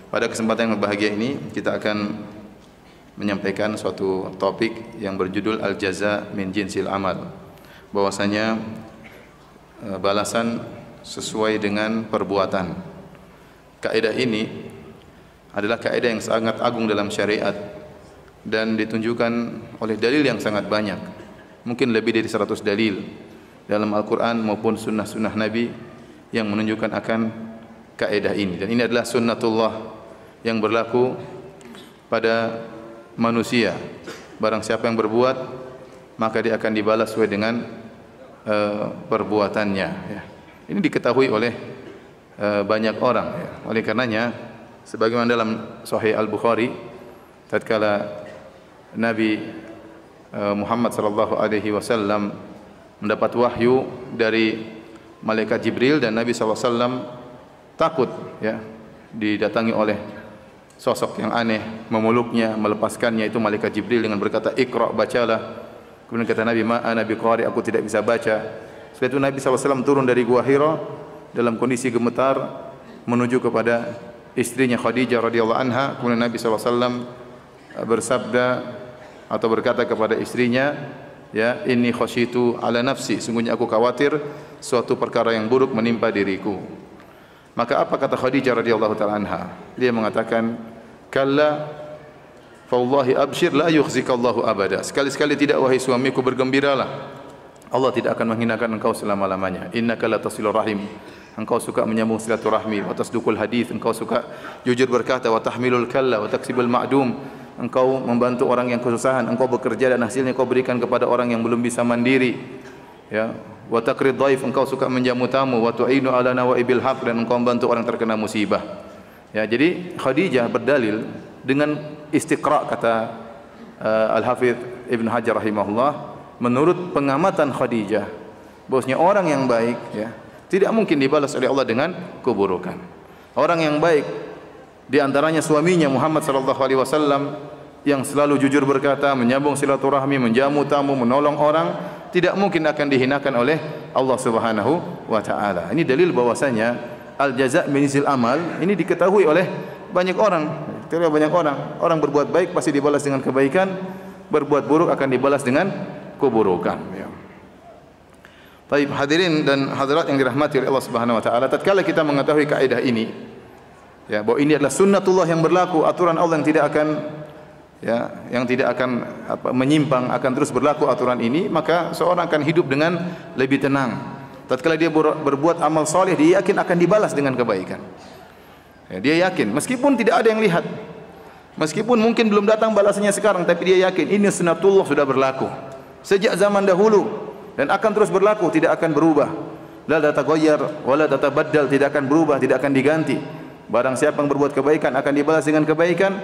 Pada kesempatan yang berbahagia ini kita akan menyampaikan suatu topik yang berjudul Al-Jaza min Jinsil Amal. Bahwasanya balasan sesuai dengan perbuatan. Kaidah ini adalah kaidah yang sangat agung dalam syariat dan ditunjukkan oleh dalil yang sangat banyak. Mungkin lebih dari 100 dalil dalam Al-Quran maupun sunnah-sunnah Nabi yang menunjukkan akan kaidah ini. Dan ini adalah sunnatullah yang berlaku pada manusia. Barang siapa yang berbuat, maka dia akan dibalas sesuai dengan perbuatannya. Ya. Ini diketahui oleh banyak orang. Ya. Oleh karenanya, sebagaimana dalam Sahih Al-Bukhari, tatkala Nabi Muhammad sallallahu alaihi wasallam mendapat wahyu dari malaikat Jibril dan Nabi sallallahu alaihi wasallam takut, ya, didatangi oleh sosok yang aneh, memeluknya, melepaskannya. Itu malaikat Jibril dengan berkata, "Iqra, bacalah." Kemudian kata Nabi, "Ma ana biqari, aku tidak bisa baca." Setelah itu Nabi SAW turun dari Gua Hira dalam kondisi gemetar menuju kepada istrinya Khadijah radhiyallahu anha. Kemudian Nabi SAW bersabda atau berkata kepada istrinya, "Ya, inni khasyitu ala nafsi, sungguhnya aku khawatir suatu perkara yang buruk menimpa diriku." Maka apa kata Khadijah radhiyallahu taala anha? Dia mengatakan, "Kalla, fa wallahi abshir la yukhzikallahu abada." Sekali-sekali tidak, wahai suamiku, bergembiralah. Allah tidak akan menghinakan engkau selama-lamanya. Innaka latasilur rahim. Engkau suka menyambung silaturahmi, wa tasduqul hadis, engkau suka jujur berkata, wa tahmilul kalla wa taksibul ma'dum. Engkau membantu orang yang kesusahan, engkau bekerja dan hasilnya kau berikan kepada orang yang belum bisa mandiri. Ya, wa taqrid dhaif, engkau suka menjamu tamu, wa tu'inu ala nawaibil haq, dan engkau membantu orang terkena musibah. Ya, jadi Khadijah berdalil dengan istiqra, kata Al-Hafidz Ibn Hajar rahimahullah, menurut pengamatan Khadijah, bahwasanya orang yang baik, ya, tidak mungkin dibalas oleh Allah dengan keburukan. Orang yang baik di antaranya suaminya Muhammad sallallahu alaihi wasallam yang selalu jujur berkata, menyambung silaturahmi, menjamu tamu, menolong orang, tidak mungkin akan dihinakan oleh Allah Subhanahu wa taala. Ini dalil bahwasanya al-jaza' min jinsil amal ini diketahui oleh banyak orang. Tidak banyak orang berbuat baik pasti dibalas dengan kebaikan, berbuat buruk akan dibalas dengan keburukan. Ya. Baik, hadirin dan hadirat yang dirahmati oleh Allah Subhanahu wa taala, tatkala kita mengetahui kaidah ini, ya, bahwa ini adalah sunnatullah yang berlaku, aturan Allah yang tidak akan, ya, yang tidak akan menyimpang, akan terus berlaku aturan ini, maka seorang akan hidup dengan lebih tenang. Tatkala dia berbuat amal soleh, dia yakin akan dibalas dengan kebaikan. Ya, dia yakin, meskipun tidak ada yang lihat, meskipun mungkin belum datang balasannya sekarang, tapi dia yakin ini sunnatullah sudah berlaku sejak zaman dahulu dan akan terus berlaku, tidak akan berubah. La tataghayyar wa la tatabaddal, tidak akan berubah, tidak akan diganti. Barang siapa yang berbuat kebaikan akan dibalas dengan kebaikan,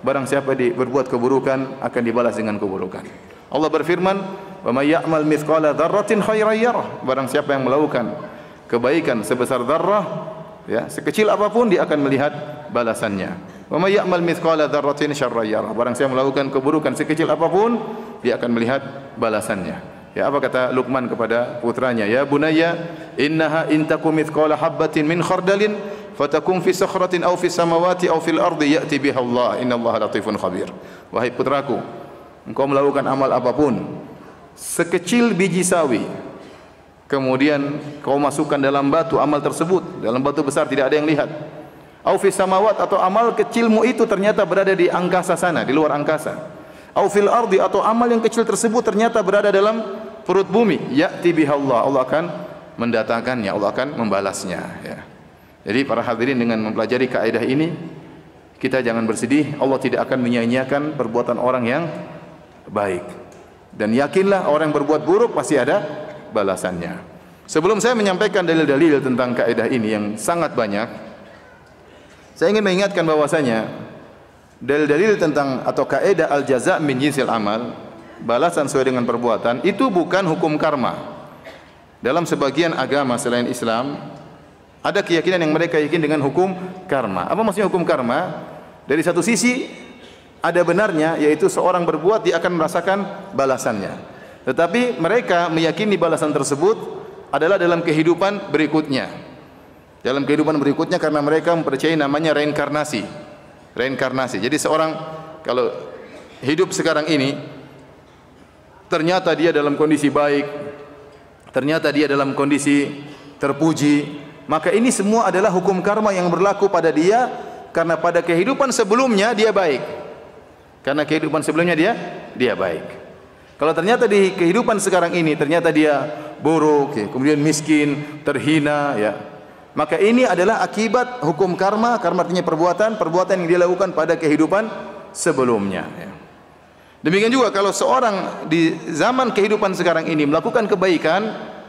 barang siapa berbuat keburukan akan dibalas dengan keburukan. Allah berfirman, "Wa may ya'mal mithqala dzarratin khairan yarah." Barang siapa yang melakukan kebaikan sebesar dzarrah, ya, sekecil apapun, dia akan melihat balasannya. Wa may ya'mal mithqala dzarratin syarran yarah. Barang siapa melakukan keburukan sekecil apapun, dia akan melihat balasannya. Ya, apa kata Luqman kepada putranya? "Ya bunayya, innaha in takum mithqala habatin min khardalin fatakum fi sakhratin aw fi samawati aw fil ardi ya'ti biha Allah, innallaha latifun khabir." Wahai putraku, engkau melakukan amal apapun sekecil biji sawi, kemudian kau masukkan dalam batu amal tersebut, dalam batu besar tidak ada yang lihat. Aw fi samawat, atau amal kecilmu itu ternyata berada di angkasa sana, di luar angkasa. Aw fil ardi, atau amal yang kecil tersebut ternyata berada dalam perut bumi. Ya'ti biha Allah, Allah akan mendatangkannya, Allah akan membalasnya. Ya. Jadi para hadirin, dengan mempelajari kaidah ini, kita jangan bersedih. Allah tidak akan menyia-nyiakan perbuatan orang yang baik. Dan yakinlah orang yang berbuat buruk pasti ada balasannya. Sebelum saya menyampaikan dalil-dalil tentang kaidah ini yang sangat banyak, saya ingin mengingatkan bahwasanya dalil-dalil tentang atau kaidah al-jaza' min jinsil amal, balasan sesuai dengan perbuatan, itu bukan hukum karma. Dalam sebagian agama selain Islam, ada keyakinan yang mereka yakin dengan hukum karma. Apa maksudnya hukum karma? Dari satu sisi ada benarnya, yaitu seorang berbuat dia akan merasakan balasannya. Tetapi mereka meyakini balasan tersebut adalah dalam kehidupan berikutnya. Dalam kehidupan berikutnya, karena mereka mempercayai namanya reinkarnasi. Reinkarnasi. Jadi seorang kalau hidup sekarang ini ternyata dia dalam kondisi baik, ternyata dia dalam kondisi terpuji, maka ini semua adalah hukum karma yang berlaku pada dia karena pada kehidupan sebelumnya dia baik. Karena kehidupan sebelumnya dia baik. Kalau ternyata di kehidupan sekarang ini ternyata dia buruk, ya, kemudian miskin, terhina, ya, maka ini adalah akibat hukum karma. Karma artinya perbuatan yang dia lakukan pada kehidupan sebelumnya. Ya. Demikian juga kalau seorang di zaman kehidupan sekarang ini melakukan kebaikan,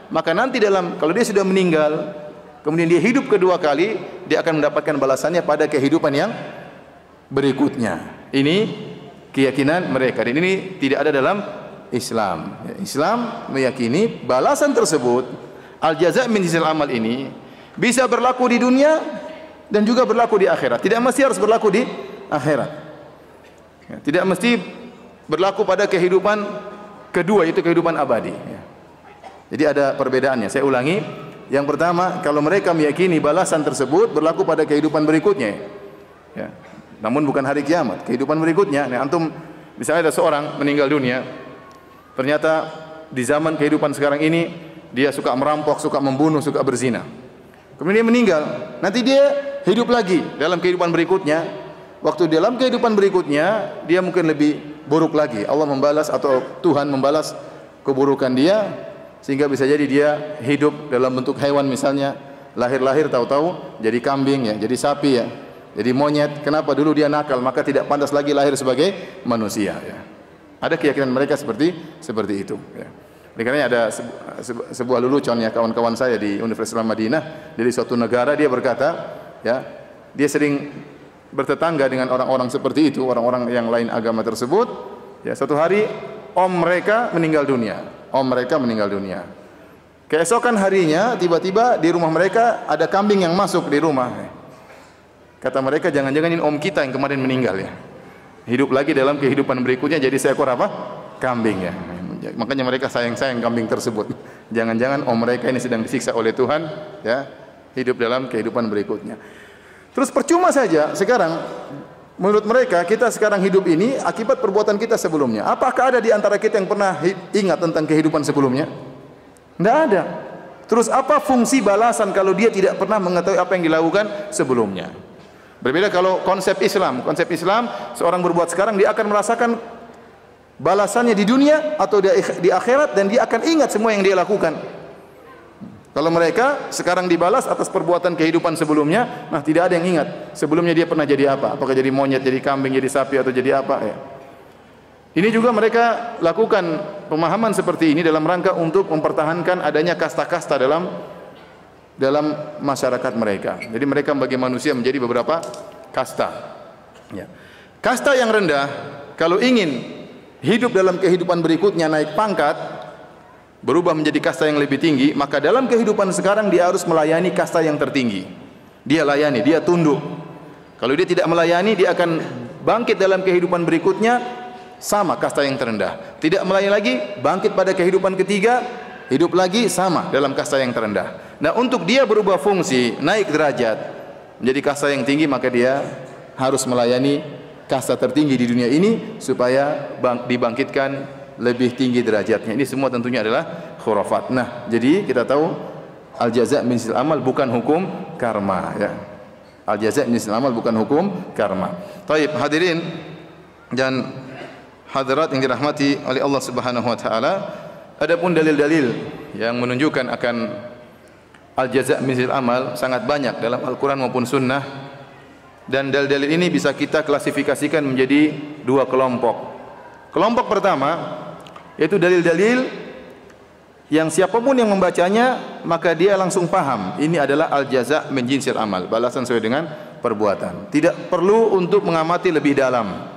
maka nanti kalau dia sudah meninggal, kemudian dia hidup kedua kali, dia akan mendapatkan balasannya pada kehidupan yang berikutnya. Ini keyakinan mereka, dan ini tidak ada dalam Islam. Islam meyakini balasan tersebut, al-jaza' min jinsil amal ini bisa berlaku di dunia dan juga berlaku di akhirat. Tidak mesti harus berlaku di akhirat. Tidak mesti berlaku pada kehidupan kedua, itu kehidupan abadi. Jadi ada perbedaannya. Saya ulangi. Yang pertama, kalau mereka meyakini balasan tersebut berlaku pada kehidupan berikutnya. Ya. Namun bukan hari kiamat, kehidupan berikutnya. Nah, antum misalnya ada seorang meninggal dunia, ternyata di zaman kehidupan sekarang ini dia suka merampok, suka membunuh, suka berzina. Kemudian dia meninggal. Nanti dia hidup lagi dalam kehidupan berikutnya. Waktu dalam kehidupan berikutnya dia mungkin lebih buruk lagi. Allah membalas atau Tuhan membalas keburukan dia sehingga bisa jadi dia hidup dalam bentuk hewan misalnya. Lahir-lahir tahu-tahu jadi kambing, ya, jadi sapi, ya, jadi monyet. Kenapa? Dulu dia nakal, maka tidak pantas lagi lahir sebagai manusia, ya. Ada keyakinan mereka seperti itu. Ya. Karena ada sebuah lelucon, ya, kawan-kawan saya di Universitas Madinah dari suatu negara, dia berkata, ya, dia sering bertetangga dengan orang-orang seperti itu, orang-orang yang lain agama tersebut. Ya, suatu hari om mereka meninggal dunia. Keesokan harinya tiba-tiba di rumah mereka ada kambing yang masuk di rumah. Kata mereka, jangan-jangan ini om kita yang kemarin meninggal, ya. Hidup lagi dalam kehidupan berikutnya jadi seekor apa? Kambing, ya. Makanya mereka sayang-sayang kambing tersebut. Jangan-jangan om mereka ini sedang disiksa oleh Tuhan, ya, hidup dalam kehidupan berikutnya. Terus percuma saja sekarang menurut mereka kita sekarang hidup ini akibat perbuatan kita sebelumnya. Apakah ada di antara kita yang pernah ingat tentang kehidupan sebelumnya? Tidak ada. Terus apa fungsi balasan kalau dia tidak pernah mengetahui apa yang dilakukan sebelumnya? Berbeda kalau konsep Islam. Konsep Islam, seorang berbuat sekarang dia akan merasakan balasannya di dunia atau di akhirat, dan dia akan ingat semua yang dia lakukan. Kalau mereka sekarang dibalas atas perbuatan kehidupan sebelumnya, nah tidak ada yang ingat sebelumnya dia pernah jadi apa. Apakah jadi monyet, jadi kambing, jadi sapi, atau jadi apa, ya. Ini juga mereka lakukan pemahaman seperti ini dalam rangka untuk mempertahankan adanya kasta-kasta dalam masyarakat mereka. Jadi mereka bagi manusia menjadi beberapa kasta. Ya. Kasta yang rendah kalau ingin hidup dalam kehidupan berikutnya naik pangkat, berubah menjadi kasta yang lebih tinggi, maka dalam kehidupan sekarang dia harus melayani kasta yang tertinggi. Dia layani, dia tunduk. Kalau dia tidak melayani, dia akan bangkit dalam kehidupan berikutnya sama kasta yang terendah. Tidak melayani lagi, bangkit pada kehidupan ketiga, hidup lagi sama dalam kasta yang terendah. Nah, untuk dia berubah fungsi, naik derajat menjadi kasta yang tinggi, maka dia harus melayani kasta tertinggi di dunia ini supaya dibangkitkan lebih tinggi derajatnya. Ini semua tentunya adalah khurafat. Nah, jadi kita tahu al-jaza' min jinsil amal bukan hukum karma, ya. Al-jaza' min jinsil amal bukan hukum karma. Baik, hadirin dan hadirat yang dirahmati oleh Allah Subhanahu wa taala, adapun dalil-dalil yang menunjukkan akan al-jaza' min jinsil amal sangat banyak dalam Al-Qur'an maupun sunnah, dan dalil-dalil ini bisa kita klasifikasikan menjadi dua kelompok. Kelompok pertama yaitu dalil-dalil yang siapapun yang membacanya maka dia langsung paham ini adalah al-jaza' min jinsil amal, balasan sesuai dengan perbuatan. Tidak perlu untuk mengamati lebih dalam.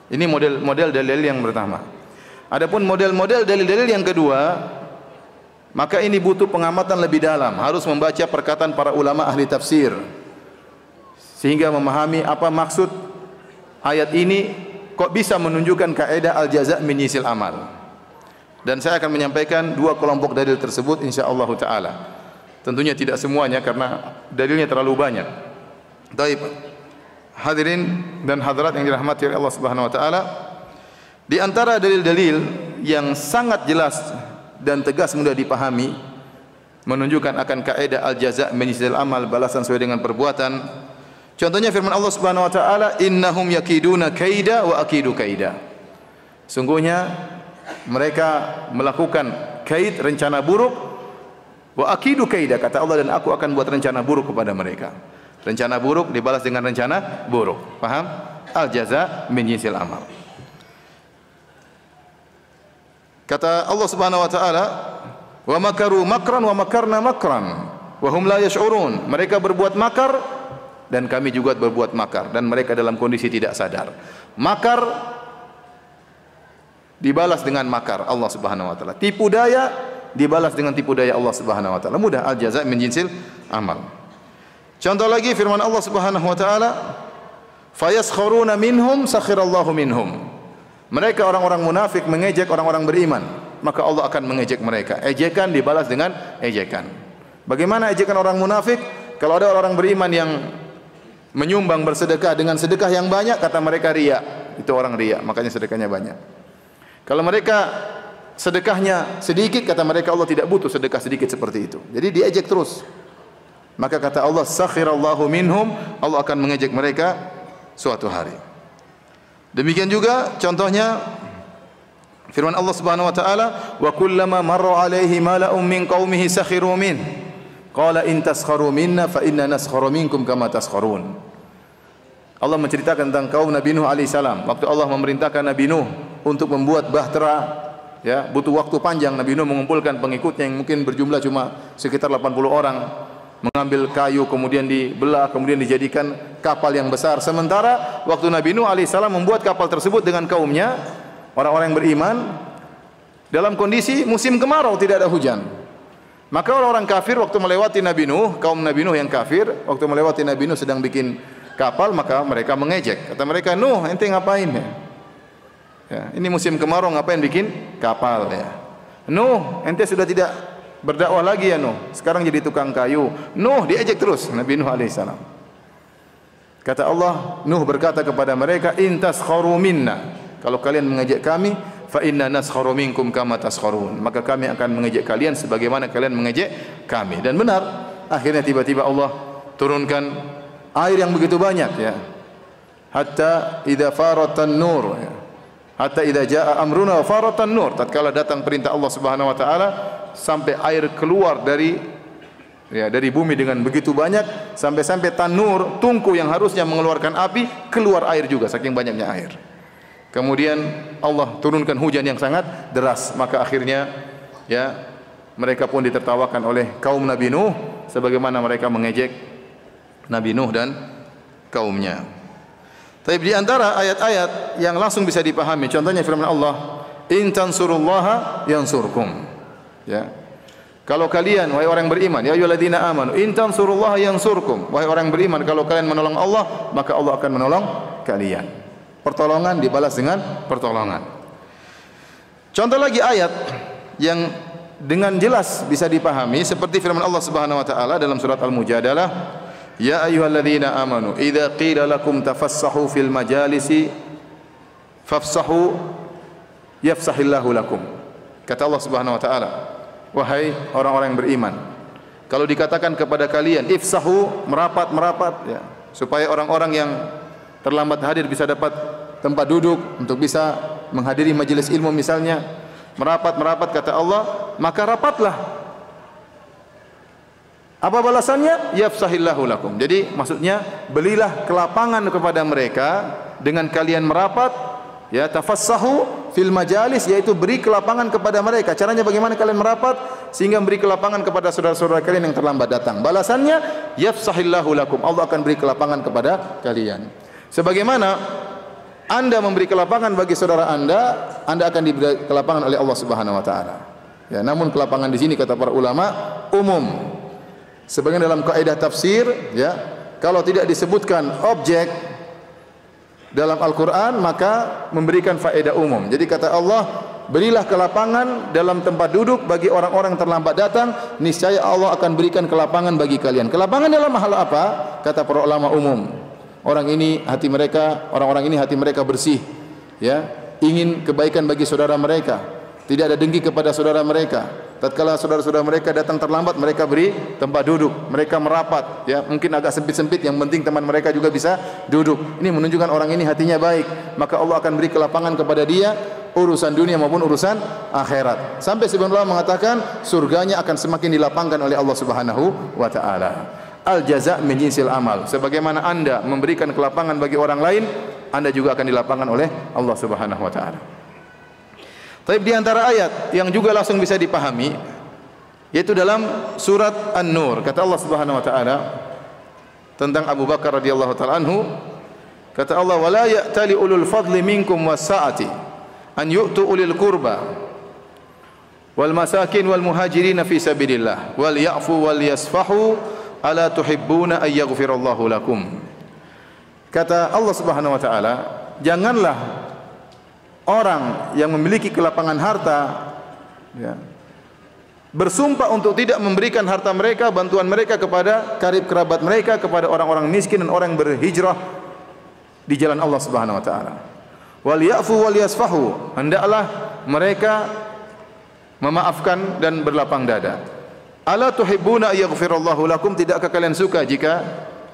Ini model dalil yang pertama. Adapun model-model dalil-dalil yang kedua, maka ini butuh pengamatan lebih dalam, harus membaca perkataan para ulama ahli tafsir sehingga memahami apa maksud ayat ini, kok bisa menunjukkan kaidah al-jaza' min jinsil amal. Dan saya akan menyampaikan dua kelompok dalil tersebut insyaallah taala. Tentunya tidak semuanya karena dalilnya terlalu banyak. Baik. hadirin dan hadirat yang dirahmati oleh Allah Subhanahu wa taala, di antara dalil-dalil yang sangat jelas dan tegas mudah dipahami menunjukkan akan kaidah al-jaza' min jinsil amal, balasan sesuai dengan perbuatan. Contohnya firman Allah Subhanahu wa taala, innahum yakiduna kaida wa akidu kaida. Sungguhnya mereka melakukan kaid, rencana buruk, wa akidu kaida, kata Allah, dan aku akan buat rencana buruk kepada mereka. Rencana buruk dibalas dengan rencana buruk. Paham? Al-jaza' min jinsil amal. Kata Allah Subhanahu wa taala, wa makaru makran wa makarna makran wa hum la yash'urun. Mereka berbuat makar dan kami juga berbuat makar, dan mereka dalam kondisi tidak sadar. Makar dibalas dengan makar Allah Subhanahu wa taala. Tipu daya dibalas dengan tipu daya Allah Subhanahu wa taala. Mudah, al-jaza' min jinsil amal. Contoh lagi firman Allah Subhanahu wa taala, fayaskharuna minhum sakhirallahu minhum. Mereka orang-orang munafik mengejek orang-orang beriman, maka Allah akan mengejek mereka. Ejekan dibalas dengan ejekan. Bagaimana ejekan orang munafik? Kalau ada orang beriman yang menyumbang bersedekah dengan sedekah yang banyak, kata mereka riya. Itu orang riya, makanya sedekahnya banyak. Kalau mereka sedekahnya sedikit, kata mereka Allah tidak butuh sedekah sedikit seperti itu. Jadi diejek terus. Maka kata Allah, sakhirallahu minhum, Allah akan mengejek mereka suatu hari. Demikian juga contohnya firman Allah Subhanahu wa taala, wa kullama marra alaihi mala'un min qaumihi sakhiru min qala in taskharu minna fa inna naskharu minkum kama taskharun. Allah menceritakan tentang kaum Nabi Nuh alaihi salam. Waktu Allah memerintahkan Nabi Nuh untuk membuat bahtera, ya, butuh waktu panjang. Nabi Nuh mengumpulkan pengikutnya yang mungkin berjumlah cuma sekitar 80 orang. Mengambil kayu, kemudian dibelah, kemudian dijadikan kapal yang besar. Sementara waktu Nabi Nuh alaihissalam membuat kapal tersebut dengan kaumnya, orang-orang yang beriman, dalam kondisi musim kemarau, tidak ada hujan. Maka orang-orang kafir waktu melewati Nabi Nuh, kaum Nabi Nuh yang kafir, waktu melewati Nabi Nuh sedang bikin kapal, maka mereka mengejek. Kata mereka, Nuh, ente ngapain ya? Ya, ini musim kemarau, ngapain bikin kapal ya? Nuh, ente sudah tidak berdakwah lagi ya Nuh, sekarang jadi tukang kayu. Nuh diejek terus Nabi Nuh alaihissalam. Kata Allah, Nuh berkata kepada mereka, in taskharu minna, kalau kalian mengejek kami, fa inna naskharu minkum kama taskharun, maka kami akan mengejek kalian sebagaimana kalian mengejek kami. Dan benar, akhirnya tiba-tiba Allah turunkan air yang begitu banyak, ya, hatta idza faratan nur, ya, hatta idza jaa amruna wa faratan nur, tatkala datang perintah Allah Subhanahu wa taala sampai air keluar dari bumi dengan begitu banyak, sampai tanur, tungku yang harusnya mengeluarkan api, keluar air juga saking banyaknya air. Kemudian Allah turunkan hujan yang sangat deras, maka akhirnya ya mereka pun ditertawakan oleh kaum Nabi Nuh sebagaimana mereka mengejek Nabi Nuh dan kaumnya. Tapi di antara ayat-ayat yang langsung bisa dipahami, contohnya firman Allah, in tansurullaha yansurkum. Ya. Kalau kalian, wahai orang beriman, ya ayyuhalladzina amanu, in tansurullaha yansurkum. Wahai orang beriman, kalau kalian menolong Allah, maka Allah akan menolong kalian. Pertolongan dibalas dengan pertolongan. Contoh lagi ayat yang dengan jelas bisa dipahami seperti firman Allah Subhanahu wa taala dalam surat Al-Mujadalah, ya ayyuhalladzina amanu, idza qila lakum tafassahu fil majalisi fafsahu yafsahillahu lakum. Kata Allah Subhanahu wa taala, wahai orang-orang yang beriman, kalau dikatakan kepada kalian ifsahu, merapat ya, supaya orang-orang yang terlambat hadir bisa dapat tempat duduk untuk bisa menghadiri majelis ilmu misalnya, merapat kata Allah, maka rapatlah. Apa balasannya? Yafsahillahu lakum. Jadi maksudnya belilah kelapangan kepada mereka dengan kalian merapat, ya, tafassahu fil majalis, yaitu beri kelapangan kepada mereka. Caranya bagaimana kalian merapat sehingga beri kelapangan kepada saudara-saudara kalian yang terlambat datang. Balasannya yafsahillahu lakum, Allah akan beri kelapangan kepada kalian. Sebagaimana Anda memberi kelapangan bagi saudara Anda akan diberi kelapangan oleh Allah Subhanahu wa taala. Ya, namun kelapangan di sini kata para ulama umum. Sebagian dalam kaidah tafsir, ya, kalau tidak disebutkan objek dalam Al-Quran maka memberikan faedah umum. Jadi kata Allah, berilah kelapangan dalam tempat duduk bagi orang-orang terlambat datang, niscaya Allah akan berikan kelapangan bagi kalian. Kelapangan dalam hal apa? Kata para ulama umum. orang ini hati mereka, orang-orang ini hati mereka bersih, ya, ingin kebaikan bagi saudara mereka, tidak ada dengki kepada saudara mereka. Tatkala saudara-saudara mereka datang terlambat, mereka beri tempat duduk, mereka merapat, ya, mungkin agak sempit-sempit, yang penting teman mereka juga bisa duduk. Ini menunjukkan orang ini hatinya baik, maka Allah akan beri kelapangan kepada dia urusan dunia maupun urusan akhirat. Sampai sebenarnya mengatakan surganya akan semakin dilapangkan oleh Allah Subhanahu wa taala. Al jaza' min jinsil amal. Sebagaimana Anda memberikan kelapangan bagi orang lain, Anda juga akan dilapangkan oleh Allah Subhanahu wa taala. Tapi di antara ayat yang juga langsung bisa dipahami, yaitu dalam surat An-Nur, kata Allah Subhanahu wa taala tentang Abu Bakar radhiyallahu taala anhu, kata Allah, wala ya'tali ulul fadli minkum was-sa'ati an yu'tu ulil qurba wal masakin wal muhajirin fi sabilillah wal ya'fu wal yasfahu ala tuhibbuna ay yaghfirallahu lakum. Kata Allah Subhanahu wa taala, janganlah orang yang memiliki kelapangan harta, ya, bersumpah untuk tidak memberikan harta mereka, bantuan mereka kepada karib kerabat mereka, kepada orang-orang miskin dan orang yang berhijrah di jalan Allah Subhanahu wa taala. Wal ya'fu wal yasfahu, hendaklah mereka memaafkan dan berlapang dada. Ala tuhibbuna yaghfirallahu lakum, tidakkah kalian suka jika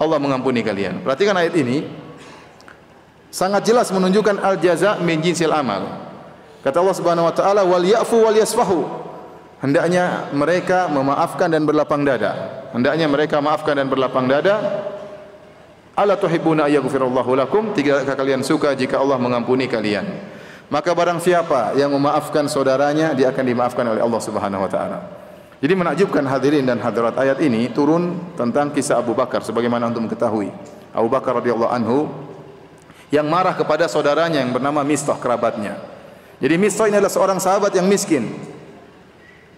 Allah mengampuni kalian? Perhatikan ayat ini, sangat jelas menunjukkan al jaza' min jinsil amal. Kata Allah Subhanahu wa taala, wal ya'fu wal yasfahu, hendaknya mereka memaafkan dan berlapang dada. Hendaknya mereka maafkan dan berlapang dada. Ala tuhibbuna yaghfirallahu lakum, tidakkah kalian suka jika Allah mengampuni kalian? Maka barang siapa yang memaafkan saudaranya, dia akan dimaafkan oleh Allah Subhanahu wa taala. Jadi menakjubkan hadirin dan hadirat, ayat ini turun tentang kisah Abu Bakar, sebagaimana antum ketahui. Abu Bakar radhiyallahu anhu yang marah kepada saudaranya yang bernama Mistah, kerabatnya. Jadi Mistah ini adalah seorang sahabat yang miskin,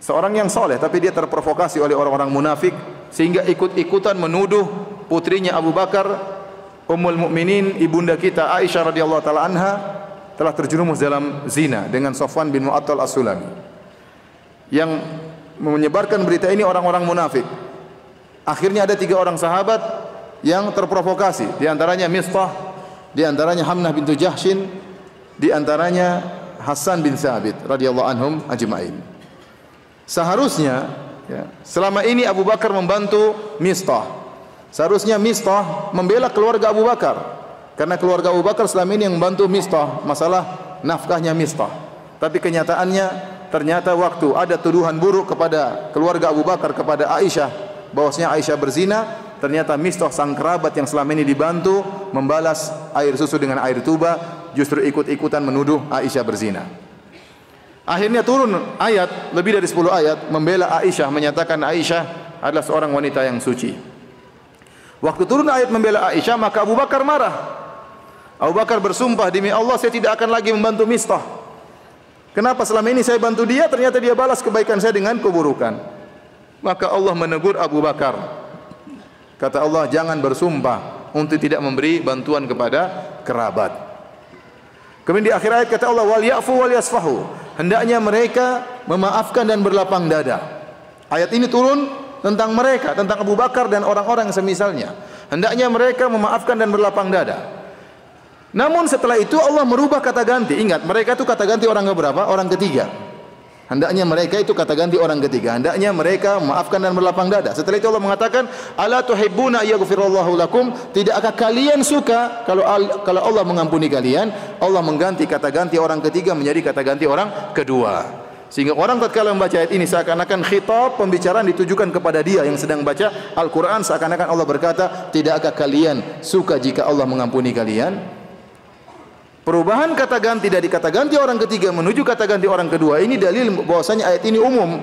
seorang yang soleh, tapi dia terprovokasi oleh orang-orang munafik sehingga ikut-ikutan menuduh putrinya Abu Bakar, Ummul Mukminin, ibunda kita Aisyah radhiyallahu taala anha, telah terjerumus dalam zina dengan Safwan bin Mu'attal As-Sulami. Yang menyebarkan berita ini orang-orang munafik. Akhirnya ada 3 orang sahabat yang terprovokasi, di antaranya Mistah, di antaranya Hamnah bintu Jahshin, di antaranya Hasan bin Thabit radhiyallahu anhum ajma'in. Seharusnya, ya, selama ini Abu Bakar membantu Mistah. Seharusnya Mistah membela keluarga Abu Bakar, karena keluarga Abu Bakar selama ini yang membantu Mistah masalah nafkahnya Mistah. Tapi kenyataannya ternyata waktu ada tuduhan buruk kepada keluarga Abu Bakar kepada Aisyah, bahwasanya Aisyah berzina, ternyata Mistah sang kerabat yang selama ini dibantu membalas air susu dengan air tuba, justru ikut-ikutan menuduh Aisyah berzina. Akhirnya turun ayat, lebih dari 10 ayat membela Aisyah, menyatakan Aisyah adalah seorang wanita yang suci. Waktu turun ayat membela Aisyah, maka Abu Bakar marah. Abu Bakar bersumpah, demi Allah saya tidak akan lagi membantu Mistah. Kenapa selama ini saya bantu dia, ternyata dia balas kebaikan saya dengan keburukan. Maka Allah menegur Abu Bakar. Kata Allah, jangan bersumpah untuk tidak memberi bantuan kepada kerabat. Kemudian di akhir ayat kata Allah, wal ya'fu wal yasfahu, hendaknya mereka memaafkan dan berlapang dada. Ayat ini turun tentang mereka, tentang Abu Bakar dan orang-orang semisalnya. Hendaknya mereka memaafkan dan berlapang dada. Namun setelah itu Allah merubah kata ganti. Ingat, mereka itu kata ganti orang keberapa? Orang ketiga. Hendaknya mereka itu kata ganti orang ketiga. Hendaknya mereka memaafkan dan berlapang dada. Setelah itu Allah mengatakan, ala tuhibbuna yaghfirallahu lakum, tidakkah kalian suka kalau Allah mengampuni kalian? Allah mengganti kata ganti orang ketiga menjadi kata ganti orang kedua. Sehingga orang tatkala membaca ayat ini seakan-akan khitab, pembicaraan ditujukan kepada dia yang sedang baca Al-Qur'an, seakan-akan Allah berkata, tidakkah kalian suka jika Allah mengampuni kalian? Perubahan kata ganti dari kata ganti orang ketiga menuju kata ganti orang kedua ini dalil bahwasanya ayat ini umum,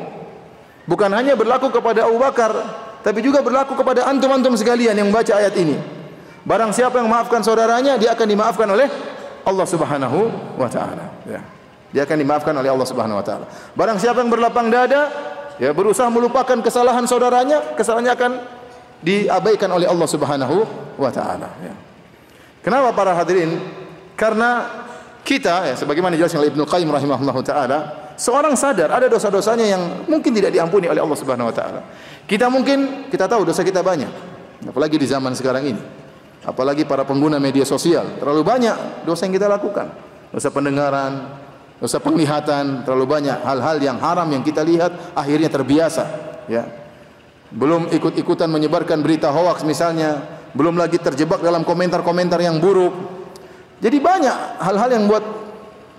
bukan hanya berlaku kepada Abu Bakar, tapi juga berlaku kepada antum-antum sekalian yang membaca ayat ini. Barang siapa yang memaafkan saudaranya, dia akan dimaafkan oleh Allah Subhanahu wa taala, ya. Dia akan dimaafkan oleh Allah Subhanahu wa taala. Barang siapa yang berlapang dada, ya, berusaha melupakan kesalahan saudaranya, kesalahannya akan diabaikan oleh Allah Subhanahu wa taala, ya. Kenapa para hadirin? Karena kita, ya, sebagaimana dijelaskan oleh Ibnu Qayyim rahimahullahu taala, seorang sadar ada dosa-dosanya yang mungkin tidak diampuni oleh Allah Subhanahu wa taala. Kita tahu dosa kita banyak, apalagi di zaman sekarang ini. Apalagi para pengguna media sosial, terlalu banyak dosa yang kita lakukan. Dosa pendengaran, dosa penglihatan, terlalu banyak hal-hal yang haram yang kita lihat, akhirnya terbiasa, ya. Belum ikut-ikutan menyebarkan berita hoaks misalnya, belum lagi terjebak dalam komentar-komentar yang buruk. Jadi banyak hal-hal yang buat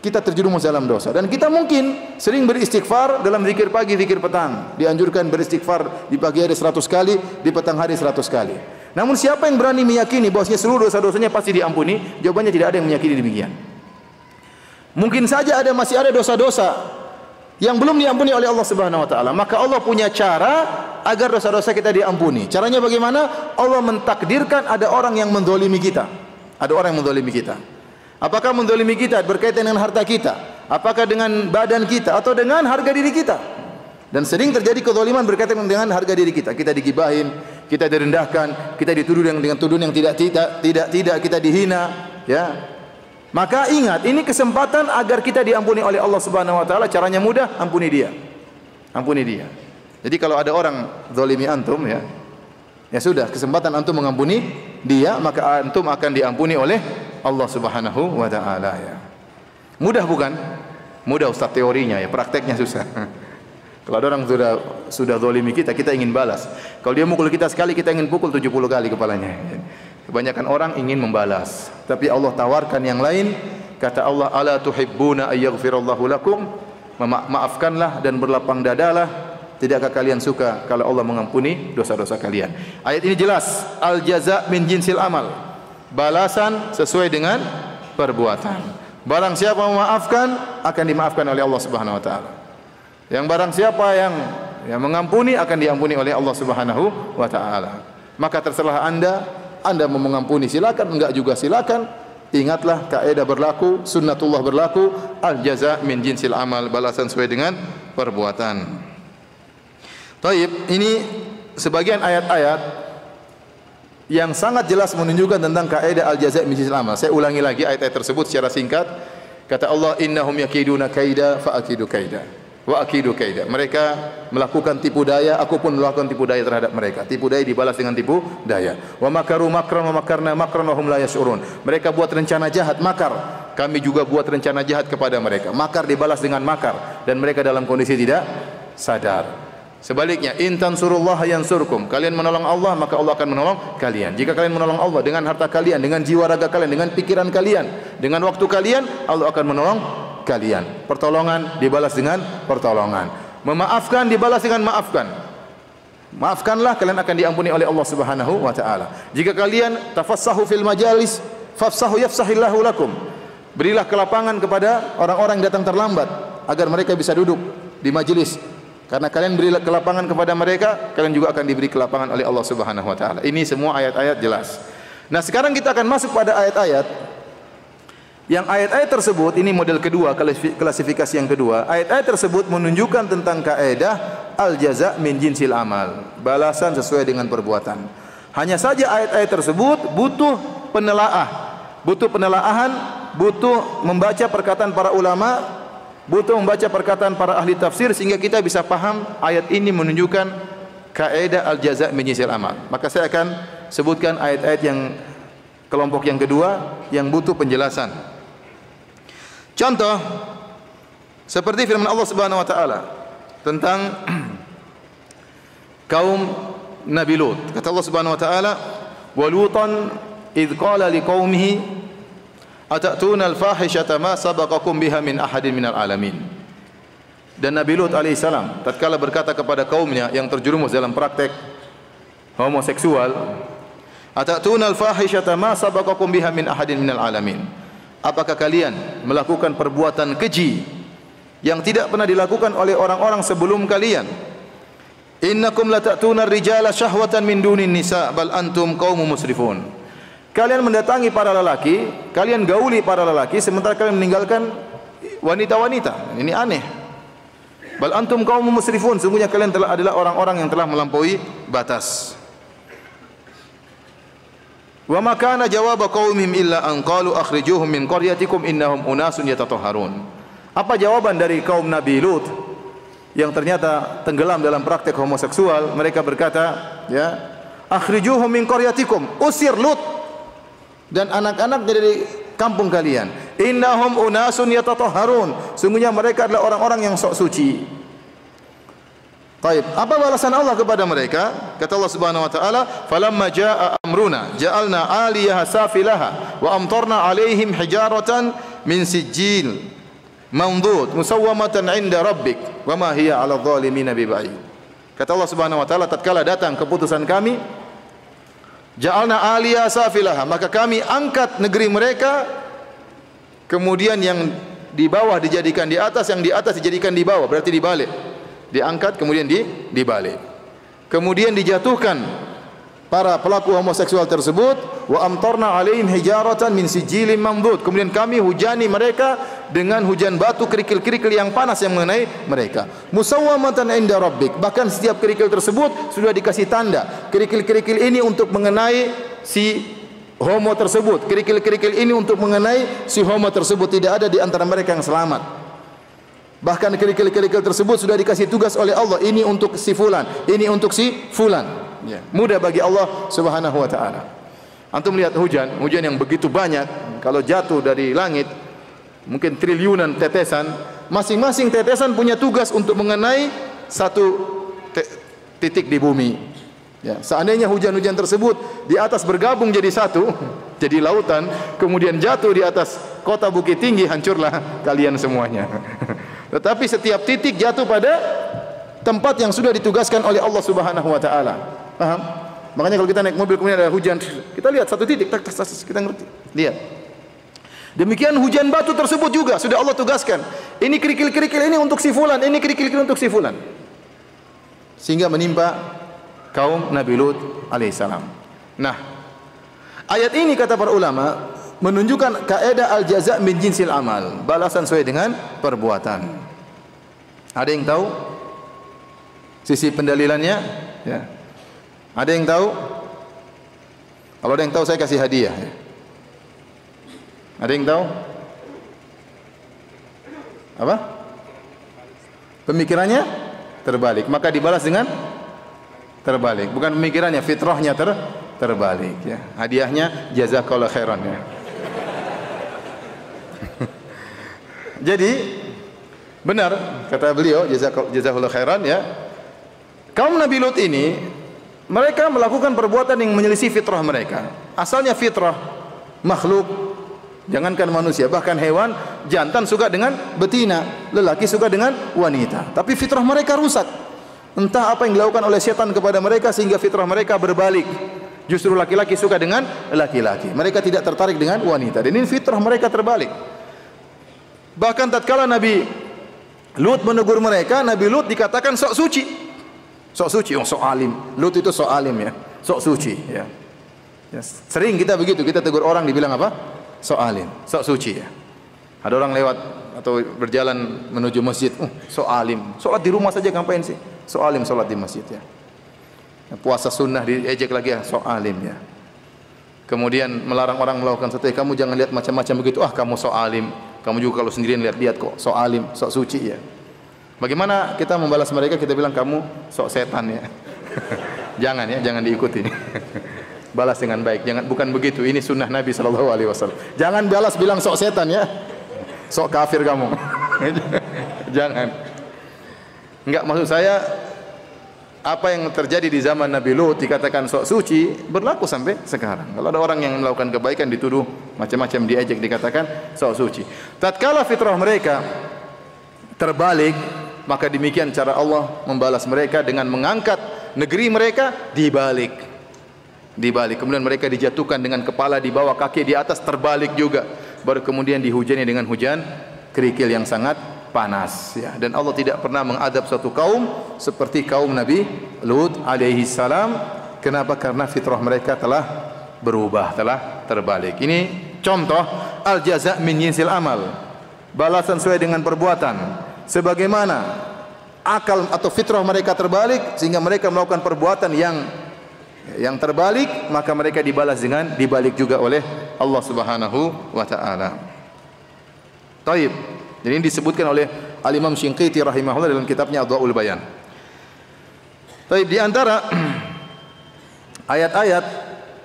kita terjerumus dalam dosa. Dan kita mungkin sering beristighfar dalam zikir pagi, zikir petang. Dianjurkan beristighfar di pagi hari 100 kali, di petang hari 100 kali. Namun siapa yang berani meyakini bahwasanya seluruh dosa-dosanya pasti diampuni? Jawabannya tidak ada yang meyakini demikian. Mungkin saja masih ada dosa-dosa yang belum diampuni oleh Allah Subhanahu wa taala. Maka Allah punya cara agar dosa-dosa kita diampuni. Caranya bagaimana? Allah mentakdirkan ada orang yang menzalimi kita. Ada orang yang menzalimi kita. Apakah menzalimi kita berkaitan dengan harta kita? Apakah dengan badan kita atau dengan harga diri kita? Dan sering terjadi kezaliman berkaitan dengan harga diri kita. Kita digibahin, kita direndahkan, kita dituduh dengan tuduhan yang tidak, kita dihina, ya. Maka ingat, ini kesempatan agar kita diampuni oleh Allah Subhanahu wa taala. Caranya mudah, ampuni dia. Ampuni dia. Jadi kalau ada orang zalimi antum, ya sudah, kesempatan antum mengampuni dia, maka antum akan diampuni oleh Allah Subhanahu wa taala, ya. Mudah bukan? Mudah Ustaz teorinya, ya, prakteknya susah. Kalau ada orang sudah zalimi kita, kita ingin balas. Kalau dia mukul kita sekali, kita ingin pukul 70 kali kepalanya. Kebanyakan orang ingin membalas, tapi Allah tawarkan yang lain. Kata Allah, ala tuhibbuna ayyaghfirallahu lakum, maafkanlah dan berlapang dadalah. Tidakkah kalian suka kalau Allah mengampuni dosa-dosa kalian? Ayat ini jelas, al jaza min jinsil amal, balasan sesuai dengan perbuatan. Barang siapa memaafkan, akan dimaafkan oleh Allah Subhanahu wa taala. Yang barang siapa yang mengampuni, akan diampuni oleh Allah Subhanahu wa taala. Maka terserah Anda mau mengampuni silakan, enggak juga silakan. Ingatlah kaidah berlaku, sunnatullah berlaku, al jaza min jinsil amal, balasan sesuai dengan perbuatan. Taib, ini sebagian ayat-ayat yang sangat jelas menunjukkan tentang kaidah al jaza min jinsil amal. Saya ulangi lagi ayat-ayat tersebut secara singkat. Kata Allah, innahum yakiduna kaida fa akidu kaida wa akidu kaida. Mereka melakukan tipu daya, aku pun melakukan tipu daya terhadap mereka. Tipu daya dibalas dengan tipu daya. Wa makaru makran wa makarna makran wa hum la yash'urun. Mereka buat rencana jahat, makar. Kami juga buat rencana jahat kepada mereka. Makar dibalas dengan makar dan mereka dalam kondisi tidak sadar. Sebaliknya, in tansurullaha yansurkum. Kalian menolong Allah, maka Allah akan menolong kalian. Jika kalian menolong Allah dengan harta kalian, dengan jiwa raga kalian, dengan pikiran kalian, dengan waktu kalian, Allah akan menolong kalian. Pertolongan dibalas dengan pertolongan. Memaafkan dibalas dengan maafkan. Maafkanlah, kalian akan diampuni oleh Allah Subhanahu wa taala. Jika kalian tafassahu fil majalis, fafsahu yafsahillahu lakum. Berilah kelapangan kepada orang-orang yang datang terlambat agar mereka bisa duduk di majelis. Karena kalian beri kelapangan kepada mereka, kalian juga akan diberi kelapangan oleh Allah Subhanahu wa taala. Ini semua ayat-ayat jelas. Nah, sekarang kita akan masuk pada ayat-ayat yang ayat-ayat tersebut, ini model kedua, klasifikasi yang kedua. Ayat-ayat tersebut menunjukkan tentang kaidah al-jaza min jinsil amal, balasan sesuai dengan perbuatan. Hanya saja ayat-ayat tersebut butuh penelaahan, butuh membaca perkataan para ulama, butuh membaca perkataan para ahli tafsir sehingga kita bisa paham ayat ini menunjukkan kaidah al-jaza min jinsil amal. Maka saya akan sebutkan ayat-ayat yang kelompok yang kedua yang butuh penjelasan. Contoh seperti firman Allah Subhanahu wa taala tentang kaum Nabi Lut. Kata Allah Subhanahu wa taala, "Wa Lutan idz qala liqaumihi atatuna al-fahishata ma sabaqakum biha min ahadin minal alamin." Dan Nabi Lut alaihissalam tatkala berkata kepada kaumnya yang terjerumus dalam praktek homoseksual, atatuna al-fahishata ma sabaqakum biha min ahadin minal alamin. Apakah kalian melakukan perbuatan keji yang tidak pernah dilakukan oleh orang-orang sebelum kalian? Innakum latatuna ar-rijala syahwatan min dunin nisa bal antum qaumun musrifun. Kalian mendatangi para lelaki, kalian gauli para lelaki sementara kalian meninggalkan wanita-wanita. Ini aneh. Bal antum qaumun musrifun, sungguhnya kalian adalah orang-orang yang telah melampaui batas. Wa ma kana jawab qaumihim illa an qalu akhrijuhum min qaryatikum innahum unasun yatatahharun. Apa jawaban dari kaum Nabi Lut yang ternyata tenggelam dalam praktek homoseksual? Mereka berkata, ya, akhrijuhum min qaryatikum, usir Lut dan anak-anak dari kampung kalian. Innahum unasun yatatahharun. Sungguhnya mereka adalah orang-orang yang sok suci. Baik, apa balasan Allah kepada mereka? Kata Allah Subhanahu wa taala, "Falamma jaa amruna, ja'alna 'aliyaha safilaha wa amtarna 'alaihim hijaratan min sijil mandud musawwamatan 'inda rabbik wa ma hiya 'alal zalimin biba'id." Kata Allah Subhanahu wa taala, tatkala datang keputusan kami, ja'alna 'aliyaha safilaha, maka kami angkat negeri mereka, kemudian yang di bawah dijadikan di atas, yang di atas dijadikan di bawah, berarti dibalik. Diangkat kemudian dibalik. Kemudian dijatuhkan para pelaku homoseksual tersebut, wa amtarna 'alaihim hijaratan min sijilin mamdud. Kemudian kami hujani mereka dengan hujan batu kerikil-kerikil yang panas yang mengenai mereka. Musawwamatan 'inda rabbik. Bahkan setiap kerikil tersebut sudah dikasih tanda. Kerikil-kerikil ini untuk mengenai si homo tersebut. Kerikil-kerikil ini untuk mengenai si homo tersebut. Tidak ada di antara mereka yang selamat. Bahkan kerikil-kerikil tersebut sudah dikasih tugas oleh Allah. Ini untuk si fulan, ini untuk si fulan. Ya. Mudah bagi Allah Subhanahu wa taala. Antum lihat hujan yang begitu banyak, kalau jatuh dari langit mungkin triliunan tetesan, masing-masing tetesan punya tugas untuk mengenai satu titik di bumi. Ya, seandainya hujan-hujan tersebut di atas bergabung jadi satu, jadi lautan, kemudian jatuh di atas kota Bukit Tinggi, hancurlah kalian semuanya. Tetapi setiap titik jatuh pada tempat yang sudah ditugaskan oleh Allah Subhanahu wa taala. Paham? Makanya kalau kita naik mobil kemudian ada hujan, kita lihat satu titik, kita ngerti. Lihat. Demikian hujan batu tersebut juga sudah Allah tugaskan. Ini kerikil-kerikil ini untuk si fulan, ini kerikil-kerikil untuk si fulan. Sehingga menimpa kaum Nabi Lut alaihissalam. Nah, ayat ini kata para ulama menunjukkan kaidah al-jaza' min jinsil amal, balasan sesuai dengan perbuatan. Ada yang tahu sisi pendalilannya? Ya. Ada yang tahu? Kalau ada yang tahu saya kasih hadiah. Ya. Ada yang tahu? Apa? Pemikirannya terbalik, maka dibalas dengan terbalik. Bukan pemikirannya, fitrahnya terbalik. Ya. Hadiahnya jazakallahu khairan. Ya. Jadi benar kata beliau jazakallahu khairan ya. Kaum Nabi Lut ini mereka melakukan perbuatan yang menyelisih fitrah mereka. Asalnya fitrah makhluk, jangankan manusia, bahkan hewan jantan suka dengan betina, lelaki suka dengan wanita. Tapi fitrah mereka rusak. Entah apa yang dilakukan oleh setan kepada mereka sehingga fitrah mereka berbalik. Justru laki-laki suka dengan laki-laki. Mereka tidak tertarik dengan wanita. Dan ini fitrah mereka terbalik. Bahkan tatkala Nabi Lut menegur mereka, Nabi Lut dikatakan sok suci. Sok suci, sok alim. Lut itu sok alim ya, sok suci ya. Ya, sering kita begitu, kita tegur orang dibilang apa? Sok alim, sok suci ya. Ada orang lewat atau berjalan menuju masjid, sok alim. Salat di rumah saja ngapain sih? Sok alim salat di masjid ya. Puasa sunnah diejek lagi ya, sok alim ya. Kemudian melarang orang melakukan sesuatu, kamu jangan lihat macam-macam begitu. Kamu sok alim. Kamu juga kalau sendirian lihat-lihat kok, sok alim, sok suci ya. Bagaimana kita membalas mereka? Kita bilang kamu sok setan ya. Jangan ya, jangan diikuti. Balas dengan baik. Jangan, bukan begitu. Ini sunnah Nabi sallallahu alaihi wasallam. Jangan balas bilang sok setan ya. Sok kafir kamu. Jangan. Enggak, maksud saya apa yang terjadi di zaman Nabi Lut dikatakan sok suci berlaku sampai sekarang. Kalau ada orang yang melakukan kebaikan dituduh macam-macam, diejek, dikatakan sok suci. Tatkala fitrah mereka terbalik, maka demikian cara Allah membalas mereka dengan mengangkat negeri mereka dibalik. Kemudian mereka dijatuhkan dengan kepala di bawah, kaki di atas, terbalik juga. Baru kemudian dihujani dengan hujan kerikil yang sangat panas ya. Dan Allah tidak pernah mengadab suatu kaum seperti kaum Nabi Lut alaihi salam. Kenapa? Karena fitrah mereka telah berubah, telah terbalik. Ini contoh al-jaza' min jinsil amal, balasan sesuai dengan perbuatan. Sebagaimana akal atau fitrah mereka terbalik sehingga mereka melakukan perbuatan yang terbalik, maka mereka dibalas dengan dibalik juga oleh Allah Subhanahu wa taala. Taib. Jadi ini disebutkan oleh Al-Imam Shinqiti rahimahullah dalam kitabnya Adwaul Bayan. Taib, di antara ayat-ayat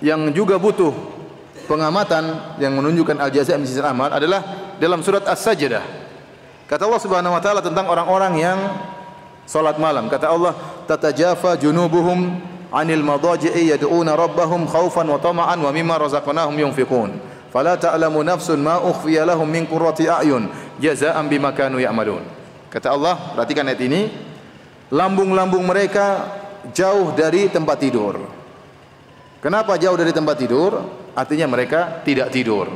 yang juga butuh pengamatan yang menunjukkan al-jazaa' min jinsil amal adalah dalam surat As-Sajdah. Kata Allah Subhanahu wa taala tentang orang-orang yang salat malam. Kata Allah, "Tatajafa junubuhum 'anil madaji'i yad'una rabbahum khaufan wa tama'an wa mimma razaqnahum yunfiqun. Fala ta'lamu nafsun ma ukhfiya lahum min qurrati a'yun jazaa'an bima kanu ya'malun." Kata Allah, perhatikan ayat ini, lambung-lambung mereka jauh dari tempat tidur. Kenapa jauh dari tempat tidur? Artinya mereka tidak tidur.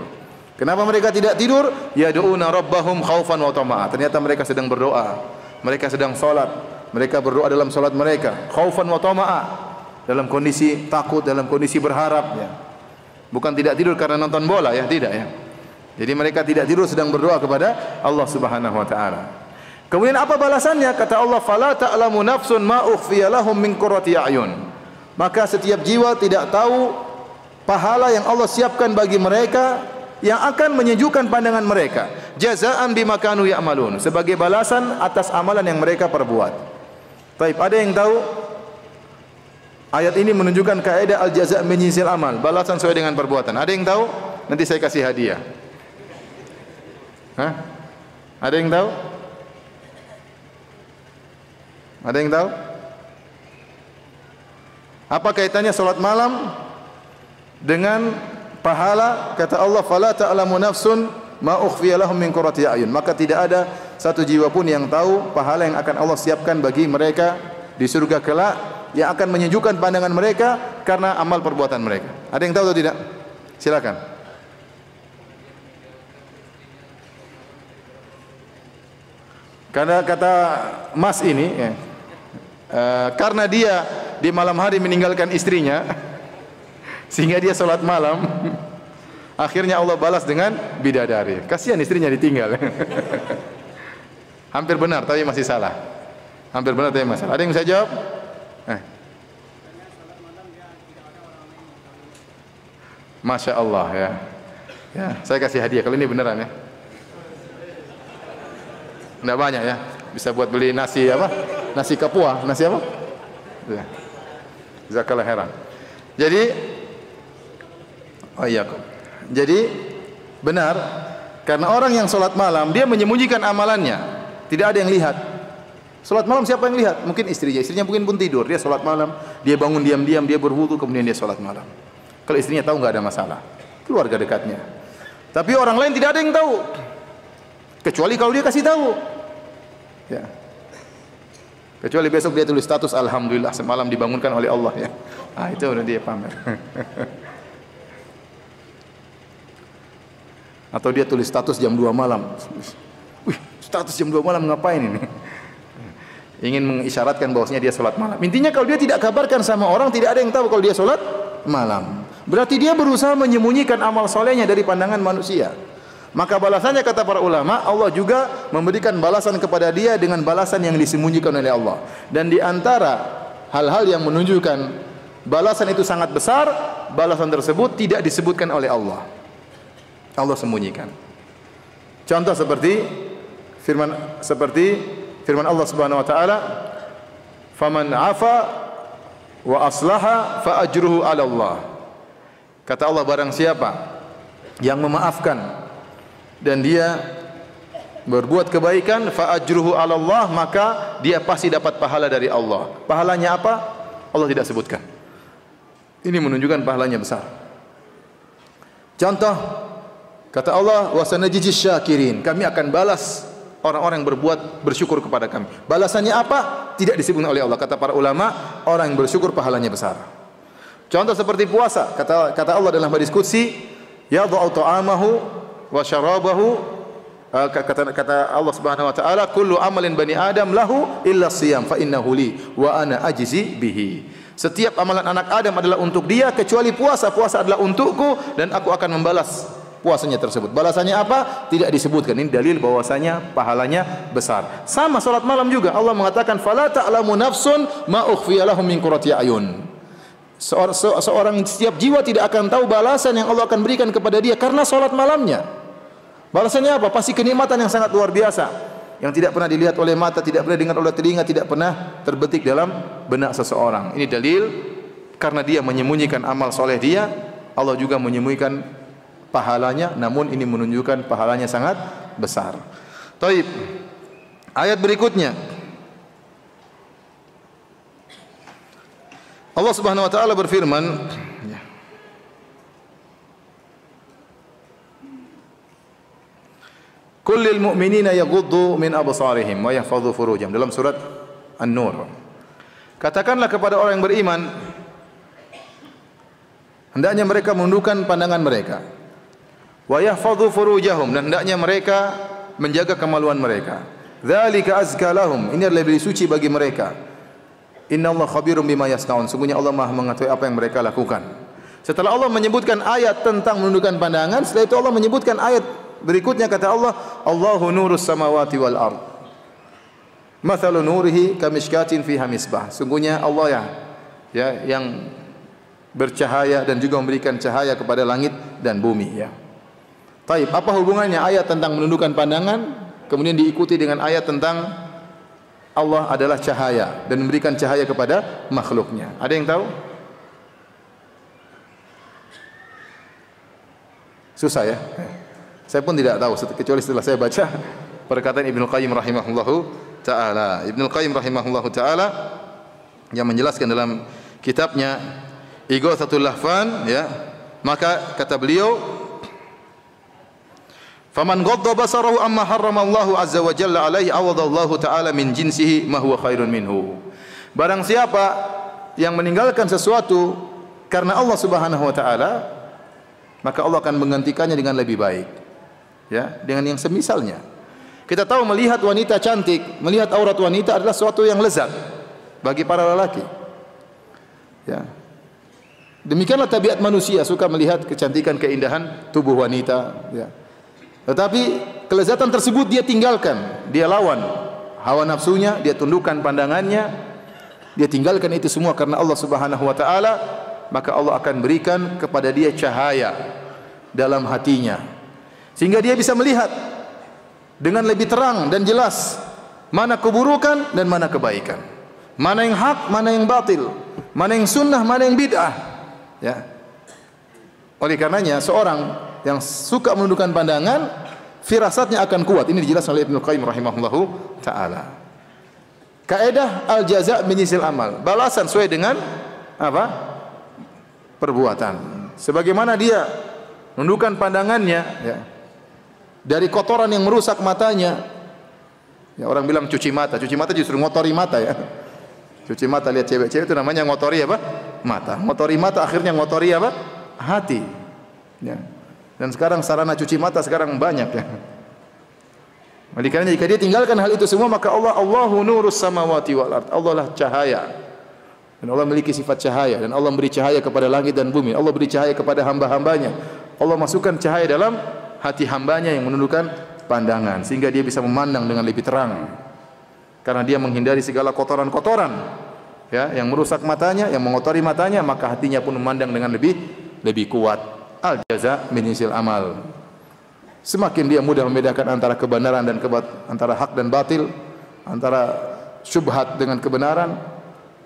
Kenapa mereka tidak tidur? Yad'una rabbahum khaufan wa tama'a. Ternyata mereka sedang berdoa. Mereka sedang salat. Mereka berdoa dalam salat mereka, khaufan wa tama'a. Dalam kondisi takut, dalam kondisi berharap ya. Bukan tidak tidur karena nonton bola ya, tidak ya. Jadi mereka tidak tidur sedang berdoa kepada Allah Subhanahu wa taala. Kemudian apa balasannya? Kata Allah, "Fala ta'lamu nafsun ma ukhfiya lahum min qurrati a'yun." Maka setiap jiwa tidak tahu pahala yang Allah siapkan bagi mereka yang akan menyejukkan pandangan mereka. Jazaa'an bima kanu ya'malun, sebagai balasan atas amalan yang mereka perbuat. Baik, ada yang tahu ayat ini menunjukkan kaidah al-jazaa' min jinsil amal, balasan sesuai dengan perbuatan. Ada yang tahu? Nanti saya kasih hadiah. Hah? Ada yang tahu? Ada yang tahu? Apa kaitannya salat malam dengan pahala? Kata Allah, "Fala ta'lamu nafsun ma ukhfiya lahum min qurrati a'yun." Maka tidak ada satu jiwa pun yang tahu pahala yang akan Allah siapkan bagi mereka di surga kelak, yang akan menyejukkan pandangan mereka karena amal perbuatan mereka. Ada yang tahu atau tidak? Silakan. Karena kata Mas ini ya, karena dia di malam hari meninggalkan istrinya sehingga dia salat malam, akhirnya Allah balas dengan bidadari. Kasihan istrinya ditinggal. Hampir benar tapi masih salah. Hampir benar tapi masih salah. Ada yang bisa jawab? Masya Allah ya. Ya, saya kasih hadiah kalau ini beneran ya. Enggak banyak ya. Bisa buat beli nasi apa? Nasi kapua, nasi apa? Ya. Jazakallah khairan. Jadi jadi benar, karena orang yang salat malam dia menyembunyikan amalannya, tidak ada yang lihat. Salat malam siapa yang lihat? Mungkin istrinya mungkin pun tidur, dia salat malam, dia bangun diam-diam, dia berwudu kemudian dia salat malam. Kalau istrinya tahu enggak ada masalah, keluarga dekatnya. Tapi orang lain tidak ada yang tahu, kecuali kalau dia kasih tahu. Ya. Kecuali besok dia tulis status, alhamdulillah semalam dibangunkan oleh Allah ya. Ah, itu udah dia pamer. Atau dia tulis status jam 2 malam. Wih, status jam 2 malam ngapain ini? Ingin mengisyaratkan bahwasanya dia salat malam. Intinya kalau dia tidak kabarkan sama orang, tidak ada yang tahu kalau dia salat malam. Berarti dia berusaha menyembunyikan amal solehnya dari pandangan manusia. Maka balasannya kata para ulama, Allah juga memberikan balasan kepada dia dengan balasan yang disembunyikan oleh Allah. Dan di antara hal-hal yang menunjukkan balasan itu sangat besar, balasan tersebut tidak disebutkan oleh Allah. Allah sembunyikan. Contoh seperti firman Allah Subhanahu wa taala, "Faman 'afa wa aslaha fa ajruhu 'ala Allah." Kata Allah, barang siapa yang memaafkan dan dia berbuat kebaikan, fa ajruhu 'ala Allah, maka dia pasti dapat pahala dari Allah. Pahalanya apa? Allah tidak sebutkan. Ini menunjukkan pahalanya besar. Contoh, kata Allah, wa sanajizis syakirin, kami akan balas orang-orang yang berbuat bersyukur kepada kami. Balasannya apa? Tidak disebutkan oleh Allah. Kata para ulama, orang yang bersyukur pahalanya besar. Contoh seperti puasa, kata Allah dalam hadis qudsi, yadha'u ta'amahu wa syarabahu, kata Allah Subhanahu wa taala, kullu amalin bani adam lahu illa siyam fa innahu li wa ana ajzi bihi. Setiap amalan anak Adam adalah untuk dia kecuali puasa. Puasa adalah untukku dan aku akan membalas puasanya tersebut. Balasannya apa? Tidak disebutkan. Ini dalil bahwasanya pahalanya besar. Sama salat malam juga. Allah mengatakan fala ta'lamu nafsun ma ukhfiya lahum min qurrati a'yun. Seorang setiap jiwa tidak akan tahu balasan yang Allah akan berikan kepada dia karena salat malamnya. Balasannya apa? Pasti kenikmatan yang sangat luar biasa, yang tidak pernah dilihat oleh mata, tidak pernah dengar oleh telinga, tidak pernah terbetik dalam benak seseorang. Ini dalil karena dia menyembunyikan amal soleh dia, Allah juga menyembunyikan pahalanya, namun ini menunjukkan pahalanya sangat besar. Taib. Ayat berikutnya. Allah Subhanahu wa taala berfirman, Kullil mu'minina yaghuddu min absarihim wa yahfadhu furujahum, dalam surat An-Nur. Katakanlah kepada orang yang beriman, hendaknya mereka menundukkan pandangan mereka. Wa yahfadhu furujahum, dan hendaknya mereka menjaga kemaluan mereka. Dzalika azka lahum, ini adalah lebih suci bagi mereka. Innallaha khabirum bima yasnaun, sungguhnya Allah Maha mengetahui apa yang mereka lakukan. Setelah Allah menyebutkan ayat tentang menundukkan pandangan, setelah itu Allah menyebutkan ayat berikutnya, kata Allah, Allahu nurus samawati wal ard. Mathalu nurihi kamishkatin fiha misbah. Sungguhnya Allah yang bercahaya dan juga memberikan cahaya kepada langit dan bumi, ya. Taib, apa hubungannya ayat tentang menundukkan pandangan kemudian diikuti dengan ayat tentang Allah adalah cahaya dan memberikan cahaya kepada makhluknya? Ada yang tahu? Susah ya? Saya pun tidak tahu kecuali setelah saya baca perkataan Ibnu Qayyim rahimahullahu taala. Ibnu Qayyim rahimahullahu taala yang menjelaskan dalam kitabnya Ighatsatul Lahfan, ya, maka kata beliau, "Faman ghadda basarahu amma harrama Allahu azza wa jalla alaihi awadallahu taala min jinsihi ma huwa khairun minhu." Barang siapa yang meninggalkan sesuatu karena Allah Subhanahu wa taala, maka Allah akan menggantikannya dengan lebih baik. Ya, dengan yang semisalnya. Kita tahu melihat wanita cantik, melihat aurat wanita adalah sesuatu yang lezat bagi para lelaki. Ya. Demikianlah tabiat manusia, suka melihat kecantikan, keindahan tubuh wanita, ya. Tetapi kelezatan tersebut dia tinggalkan, dia lawan hawa nafsunya, dia tundukkan pandangannya, dia tinggalkan itu semua karena Allah Subhanahu wa taala, maka Allah akan berikan kepada dia cahaya dalam hatinya, sehingga dia bisa melihat dengan lebih terang dan jelas mana keburukan dan mana kebaikan, mana yang hak, mana yang batil, mana yang sunnah, mana yang bid'ah, ya. Oleh karenanya seorang yang suka menundukkan pandangan, firasatnya akan kuat. Ini dijelaskan oleh Ibnu Qayyim rahimahullahu taala. Kaidah al-jaza' min jinsil amal, balasan sesuai dengan apa? Perbuatan. Sebagaimana dia menundukkan pandangannya, ya, dari kotoran yang merusak matanya. Ya, orang bilang cuci mata justru ngotori mata, ya. Cuci mata, lihat cewek-cewek itu namanya ngotori apa? Mata. Ngotori mata akhirnya ngotori apa? Hati. Ya. Dan sekarang sarana cuci mata sekarang banyak, ya. Oleh karena jika dia tinggalkan hal itu semua, maka Allahu nurus samawati wal ard. Allah lah cahaya. Dan Allah memiliki sifat cahaya, dan Allah beri cahaya kepada langit dan bumi. Allah beri cahaya kepada hamba-hambanya. Allah masukkan cahaya dalam hati hambanya yang menundukkan pandangan, sehingga dia bisa memandang dengan lebih terang, karena dia menghindari segala kotoran-kotoran, ya, yang merusak matanya, yang mengotori matanya, maka hatinya pun memandang dengan lebih kuat. Al-jaza' min jinsil amal. Semakin dia mudah membedakan antara kebenaran dan antara hak dan batil, antara syubhat dengan kebenaran,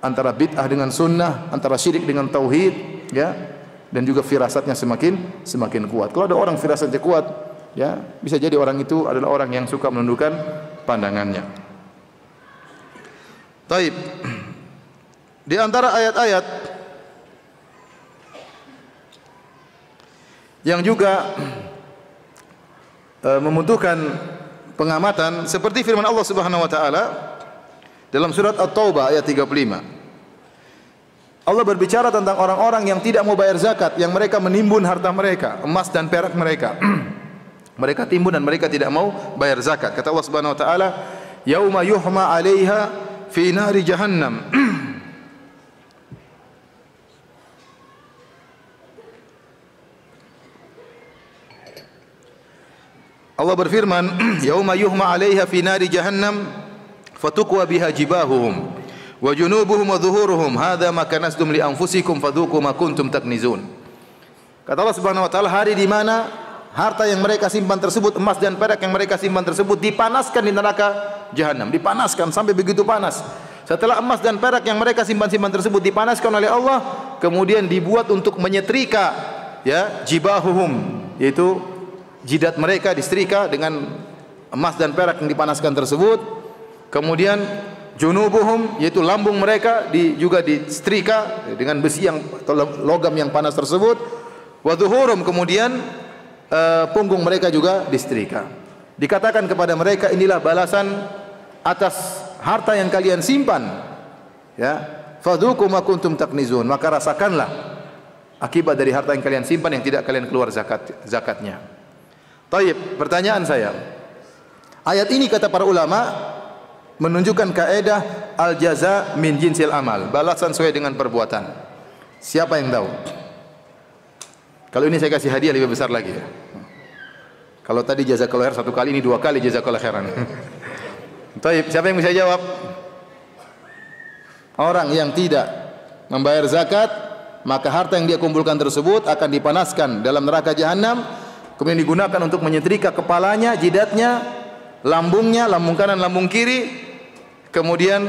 antara bid'ah dengan sunnah, antara syirik dengan tauhid, ya. Dan juga firasatnya semakin kuat. Kalau ada orang firasatnya kuat, ya, bisa jadi orang itu adalah orang yang suka menundukkan pandangannya. Taib. Di antara ayat-ayat yang juga membutuhkan pengamatan seperti firman Allah Subhanahu wa taala dalam surat At-Taubah ayat 35. Allah berbicara tentang orang-orang yang tidak mau bayar zakat, yang mereka menimbun harta mereka, emas dan perak mereka. Mereka timbun dan mereka tidak mau bayar zakat. Kata Allah Subhanahu wa taala, "Yauma yuhma 'alaiha fi nari jahannam." Allah berfirman, "Yauma yuhma 'alaiha fi nari jahannam fatukwa biha jibahuhum wa junubuhum wa dhuhuruhum hadza ma kanastum li anfusikum fadhuqu ma kuntum taknizun." Kata Allah Subhanahu wa taala, hari di mana harta yang mereka simpan tersebut, emas dan perak yang mereka simpan tersebut dipanaskan di neraka jahanam, dipanaskan sampai begitu panas. Setelah emas dan perak yang mereka simpan-simpan tersebut dipanaskan oleh Allah, kemudian dibuat untuk menyetrika, ya, jibahuhum, yaitu jidat mereka disetrika dengan emas dan perak yang dipanaskan tersebut. Kemudian junubuhum, yaitu lambung mereka juga disetrika dengan besi yang atau logam yang panas tersebut. Wa dhuhurum, kemudian punggung mereka juga disetrika. Dikatakan kepada mereka, inilah balasan atas harta yang kalian simpan. Ya, fadhuku ma kuntum taknizun, maka rasakanlah akibat dari harta yang kalian simpan yang tidak kalian keluar zakatnya. Taib, pertanyaan saya. Ayat ini kata para ulama menunjukkan kaidah al-jaza min jinsil amal, balasan sesuai dengan perbuatan. Siapa yang tahu? Kalau ini saya kasih hadiah lebih besar lagi ya. Kalau tadi jazakallahu khair 1 kali, ini 2 kali jazakallahu khairan. Taib, siapa yang bisa jawab? Orang yang tidak membayar zakat, maka harta yang dia kumpulkan tersebut akan dipanaskan dalam neraka jahanam, kemudian digunakan untuk menyetrika kepalanya, jidatnya, lambungnya, lambung kanan, lambung kiri, kemudian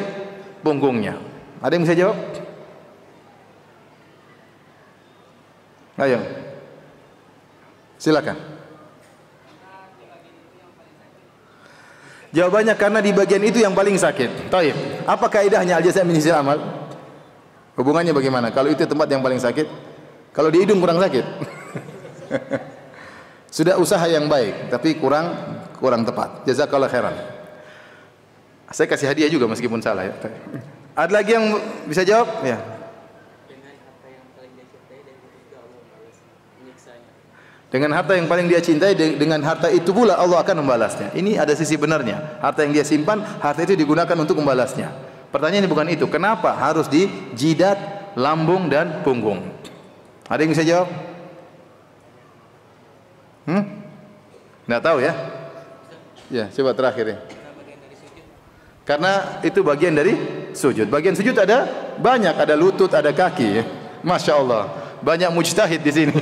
punggungnya. Ada yang bisa jawab? Ayo, silakan. Jawabannya karena di bagian itu yang paling sakit. Taib. Apa kaidahnya al-jaza' min jinsil amal? Hubungannya bagaimana? Kalau itu tempat yang paling sakit, kalau di hidung kurang sakit. Sudah usaha yang baik, tapi kurang tepat. Jazakallahu khairan. Saya kasih hadiah juga meskipun salah ya. Ada lagi yang bisa jawab? Ya. Dengan harta yang paling dia cintai, dengan harta itu pula Allah akan membalasnya. Ini ada sisi benarnya. Harta yang dia simpan, harta itu digunakan untuk membalasnya. Pertanyaannya bukan itu. Kenapa harus di jidat, lambung dan punggung? Ada yang bisa jawab? Nggak tahu ya? Ya, coba terakhir ya. Karena itu bagian dari sujud. Bagian sujud ada banyak, ada lutut, ada kaki ya. Masya Allah. Banyak mujtahid di sini.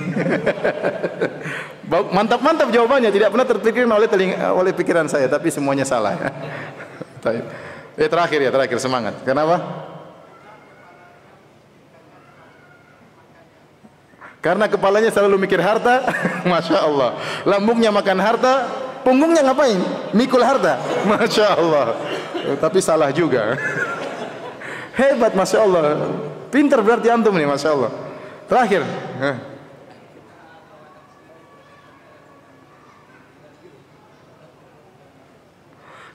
Mantap jawabannya, tidak pernah terpikir oleh pikiran saya, tapi semuanya salah. Terakhir semangat. Kenapa? Karena kepalanya selalu mikir harta. Masya Allah. Lambungnya makan harta, punggungnya ngapain? Mikul harta. Masya Allah. Tapi salah juga. Hebat, Masya Allah. Pintar berarti antum nih, Masya Allah. Terakhir.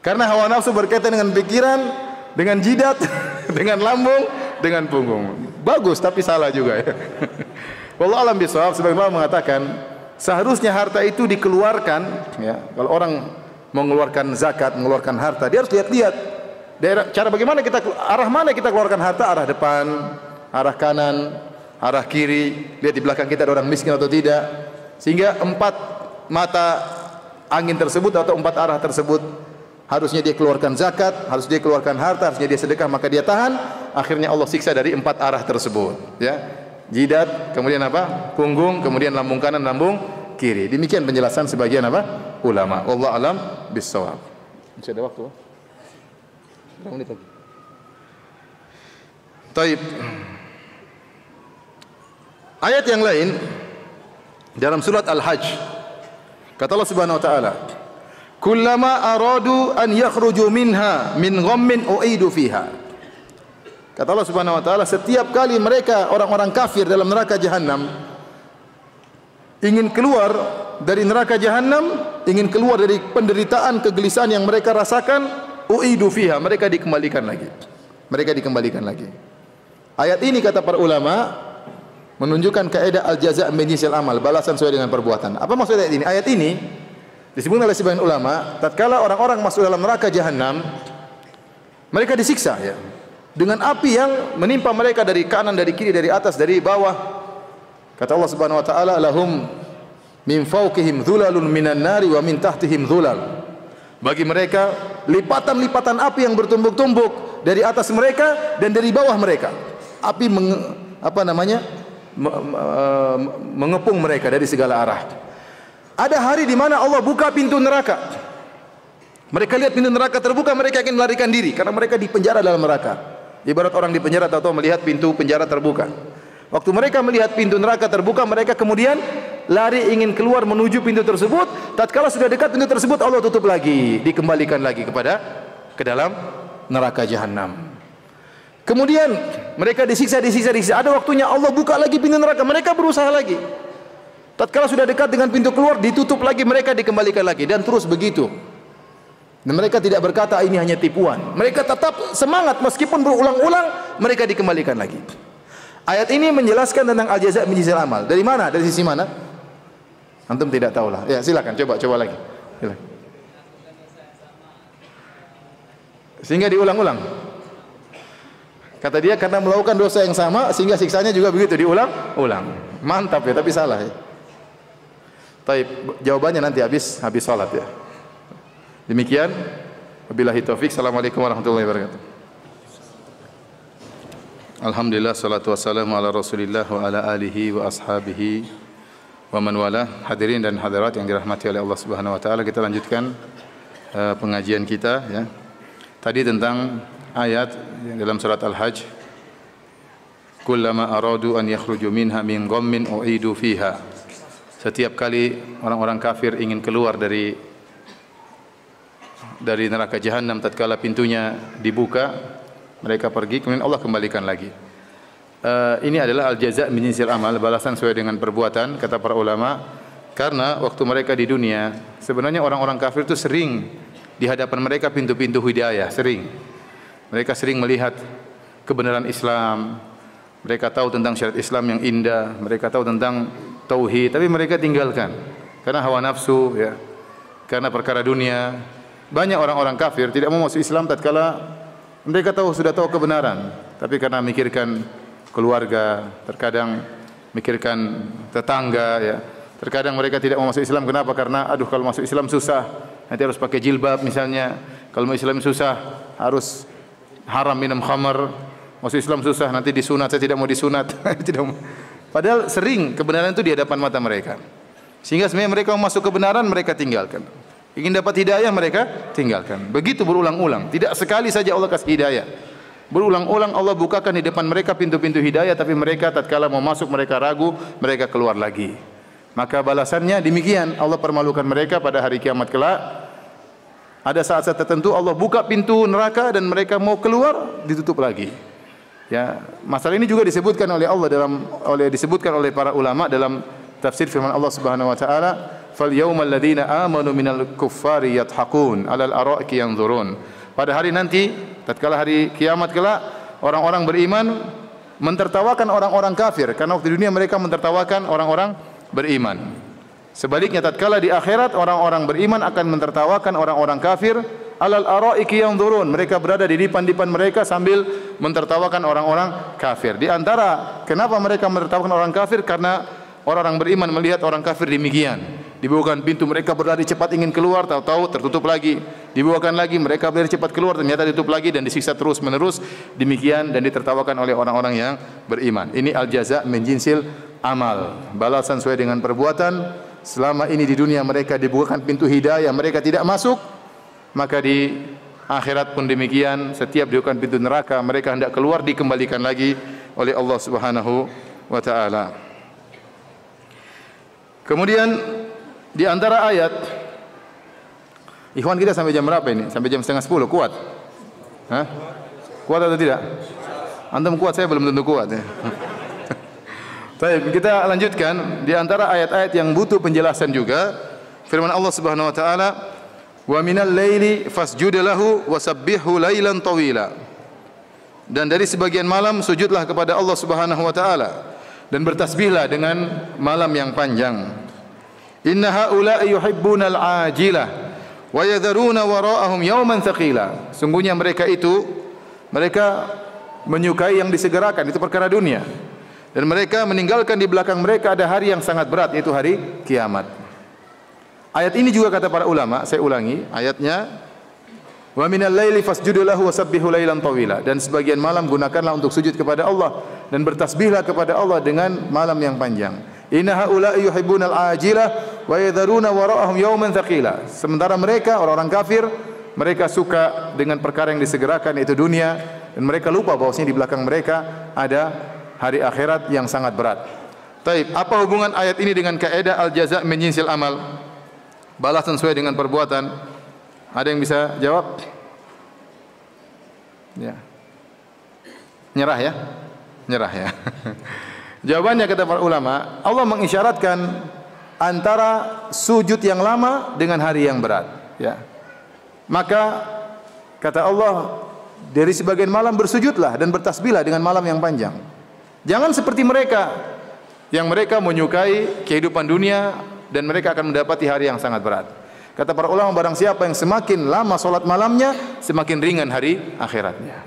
Karena hawa nafsu berkaitan dengan pikiran, dengan jidat, dengan lambung, dengan punggung. Bagus tapi salah juga ya. Wallahu a'lam bishawab. Sebagaimana mengatakan seharusnya harta itu dikeluarkan ya. Kalau orang mengeluarkan zakat, mengeluarkan harta, dia harus lihat-lihat daerah cara bagaimana arah mana kita keluarkan harta, arah depan, arah kanan, arah kiri, lihat di belakang kita ada orang miskin atau tidak, sehingga 4 mata angin tersebut atau 4 arah tersebut harusnya dia keluarkan zakat, harus dia keluarkan harta, harusnya dia sedekah, maka dia tahan, akhirnya Allah siksa dari 4 arah tersebut ya. Jidat, kemudian apa? Punggung, kemudian lambung kanan, lambung kiri. Demikian penjelasan sebagian apa? Ulama. Wallahu a'lam bishawab. Masih ada waktu? Berapa menit lagi? Taib. Ayat yang lain dalam surat Al-Hajj, kata Allah Subhanahu wa taala, "Kullama aradu an yakhruju minha min ghammin u'idu fiha." Kata Allah Subhanahu wa taala, setiap kali mereka orang-orang kafir dalam neraka jahanam ingin keluar dari neraka jahanam, ingin keluar dari penderitaan, kegelisahan yang mereka rasakan, u'idu fiha, mereka dikembalikan lagi. Mereka dikembalikan lagi. Ayat ini kata para ulama menunjukkan kaidah al-jaza' min jinsil amal, balasan sesuai dengan perbuatan. Apa maksud ayat ini? Ayat ini disebut oleh sebagian ulama, tatkala orang-orang masuk dalam neraka jahanam, mereka disiksa ya, dengan api yang menimpa mereka dari kanan, dari kiri, dari atas, dari bawah. Kata Allah Subhanahu wa taala, lahum min fawqihim dhulalun minan nari wa min tahtihim dhulal. Bagi mereka lipatan-lipatan api yang bertumbuk-tumbuk dari atas mereka dan dari bawah mereka. Api mengepung mereka dari segala arah. Ada hari di mana Allah buka pintu neraka. Mereka lihat pintu neraka terbuka, mereka akan melarikan diri karena mereka dipenjara dalam neraka. Ibarat orang di penjara atau melihat pintu penjara terbuka. Waktu mereka melihat pintu neraka terbuka, mereka kemudian lari ingin keluar menuju pintu tersebut. Tatkala sudah dekat pintu tersebut, Allah tutup lagi, dikembalikan lagi ke dalam neraka jahanam. Kemudian mereka disiksa. Ada waktunya Allah buka lagi pintu neraka, mereka berusaha lagi. Tatkala sudah dekat dengan pintu keluar, ditutup lagi, mereka dikembalikan lagi, dan terus begitu. Dan mereka tidak berkata ini hanya tipuan. Mereka tetap semangat meskipun berulang-ulang, mereka dikembalikan lagi. Ayat ini menjelaskan tentang al-jaza' min jinsil amal. Dari mana? Dari sisi mana? Antum tidak tahulah. Ya, silakan coba lagi. Silakan. Sehingga diulang-ulang. Kata dia karena melakukan dosa yang sama sehingga siksanya juga begitu diulang-ulang. Mantap ya, tapi salah ya. Taib, jawabannya nanti habis salat ya. Demikian, wabillahi taufik. Assalamualaikum warahmatullahi wabarakatuh. Alhamdulillah, salatu wassalamu ala Rasulillah wa ala alihi wa ashabihi wa man wala. Hadirin dan hadirat yang dirahmati oleh Allah Subhanahu wa taala, kita lanjutkan pengajian kita ya. Tadi tentang ayat dalam surat Al-Hajj, kullama aradu an yakhruju minha min ghammin u'idu fiha. Setiap kali orang-orang kafir ingin keluar dari neraka jahanam, tatkala pintunya dibuka, mereka pergi, kemudian Allah kembalikan lagi. Ini adalah al-jaza' min jinsil amal, balasan sesuai dengan perbuatan, kata para ulama. Karena waktu mereka di dunia, sebenarnya orang-orang kafir itu sering di hadapan mereka pintu-pintu hidayah, sering. Mereka sering melihat kebenaran Islam, mereka tahu tentang syariat Islam yang indah, mereka tahu tentang tauhid, tapi mereka tinggalkan karena hawa nafsu ya, karena perkara dunia. Banyak orang-orang kafir tidak mau masuk Islam tatkala mereka sudah tahu kebenaran, tapi karena mikirkan keluarga, terkadang mikirkan tetangga ya. Terkadang mereka tidak mau masuk Islam, kenapa? Karena aduh kalau masuk Islam susah, nanti harus pakai jilbab misalnya. Kalau mau Islam susah, harus haram minum khamar. Masuk Islam susah, nanti disunat, saya tidak mau disunat. Padahal sering kebenaran itu di hadapan mata mereka. Sehingga sebenarnya mereka mau masuk kebenaran, mereka tinggalkan. Ingin dapat hidayah, mereka tinggalkan. Begitu berulang-ulang. Tidak sekali saja Allah kasih hidayah. Berulang-ulang Allah bukakan di depan mereka pintu-pintu hidayah, tapi mereka tatkala mau masuk mereka ragu, mereka keluar lagi. Maka balasannya demikian, Allah permalukan mereka pada hari kiamat kelak. Ada saat-saat tertentu Allah buka pintu neraka dan mereka mau keluar, ditutup lagi. Ya, masalah ini juga disebutkan oleh Allah disebutkan oleh para ulama dalam tafsir firman Allah Subhanahu wa taala, "Fal yaumal ladzina amanu minal kuffari yadhakun 'alal ara'iki yanzurun." Pada hari nanti, tatkala hari kiamat kelak, orang-orang beriman mentertawakan orang-orang kafir karena waktu di dunia mereka mentertawakan orang-orang beriman. Sebaliknya tatkala di akhirat orang-orang beriman akan mentertawakan orang-orang kafir, 'alal ara'iki yanzurun. Mereka berada di dipan-dipan mereka sambil mentertawakan orang-orang kafir. Di antara kenapa mereka mentertawakan orang kafir, karena orang-orang beriman melihat orang kafir demikian. Dibukakan pintu, mereka berlari cepat ingin keluar, tahu-tahu tertutup lagi. Dibukakan lagi, mereka berlari cepat keluar, ternyata ditutup lagi dan disiksa terus-menerus. Demikian dan ditertawakan oleh orang-orang yang beriman. Ini al-jaza' min jinsil amal. Balasan sesuai dengan perbuatan. Selama ini di dunia mereka dibukakan pintu hidayah, mereka tidak masuk, maka di akhirat pun demikian. Setiap dibukakan pintu neraka, mereka hendak keluar, dikembalikan lagi oleh Allah Subhanahu wa taala. Kemudian di antara ayat, ikhwan kita sampai jam berapa ini? Sampai jam 9:30, kuat? Hah? Kuat atau tidak? Antum kuat, saya belum tentu kuat ya. Baik, kita lanjutkan. Di antara ayat-ayat yang butuh penjelasan juga, firman Allah Subhanahu wa taala, "Wa minal laili fasjud lahu wasabbihu lailan tawila." Dan dari sebagian malam sujudlah kepada Allah Subhanahu wa taala dan bertasbihlah dengan malam yang panjang. Inna haula'i yuhibbunal ajilah wa yadharuna wara'ahum yawman thaqila. Sungguhnya mereka menyukai yang disegerakan, itu perkara dunia. Dan mereka meninggalkan di belakang mereka ada hari yang sangat berat, yaitu hari kiamat. Ayat ini juga kata para ulama, saya ulangi ayatnya, wa minal laili fasjudu lahu wasabbihu lailan tawila. Dan sebagian malam gunakanlah untuk sujud kepada Allah dan bertasbihlah kepada Allah dengan malam yang panjang. Inna haula'i yuhibbunal ajilah wa yadharuna wara'ahum yawman thaqila. Sementara mereka orang-orang kafir, mereka suka dengan perkara yang disegerakan, yaitu dunia, dan mereka lupa bahwasanya di belakang mereka ada hari akhirat yang sangat berat. Taib, apa hubungan ayat ini dengan kaidah al-jaza' min jinsil amal? Balasan sesuai dengan perbuatan. Ada yang bisa jawab? Ya. Nyerah ya? Nyerah ya. Jawabannya kata para ulama, Allah mengisyaratkan antara sujud yang lama dengan hari yang berat, ya. Maka kata Allah, dari sebagian malam bersujudlah dan bertasbihlah dengan malam yang panjang. Jangan seperti mereka yang mereka menyukai kehidupan dunia dan mereka akan mendapati hari yang sangat berat. Kata para ulama, barang siapa yang semakin lama solat malamnya, semakin ringan hari akhiratnya.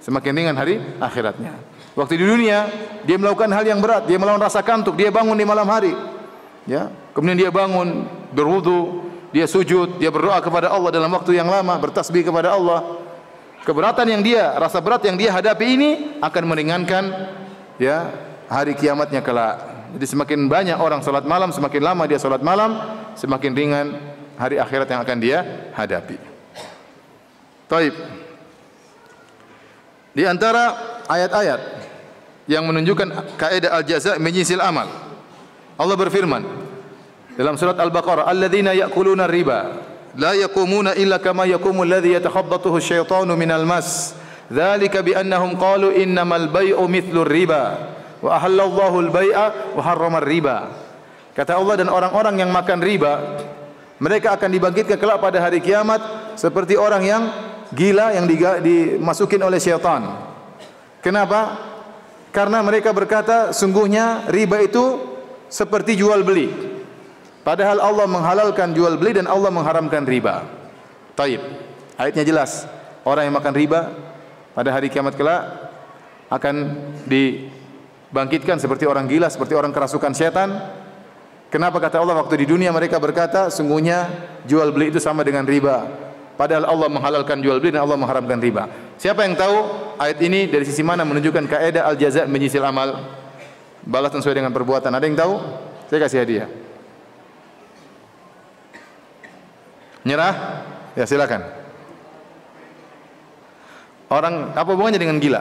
Semakin ringan hari akhiratnya. Waktu di dunia, dia melakukan hal yang berat, dia melawan rasa kantuk, dia bangun di malam hari. Ya, kemudian dia bangun, berwudu, dia sujud, dia berdoa kepada Allah dalam waktu yang lama, bertasbih kepada Allah. Keberatan yang dia, rasa berat yang dia hadapi ini akan meringankan, ya, hari kiamatnya kelak. Jadi semakin banyak orang salat malam, semakin lama dia salat malam, semakin ringan hari akhirat yang akan dia hadapi. Taib. Di antara ayat-ayat yang menunjukkan kaidah al-jaza' min jinsil amal, Allah berfirman dalam surat Al-Baqarah, "Alladzina ya'kuluna riba la yaqumuna illa kama yaqumu alladhi yatakhabbathu asy-syaitanu minal mas. Dzalika bi annahum qalu innamal bai'u mithlu riba wa ahallallahu al-bai'a wa harrama riba." Kata Allah, dan orang-orang yang makan riba mereka akan dibangkitkan kelak pada hari kiamat seperti orang yang gila yang dimasukin oleh syaitan. Kenapa? Karena mereka berkata sungguhnya riba itu seperti jual beli. Padahal Allah menghalalkan jual beli dan Allah mengharamkan riba. Taib. Ayatnya jelas. Orang yang makan riba pada hari kiamat kelak akan dibangkitkan seperti orang gila, seperti orang kerasukan setan. Kenapa kata Allah, waktu di dunia mereka berkata sungguhnya jual beli itu sama dengan riba. Padahal Allah menghalalkan jual beli dan Allah mengharamkan riba. Siapa yang tahu ayat ini dari sisi mana menunjukkan kaidah al-jaza' min jinsil amal? Balasan sesuai dengan perbuatan. Ada yang tahu? Saya kasih hadiah. Nyerah? Ya silakan. Orang apa hubungannya dengan gila?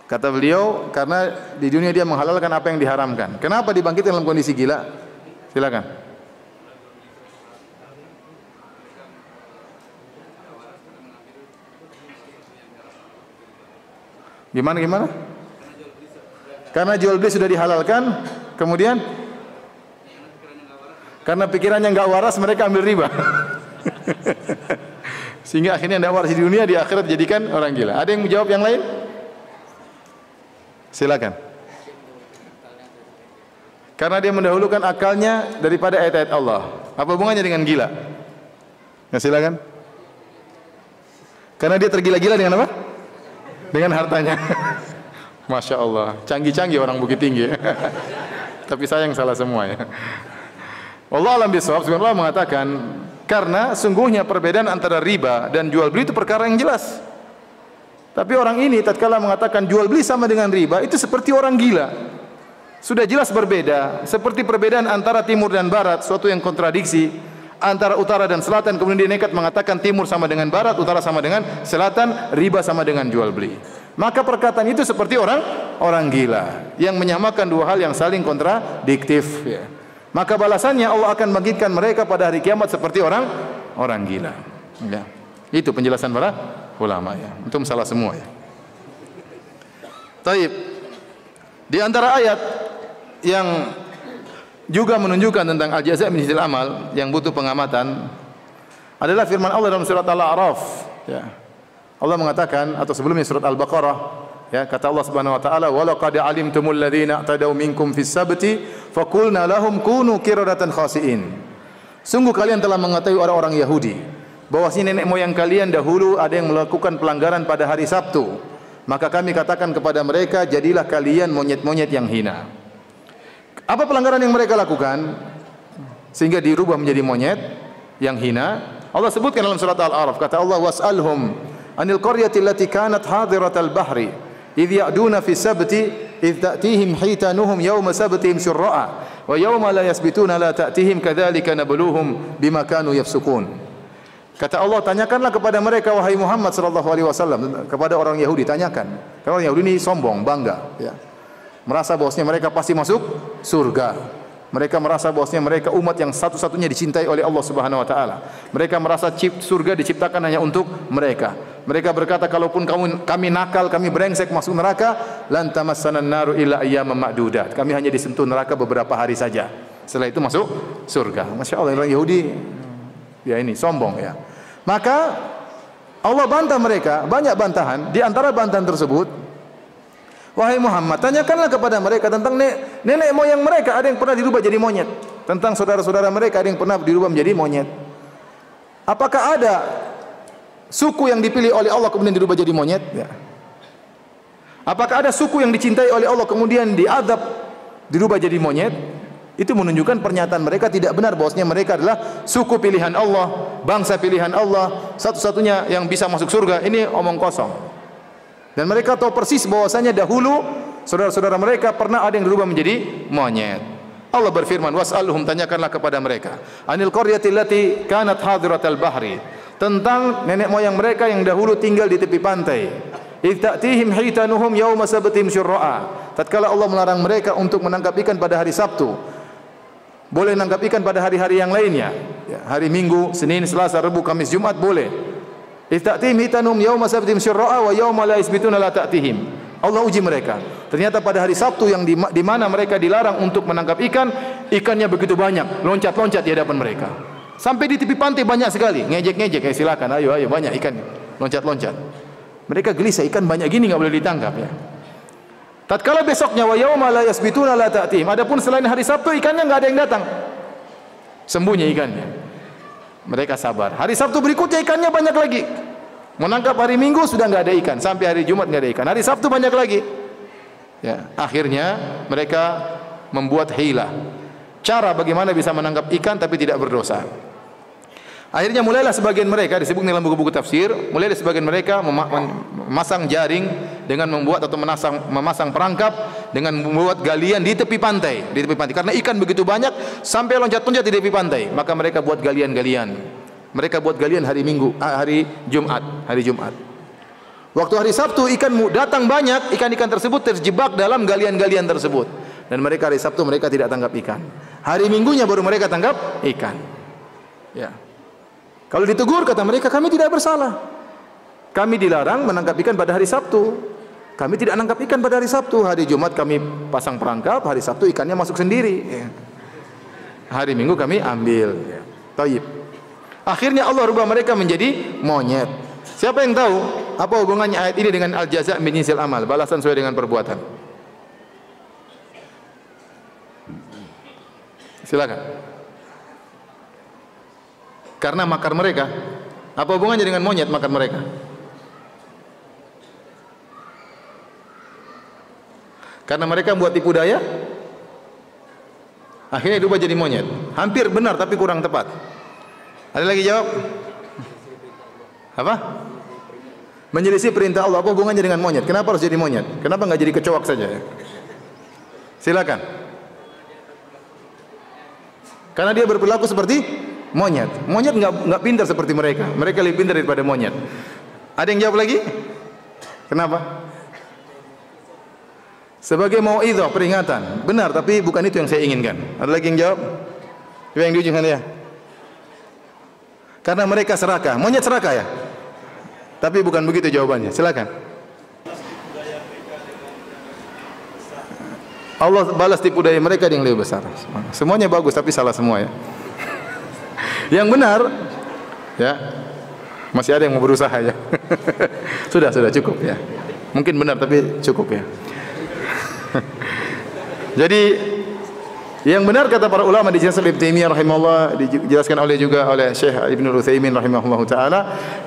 Kata beliau, karena di dunia dia menghalalkan apa yang diharamkan. Kenapa dibangkitkan dalam kondisi gila? Silakan. Gimana? Karena jual beli sudah dihalalkan, kemudian karena pikirannya enggak waras mereka ambil riba. Sehingga akhirnya tidak waras di dunia, di akhirat dijadikan orang gila. Ada yang menjawab yang lain? Silakan. Karena dia mendahulukan akalnya daripada ayat-ayat Allah. Apa hubungannya dengan gila? Ya silakan. Karena dia tergila-gila dengan apa? Dengan hartanya. Masya Allah, canggih-canggih orang Bukit Tinggi. Tapi saya yang salah semua ya. Allah alam bisawab, sebenarnya Allah mengatakan karena sungguhnya perbedaan antara riba dan jual beli itu perkara yang jelas. Tapi orang ini tatkala mengatakan jual beli sama dengan riba, itu seperti orang gila. Sudah jelas berbeda, seperti perbedaan antara timur dan barat, suatu yang kontradiksi. Antara utara dan selatan, kemudian dia nekat mengatakan timur sama dengan barat, utara sama dengan selatan, riba sama dengan jual beli. Maka perkataan itu seperti orang gila yang menyamakan dua hal yang saling kontradiktif ya. Maka balasannya Allah akan bangkitkan mereka pada hari kiamat seperti orang gila ya. Itu penjelasan para ulama ya. Itu salah semua ya. Taib. Di antara ayat yang juga menunjukkan tentang al-jaza' min jinsil amal yang butuh pengamatan adalah firman Allah dalam surat Al-A'raf ya. Allah mengatakan, atau sebelumnya surat Al-Baqarah ya, kata Allah Subhanahu wa taala, "Wa laqad 'alimtumul ladzina i'tadaw minkum fis sabti faqulna lahum kunu qiradatan khasi'in." Sungguh kalian telah mengetahui orang-orang Yahudi bahwasanya nenek moyang kalian dahulu ada yang melakukan pelanggaran pada hari Sabtu. Maka kami katakan kepada mereka, jadilah kalian monyet-monyet yang hina. Apa pelanggaran yang mereka lakukan sehingga dirubah menjadi monyet yang hina? Allah sebutkan dalam surat Al-A'raf, kata Allah, "Was'alhum 'anil qaryati allati kanat hadiratal bahri idh ya'duna fi sabti idh ta'tihim hitanuhum yawma sabtihim syurra'a wa yawma la yasbituna la ta'tihim kadzalika nabluhum bima kanu yafsukun." Kata Allah, tanyakanlah kepada mereka wahai Muhammad sallallahu alaihi wasallam, kepada orang Yahudi tanyakan. Karena orang Yahudi ini sombong, bangga ya. merasa bahwasanya mereka pasti masuk surga. Mereka merasa bahwasanya mereka umat yang satu-satunya dicintai oleh Allah Subhanahu wa taala. Mereka merasa surga diciptakan hanya untuk mereka. Mereka berkata, kalaupun kami nakal, kami brengsek masuk neraka, lan tamassanan naru illa ayyaman ma'dudat. Kami hanya disentuh neraka beberapa hari saja. Setelah itu masuk surga. Masya Allah, orang Yahudi ya ini sombong ya. Maka Allah bantah mereka, banyak bantahan. Di antara bantahan tersebut, wahai Muhammad, tanyakanlah kepada mereka tentang nenek moyang mereka, ada yang pernah dirubah jadi monyet. Tentang saudara-saudara mereka, ada yang pernah dirubah menjadi monyet. Apakah ada suku yang dipilih oleh Allah kemudian dirubah jadi monyet? Ya. Apakah ada suku yang dicintai oleh Allah kemudian diadab dirubah jadi monyet? Itu menunjukkan pernyataan mereka tidak benar, bahwasanya mereka adalah suku pilihan Allah, bangsa pilihan Allah, satu-satunya yang bisa masuk surga. Ini omong kosong. Dan mereka tahu persis bahwasanya dahulu saudara-saudara mereka pernah ada yang dirubah menjadi monyet. Allah berfirman, was'alhum, tanyakanlah kepada mereka, anil qaryati allati kanat hadiratal bahri, tentang nenek moyang mereka yang dahulu tinggal di tepi pantai. Idh ta'tihim hitanuhum yawma sabtihim syurra'a, tatkala Allah melarang mereka untuk menangkap ikan pada hari Sabtu. Boleh menangkap ikan pada hari-hari yang lainnya, ya, hari Minggu, Senin, Selasa, Rabu, Kamis, Jumat boleh. Idh ta'tihim hitanuhum yawma sabtihim syurra'a wa yawma la yasbituna la ta'tihim. Allah uji mereka. Ternyata pada hari Sabtu yang di mana mereka dilarang untuk menangkap ikan, ikannya begitu banyak, loncat-loncat di hadapan mereka. Sampai di tepi pantai banyak sekali, ngejek-ngejek, ya silakan, ayo banyak ikan, loncat-loncat. Mereka gelisah, ikan banyak gini enggak boleh ditangkap ya. Tatkala besoknya wa yauma la yasbituna la ta'tihim, adapun selain hari Sabtu ikannya enggak ada yang datang. Sembunyi ikannya. Mereka sabar. Hari Sabtu berikutnya ikannya banyak lagi. Menangkap hari Minggu sudah enggak ada ikan, sampai hari Jumat enggak ada ikan. Hari Sabtu banyak lagi. Ya, akhirnya mereka membuat hilah. Cara bagaimana bisa menangkap ikan tapi tidak berdosa. Akhirnya mulailah sebagian mereka, disebut dalam buku-buku tafsir, mulai dari sebagian mereka memasang jaring dengan membuat atau memasang perangkap dengan membuat galian di tepi pantai, karena ikan begitu banyak sampai loncat-loncat di tepi pantai, maka mereka buat galian-galian. Mereka buat galian hari Jumat. Waktu hari Sabtu ikan datang banyak, ikan-ikan tersebut terjebak dalam galian-galian tersebut, dan mereka hari Sabtu mereka tidak tangkap ikan. Hari Minggunya baru mereka tangkap ikan. Ya. Kalau ditegur kata mereka, kami tidak bersalah. Kami dilarang menangkap ikan pada hari Sabtu. Kami tidak menangkap ikan pada hari Sabtu. Hari Jumat kami pasang perangkap, hari Sabtu ikannya masuk sendiri. Ya. Hari Minggu kami ambil. Ya. Taib. Akhirnya Allah rubah mereka menjadi monyet. Siapa yang tahu apa hubungannya ayat ini dengan al-jaza' min jinsil amal, balasan sesuai dengan perbuatan? Silakan. Karena makar mereka. Apa hubungannya dengan monyet makar mereka? Karena mereka buat tipu daya, akhirnya dirubah jadi monyet. Hampir benar tapi kurang tepat. Ada lagi jawab? Apa? Menyelisih perintah Allah. Apa hubungannya dengan monyet? Kenapa harus jadi monyet? Kenapa enggak jadi kecoak saja? Silakan. Karena dia berperilaku seperti monyet. Monyet enggak pintar seperti mereka. Mereka lebih pintar daripada monyet. Ada yang jawab lagi? Kenapa? Sebagai mau'izah, peringatan. Benar, tapi bukan itu yang saya inginkan. Ada lagi yang jawab? Coba yang di ujung sana ya. Karena mereka serakah. Monyet serakah ya? Tapi bukan begitu jawabannya. Silakan. Allah balas tipu daya mereka yang lebih besar. Semuanya bagus tapi salah semua ya. Yang benar ya. Masih ada yang mau berusaha ya. Sudah cukup ya. Mungkin benar tapi cukup ya. Jadi yang benar kata para ulama di Ibnu Taimiyah rahimahullah, dijelaskan juga oleh Syekh Ibnu Utsaimin rahimahullah taala,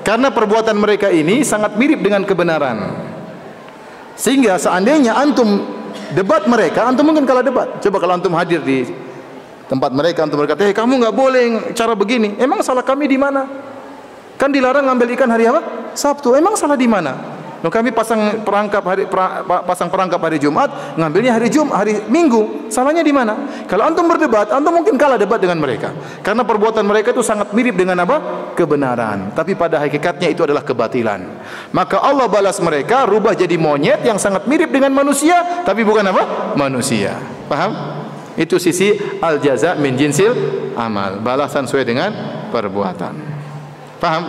karena perbuatan mereka ini sangat mirip dengan kebenaran. Sehingga seandainya antum debat mereka, antum mungkin kalah debat. Coba kalau antum hadir di tempat mereka, antum berkata, kamu enggak boleh cara begini." Emang salah kami di mana? Kan dilarang ngambil ikan hari apa? Sabtu. Emang salah di mana? Loh, kami pasang perangkap hari Jumat, ngambilnya hari Minggu. Salahnya di mana? Kalau antum berdebat, antum mungkin kalah debat dengan mereka. Karena perbuatan mereka itu sangat mirip dengan apa? Kebenaran. Tapi pada hakikatnya itu adalah kebatilan. Maka Allah balas mereka, rubah jadi monyet yang sangat mirip dengan manusia, tapi bukan apa? Manusia. Paham? Itu sisi al-jaza min jinsil amal, balasan sesuai dengan perbuatan. Paham?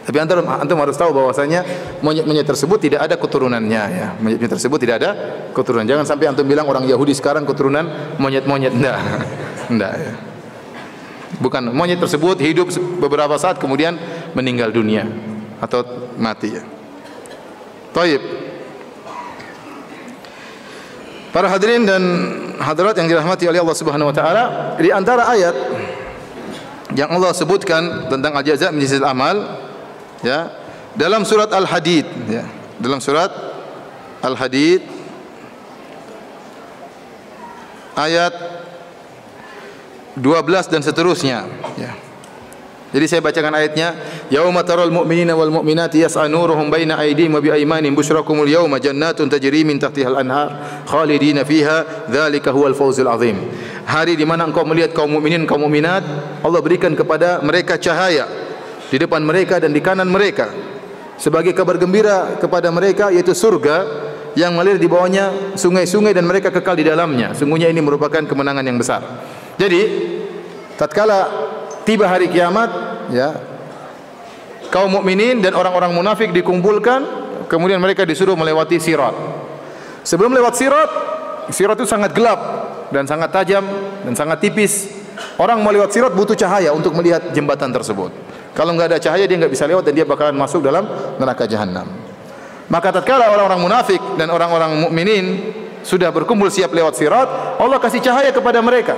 Tapi antum harus tahu bahwasanya monyet-monyet tersebut tidak ada keturunannya, ya. Monyet-monyet tersebut tidak ada keturunan. Jangan sampai antum bilang orang Yahudi sekarang keturunan monyet-monyet. Enggak. Enggak, ya. Bukan, monyet tersebut hidup beberapa saat kemudian meninggal dunia atau mati, ya. Baik. Para hadirin dan hadirat yang dirahmati oleh Allah Subhanahu wa taala, di antara ayat yang Allah sebutkan tentang al-jaza' min jinsil amal, ya, dalam surat Al-Hadid, ya, dalam surat Al-Hadid ayat 12 dan seterusnya, ya. Jadi saya bacakan ayatnya. Yauma taral mu'minina wal mu'minati yas'a nuruhum baina aydihim wa bi aymanihim busyrakumul yauma jannatun tajri min tahtiha al-anhar khalidina fiha dzalika huwal fawzul azim. Hari di mana engkau melihat kaum mukminin kaum mukminat, Allah berikan kepada mereka cahaya di depan mereka dan di kanan mereka sebagai kabar gembira kepada mereka, yaitu surga yang mengalir di bawahnya sungai-sungai dan mereka kekal di dalamnya. Sungguhnya ini merupakan kemenangan yang besar. Jadi tatkala tiba hari kiamat, ya, kaum mukminin dan orang-orang munafik dikumpulkan, kemudian mereka disuruh melewati sirat. Sebelum lewat sirat itu sangat gelap dan sangat tajam dan sangat tipis. Orang mau lewat sirat butuh cahaya untuk melihat jembatan tersebut. Kalau enggak ada cahaya dia enggak bisa lewat dan dia bakalan masuk dalam neraka jahanam. Maka tatkala orang-orang munafik dan orang-orang mukminin sudah berkumpul siap lewat sirat, Allah kasih cahaya kepada mereka.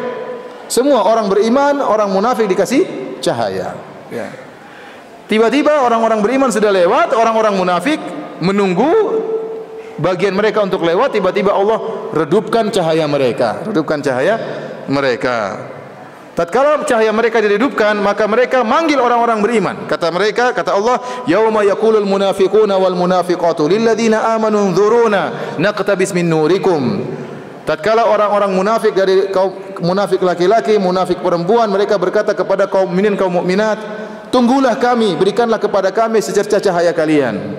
Semua orang beriman, orang munafik dikasih cahaya, ya. Tiba-tiba orang-orang beriman sudah lewat, orang-orang munafik menunggu bagian mereka untuk lewat. Tiba-tiba Allah redupkan cahaya mereka, Tatkala cahaya mereka diredupkan, maka mereka manggil orang-orang beriman. Kata Allah, yauma yaqulul munafiquna wal munafiqatu lil ladzina amanu unzuruna naqtabis min nurikum. Tatkala orang-orang munafik dari kaum munafik laki-laki, munafik perempuan, mereka berkata kepada kaum mukminin, kaum mukminat, tunggulah kami, berikanlah kepada kami secercah cahaya kalian.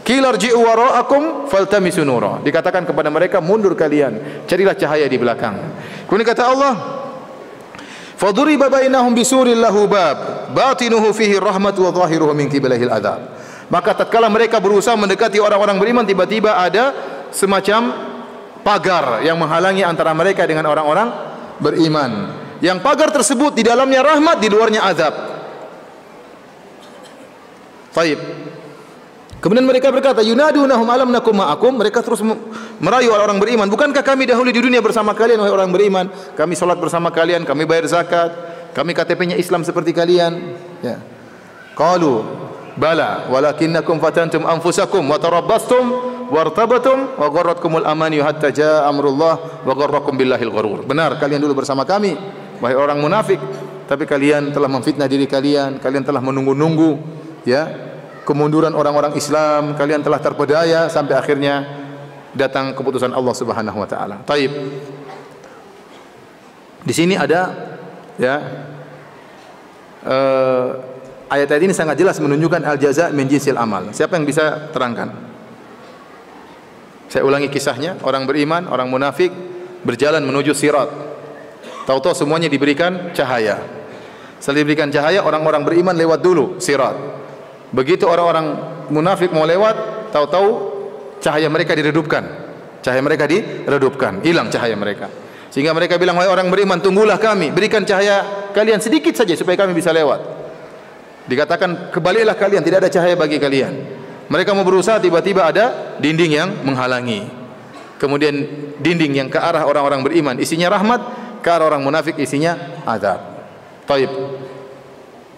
Qilarji'u wara'akum faltamisu nura. Dikatakan kepada mereka, mundur kalian, carilah cahaya di belakang. Kemudian kata Allah, faduriba bainahum bisuril lahu bab batinuhu fihi rahmatu wa zahiruhu min qibalihil adzab. Maka tatkala mereka berusaha mendekati orang-orang beriman, tiba-tiba ada semacam pagar yang menghalangi antara mereka dengan orang-orang beriman. Yang pagar tersebut di dalamnya rahmat, di luarnya azab. Baik. Kemudian mereka berkata, yunadunahum alam nakum ma'akum. Mereka terus merayu orang beriman, bukankah kami dahulu di dunia bersama kalian wahai orang beriman? Kami salat bersama kalian, kami bayar zakat, kami KTP-nya Islam seperti kalian, ya. Qalu bala walakinnakum fatantum anfusakum wa tarabbastum wartabatum wa gharratkumul amani hatta jaa amrullah wa gharrakum billahil gharur. Benar, kalian dulu bersama kami wahai orang munafik, tapi kalian telah memfitnah diri kalian, kalian telah menunggu-nunggu, ya, kemunduran orang-orang Islam, kalian telah terpedaya sampai akhirnya datang keputusan Allah Subhanahu wa taala. Taib. Di sini ada, ya, ayat-ayat ini sangat jelas menunjukkan al-jaza' min jinsil amal. Siapa yang bisa terangkan? Saya ulangi kisahnya. Orang beriman, orang munafik berjalan menuju sirat. Tahu-tahu semuanya diberikan cahaya. Setelah diberikan cahaya, orang-orang beriman lewat dulu sirat. Begitu orang-orang munafik mau lewat, tahu-tahu cahaya mereka diredupkan. Cahaya mereka diredupkan, hilang cahaya mereka. Sehingga mereka bilang, wahai orang beriman, tunggulah kami, berikan cahaya kalian sedikit saja supaya kami bisa lewat. Dikatakan, kebaliklah kalian, tidak ada cahaya bagi kalian. Mereka mau berusaha, tiba-tiba ada dinding yang menghalangi. Kemudian dinding yang ke arah orang-orang beriman isinya rahmat, ke arah orang munafik isinya azab. Taib.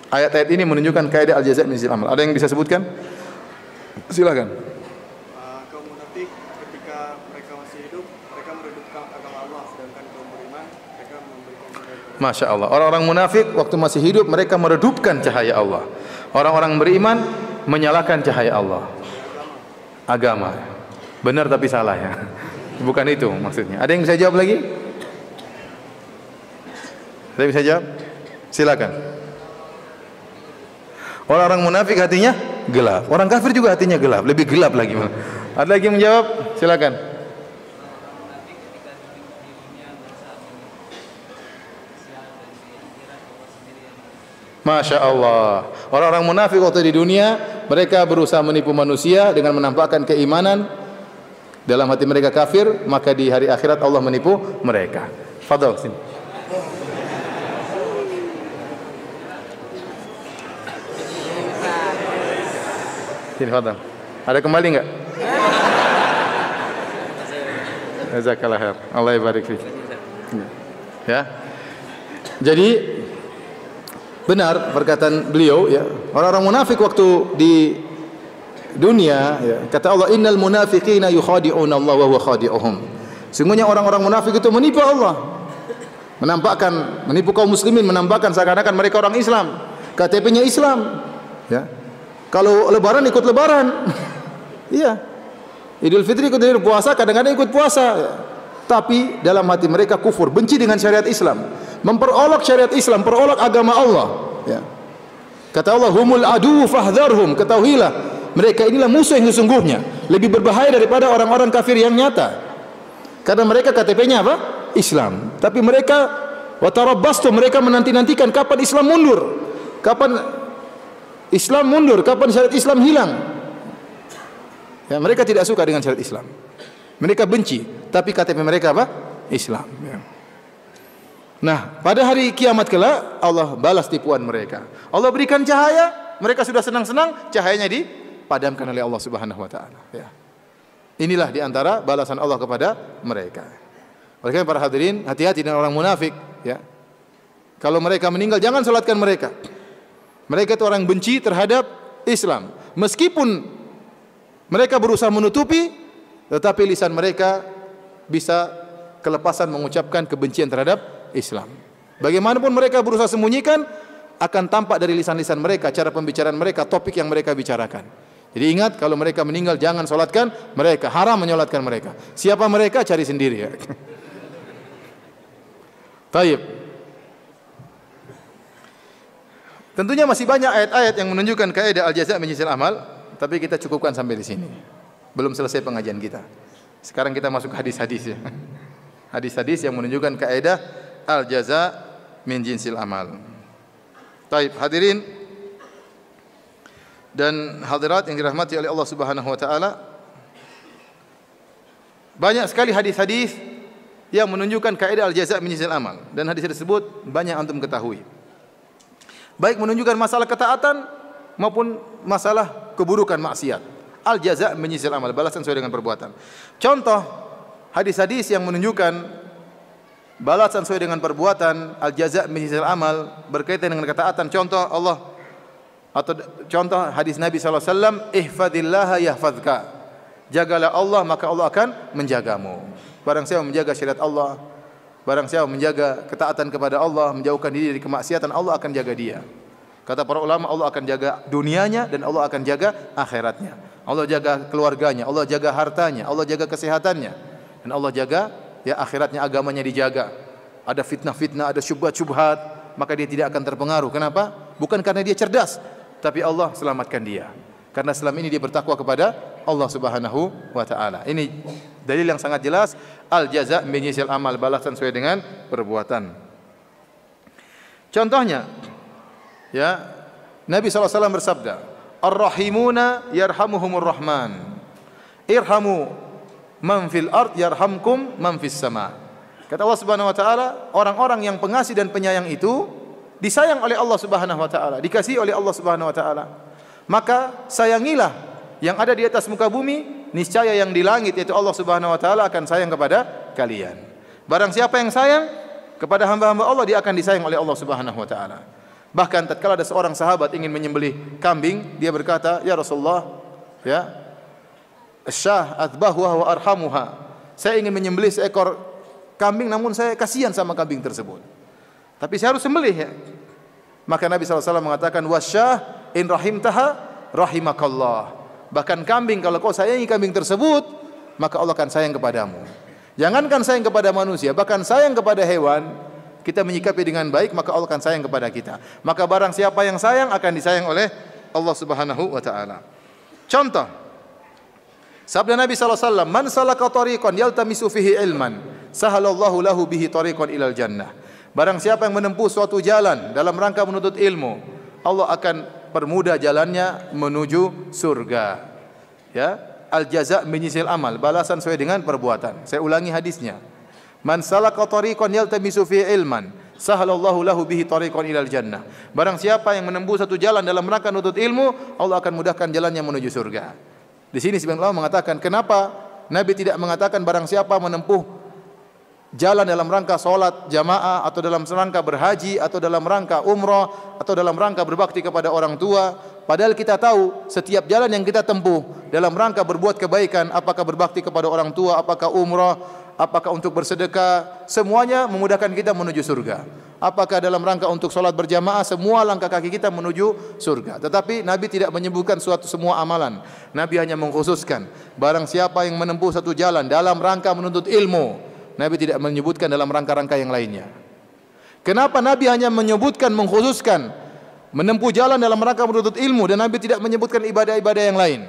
Ayat-ayat ini menunjukkan kaidah al-jaza' min jinsil amal. Ada yang bisa sebutkan? Silakan. Kaum munafik ketika mereka masih hidup, mereka meredupkan agama Allah, sedangkan kaum beriman mereka memberikan cahaya. Masya Allah. Orang-orang munafik waktu masih hidup mereka meredupkan cahaya Allah. Orang-orang beriman menyalakan cahaya Allah. agama. Benar tapi salah ya. Bukan itu maksudnya. Ada yang bisa jawab lagi? Ada yang bisa jawab? Silakan. Orang-orang munafik hatinya gelap. Orang kafir juga hatinya gelap, lebih gelap lagi. Ada lagi yang menjawab? Silakan. Masya Allah. Orang-orang munafik waktu di dunia, mereka berusaha menipu manusia dengan menampakkan keimanan. Dalam hati mereka kafir, maka di hari akhirat Allah menipu mereka. Fadhal sini. Sini fadhal. Ada kembali enggak? Jazakallah khair. Allah barik fiik. Ya. Jadi benar perkataan beliau ya, orang-orang munafik waktu di dunia ya, kata Allah innal munafiqina yukhadi'una Allah wa huwa khadi'uhum. Sungguhnya orang-orang munafik itu menipu Allah. Menipu kaum muslimin, menampakkan seakan-akan mereka orang Islam, KTP-nya Islam ya. Kalau lebaran ikut lebaran. Iya. Idul Fitri ikut Idul puasa, kadang-kadang ikut puasa ya. Tapi dalam hati mereka kufur, benci dengan syariat Islam, memperolok syariat Islam, perolok agama Allah ya. Kata Allah humul adu fahdharhum, ketahuilah mereka inilah musuh yang sesungguhnya, lebih berbahaya daripada orang-orang kafir yang nyata. Karena mereka KTP-nya apa? Islam. Tapi mereka watarabbastum, mereka menanti-nantikan kapan Islam mundur. Kapan Islam mundur, kapan syariat Islam hilang. Ya, mereka tidak suka dengan syariat Islam. Mereka benci, tapi KTP mereka apa? Islam ya. Nah, pada hari kiamat kelak Allah balas tipuan mereka. Allah berikan cahaya, mereka sudah senang-senang, cahayanya dipadamkan oleh Allah Subhanahu wa taala ya. Inilah di antara balasan Allah kepada mereka. Oleh karena para hadirin, hati-hati dengan orang munafik ya. Kalau mereka meninggal jangan salatkan mereka. Mereka itu orang benci terhadap Islam. Meskipun mereka berusaha menutupi, tetapi lisan mereka bisa kelepasan mengucapkan kebencian terhadap Islam. Bagaimanapun mereka berusaha sembunyikan, akan tampak dari lisan-lisan mereka, cara pembicaraan mereka, topik yang mereka bicarakan. Jadi ingat, kalau mereka meninggal jangan solatkan mereka, haram menyolatkan mereka. Siapa mereka cari sendiri ya. Taib. Tentunya masih banyak ayat-ayat yang menunjukkan kaidah al-jaza' min jinsil amal, tapi kita cukupkan sampai di sini. Belum selesai pengajian kita. Sekarang kita masuk hadis-hadis ya. Hadis-hadis yang menunjukkan kaidah al-jaza' min jinsil amal. Taib, hadirin dan hadirat yang dirahmati oleh Allah Subhanahu wa taala. Banyak sekali hadis-hadis yang menunjukkan kaidah al-jaza' min jinsil amal, dan hadis tersebut banyak antum ketahui. Baik menunjukkan masalah ketaatan maupun masalah keburukan maksiat. Al-jaza' min jinsil amal, balasan sesuai dengan perbuatan. Contoh hadis-hadis yang menunjukkan balasan sesuai dengan perbuatan, al-jaza' min jinsil amal, berkaitan dengan ketaatan. Contoh Allah atau contoh hadis Nabi sallallahu alaihi wasallam, ihfadillaha yahfazka. Jagalah Allah maka Allah akan menjagamu. Barang siapa menjaga syariat Allah, barang siapa menjaga ketaatan kepada Allah, menjauhkan diri dari kemaksiatan, Allah akan jaga dia. Kata para ulama, Allah akan jaga dunianya dan Allah akan jaga akhiratnya. Allah jaga keluarganya, Allah jaga hartanya, Allah jaga kesehatannya, dan Allah jaga ya akhiratnya, agamanya dijaga. Ada fitnah-fitnah, ada syubhat-syubhat, maka dia tidak akan terpengaruh. Kenapa? Bukan karena dia cerdas, tapi Allah selamatkan dia. Karena selama ini dia bertakwa kepada Allah Subhanahu wa taala. Ini dalil yang sangat jelas, al-jaza' min jinsil amal, balasan sesuai dengan perbuatan. Contohnya ya, Nabi sallallahu alaihi wasallam bersabda, "Ar-rahimuna yarhamuhumur rahman. Irhamu man fil ard yarhamkum man fis sama." Kata Allah Subhanahu wa taala, orang-orang yang pengasih dan penyayang itu disayang oleh Allah Subhanahu wa taala, dikasihi oleh Allah Subhanahu wa taala. Maka sayangilah yang ada di atas muka bumi, niscaya yang di langit yaitu Allah Subhanahu wa taala akan sayang kepada kalian. Barang siapa yang sayang kepada hamba-hamba Allah, dia akan disayang oleh Allah Subhanahu wa taala. Bahkan tatkala ada seorang sahabat ingin menyembelih kambing, dia berkata, "Ya Rasulullah, ya, asyah adbahuha wa arhamuha." Saya ingin menyembelih seekor kambing, namun saya kasihan sama kambing tersebut. Tapi saya harus sembelih ya. Maka Nabi SAW mengatakan, "Wasyah in rahimtaha rahimakallah." Bahkan kambing, kalau kau sayangi kambing tersebut, maka Allah akan sayang kepadamu. Jangankan sayang kepada manusia, bahkan sayang kepada hewan, kita menyikapi dengan baik, maka Allah akan sayang kepada kita. Maka barang siapa yang sayang akan disayang oleh Allah Subhanahu wa taala. Contoh, sabda Nabi sallallahu alaihi wasallam, "Man salaka tariqan yaltamisu fihi ilman, sahalallahu lahu bihi tariqan ilal jannah." Barang siapa yang menempuh suatu jalan dalam rangka menuntut ilmu, Allah akan permudah jalannya menuju surga. Ya, al jaza' min jinsil amal, balasan sesuai dengan perbuatan. Saya ulangi hadisnya. Man salaka tariqan yaltamisu fihi ilman, sahalallahu lahu bihi tariqan ilal jannah. Barang siapa yang menempuh satu jalan dalam rangka menuntut ilmu, Allah akan mudahkan jalannya menuju surga. Di sini sebagian ulama mengatakan, kenapa Nabi tidak mengatakan barang siapa menempuh jalan dalam rangka salat jamaah, atau dalam rangka berhaji, atau dalam rangka umrah, atau dalam rangka berbakti kepada orang tua. Padahal kita tahu setiap jalan yang kita tempuh dalam rangka berbuat kebaikan, apakah berbakti kepada orang tua, apakah umrah, apakah untuk bersedekah, semuanya memudahkan kita menuju surga. Apakah dalam rangka untuk salat berjamaah, semua langkah kaki kita menuju surga. Tetapi Nabi tidak menyebutkan semua amalan. Nabi hanya mengkhususkan barang siapa yang menempuh satu jalan dalam rangka menuntut ilmu. Nabi tidak menyebutkan dalam rangka-rangka yang lainnya. Kenapa Nabi hanya menyebutkan, mengkhususkan menempuh jalan dalam rangka menuntut ilmu, dan Nabi tidak menyebutkan ibadah-ibadah yang lain?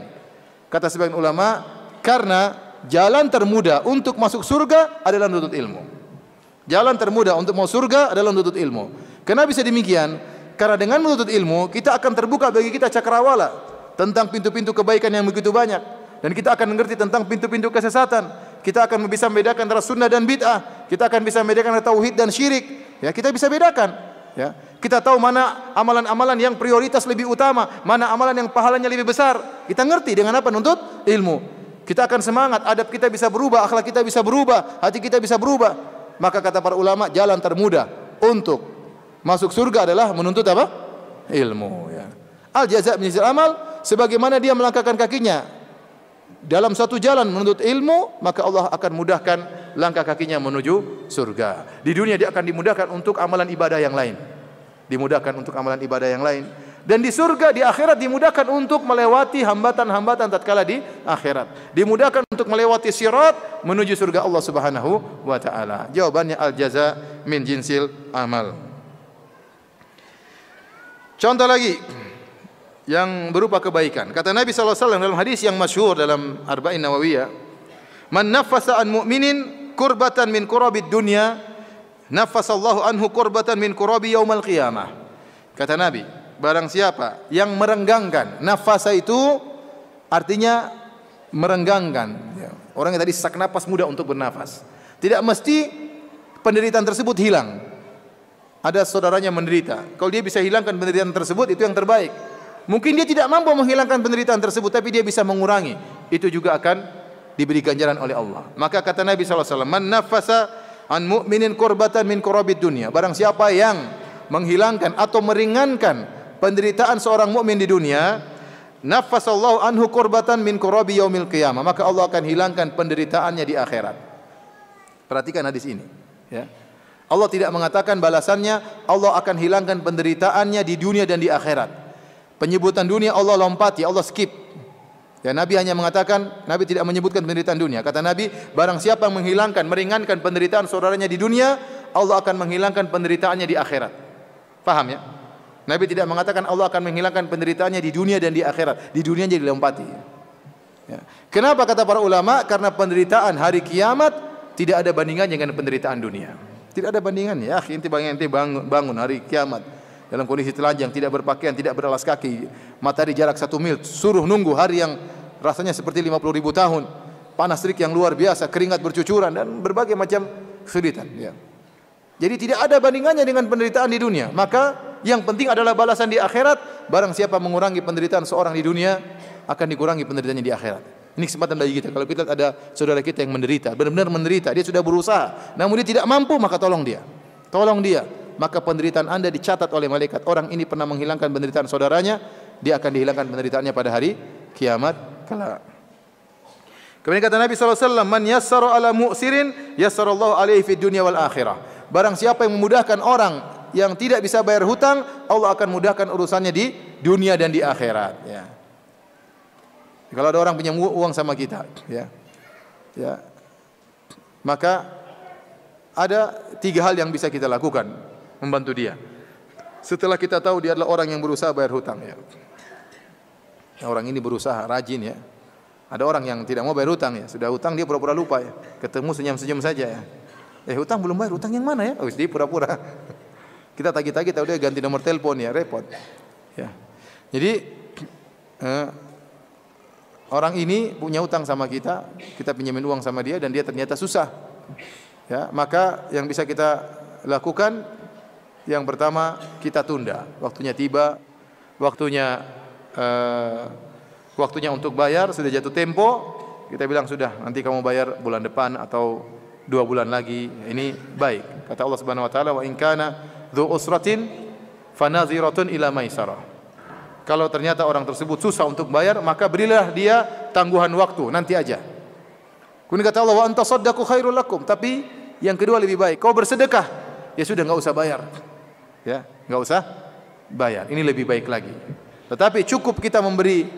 Kata sebagian ulama, karena jalan termudah untuk masuk surga adalah menuntut ilmu. Jalan termudah untuk masuk surga adalah menuntut ilmu. Kenapa bisa demikian? Karena dengan menuntut ilmu, kita akan terbuka bagi kita cakrawala tentang pintu-pintu kebaikan yang begitu banyak, dan kita akan mengerti tentang pintu-pintu kesesatan. Kita akan bisa membedakan antara sunnah dan bid'ah. Kita akan bisa membedakan antara tauhid dan syirik. Ya, kita bisa bedakan. Ya, kita tahu mana amalan-amalan yang prioritas lebih utama, mana amalan yang pahalanya lebih besar. Kita ngerti dengan apa? Nuntut ilmu. Kita akan semangat, adab kita bisa berubah, akhlak kita bisa berubah, hati kita bisa berubah. Maka kata para ulama, jalan termudah untuk masuk surga adalah menuntut apa? Ilmu. Ya. Al jaza' min jinsil amal, sebagaimana dia melangkahkan kakinya dalam satu jalan menuntut ilmu, maka Allah akan mudahkan langkah kakinya menuju surga. Di dunia dia akan dimudahkan untuk amalan ibadah yang lain. Dimudahkan untuk amalan ibadah yang lain. Dan di surga, di akhirat dimudahkan untuk melewati hambatan-hambatan tatkala di akhirat. Dimudahkan untuk melewati sirat menuju surga Allah Subhanahu wa taala. Jawabannya al jaza min jinsil amal. Contoh lagi yang berupa kebaikan. Kata Nabi sallallahu alaihi wasallam dalam hadis yang masyhur dalam Arba'in Nawawiyah, "Man naffasa an mu'minin kurbatan min kurabid dunya, naffasallahu anhu kurbatan min kurabi yaumal qiyamah." Kata Nabi, barang siapa yang merenggangkan, nafasa itu artinya merenggangkan. Orang yang tadi sesak napas mudah untuk bernafas. Tidak mesti penderitaan tersebut hilang. Ada saudaranya menderita. Kalau dia bisa hilangkan penderitaan tersebut, itu yang terbaik. Mungkin dia tidak mampu menghilangkan penderitaan tersebut, tapi dia bisa mengurangi. Itu juga akan diberi ganjaran oleh Allah. Maka kata Nabi SAW, "Man nafasa an mu'minin kurbatan min kurabid dunya." Barang siapa yang menghilangkan atau meringankan penderitaan seorang mukmin di dunia, nafasallahu anhu kurbatan min kurabi yaumil qiyamah. Maka Allah akan hilangkan penderitaannya di akhirat. Perhatikan hadis ini. Ya. Allah tidak mengatakan balasannya Allah akan hilangkan penderitaannya di dunia dan di akhirat. Penyebutan dunia Allah lompati, Allah skip. Ya, Nabi hanya mengatakan, Nabi tidak menyebutkan penderitaan dunia. Kata Nabi, barang siapa yang menghilangkan, meringankan penderitaan saudaranya di dunia, Allah akan menghilangkan penderitaannya di akhirat. Paham ya? Nabi tidak mengatakan Allah akan menghilangkan penderitaannya di dunia dan di akhirat. Di dunia jadi dilompati. Ya. Kenapa kata para ulama? Karena penderitaan hari kiamat tidak ada bandingannya dengan penderitaan dunia. Tidak ada bandingannya. Ya, ente bangun hari kiamat dalam kondisi telanjang, tidak berpakaian, tidak beralas kaki, matahari jarak 1 mil, suruh nunggu hari yang rasanya seperti 50.000 tahun, panas terik yang luar biasa, keringat bercucuran, dan berbagai macam kesulitan. Ya. Jadi tidak ada bandingannya dengan penderitaan di dunia. Maka yang penting adalah balasan di akhirat. Barang siapa mengurangi penderitaan seorang di dunia, akan dikurangi penderitaannya di akhirat. Ini kesempatan bagi kita. Kalau kita ada saudara kita yang menderita, benar-benar menderita, dia sudah berusaha, namun dia tidak mampu, maka tolong dia. Tolong dia. Maka penderitaan Anda dicatat oleh malaikat. Orang ini pernah menghilangkan penderitaan saudaranya, dia akan dihilangkan penderitaannya pada hari kiamat kelak. Kemudian kata Nabi SAW, "Man yassara ala mu'sirin, yassarallahu alaihi fid dunya wal akhirah." Barang siapa yang memudahkan orang yang tidak bisa bayar hutang, Allah akan mudahkan urusannya di dunia dan di akhirat. Ya. Kalau ada orang pinjam uang sama kita, ya, maka ada 3 hal yang bisa kita lakukan membantu dia. Setelah kita tahu dia adalah orang yang berusaha bayar hutang, ya. Orang ini berusaha, rajin, ya. Ada orang yang tidak mau bayar hutang, ya. Sudah hutang dia pura-pura lupa, ya. Ketemu senyum-senyum saja, ya. Hutang belum bayar, hutang yang mana, ya? Oh, dia pura-pura. Kita tagih-tagih, tahu dia ganti nomor telepon, ya, repot. Ya. Jadi orang ini punya hutang sama kita pinjamin uang sama dia dan dia ternyata susah. Ya, maka yang bisa kita lakukan yang pertama kita tunda. Waktunya tiba, waktunya untuk bayar sudah jatuh tempo, kita bilang sudah, nanti kamu bayar bulan depan atau 2 bulan lagi. Ini baik. Kata Allah Subhanahu wa taala, wa in kana dzu usratin fanaziratun ila maisarah. Kalau ternyata orang tersebut susah untuk bayar, maka berilah dia tangguhan waktu, nanti aja. Kemudian kata Allah, wa anta saddaqu khairul lakum. Tapi yang kedua lebih baik, kau bersedekah, ya sudah enggak usah bayar. Ya, enggak usah bayar. Ini lebih baik lagi. Tetapi cukup kita memberi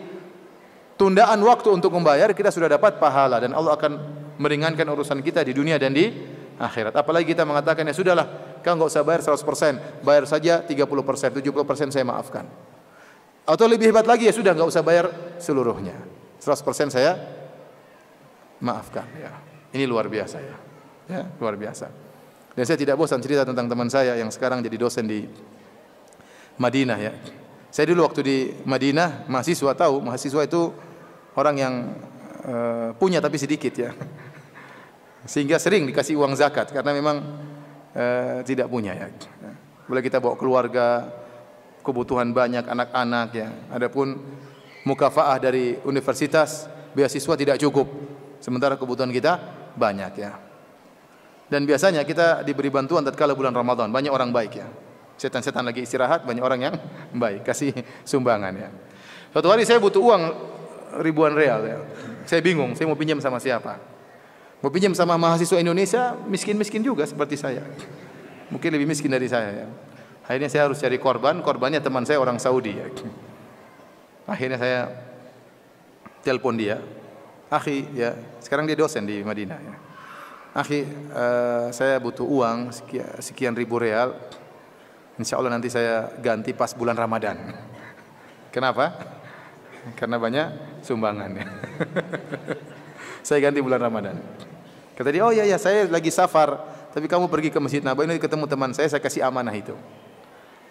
tundaan waktu untuk membayar, kita sudah dapat pahala dan Allah akan meringankan urusan kita di dunia dan di akhirat. Apalagi kita mengatakan, ya sudahlah, kau enggak usah bayar 100%, bayar saja 30%, 70% saya maafkan. Atau lebih hebat lagi, ya sudah enggak usah bayar seluruhnya, 100% saya maafkan, ya. Ini luar biasa, ya. Ya, luar biasa. Dan saya tidak bosan cerita tentang teman saya yang sekarang jadi dosen di Madinah, ya. Saya dulu waktu di Madinah, mahasiswa itu orang yang punya tapi sedikit, ya. Sehingga sering dikasih uang zakat karena memang tidak punya, ya. Boleh kita bawa keluarga, kebutuhan banyak anak-anak, ya. Adapun mukafaah dari universitas, beasiswa tidak cukup. Sementara kebutuhan kita banyak, ya. Dan biasanya kita diberi bantuan tatkala bulan Ramadan, banyak orang baik, ya. Setan-setan lagi istirahat, banyak orang yang baik kasih sumbangan, ya. Suatu hari saya butuh uang ribuan real, ya. Saya bingung, saya mau pinjam sama siapa? Mau pinjam sama mahasiswa Indonesia, miskin-miskin juga seperti saya. Mungkin lebih miskin dari saya, ya. Akhirnya saya harus cari korbannya teman saya orang Saudi, ya. Akhirnya saya telepon dia, akhi, ya, sekarang dia dosen di Madinah, ya. Akhi, saya butuh uang sekian ribu real. Insya Allah nanti saya ganti pas bulan Ramadan. Kenapa? Karena banyak sumbangan, ya. Saya ganti bulan Ramadan. Kata dia, oh iya, saya lagi safar, tapi kamu pergi ke Masjid Nabawi, nanti ketemu teman saya kasih amanah itu.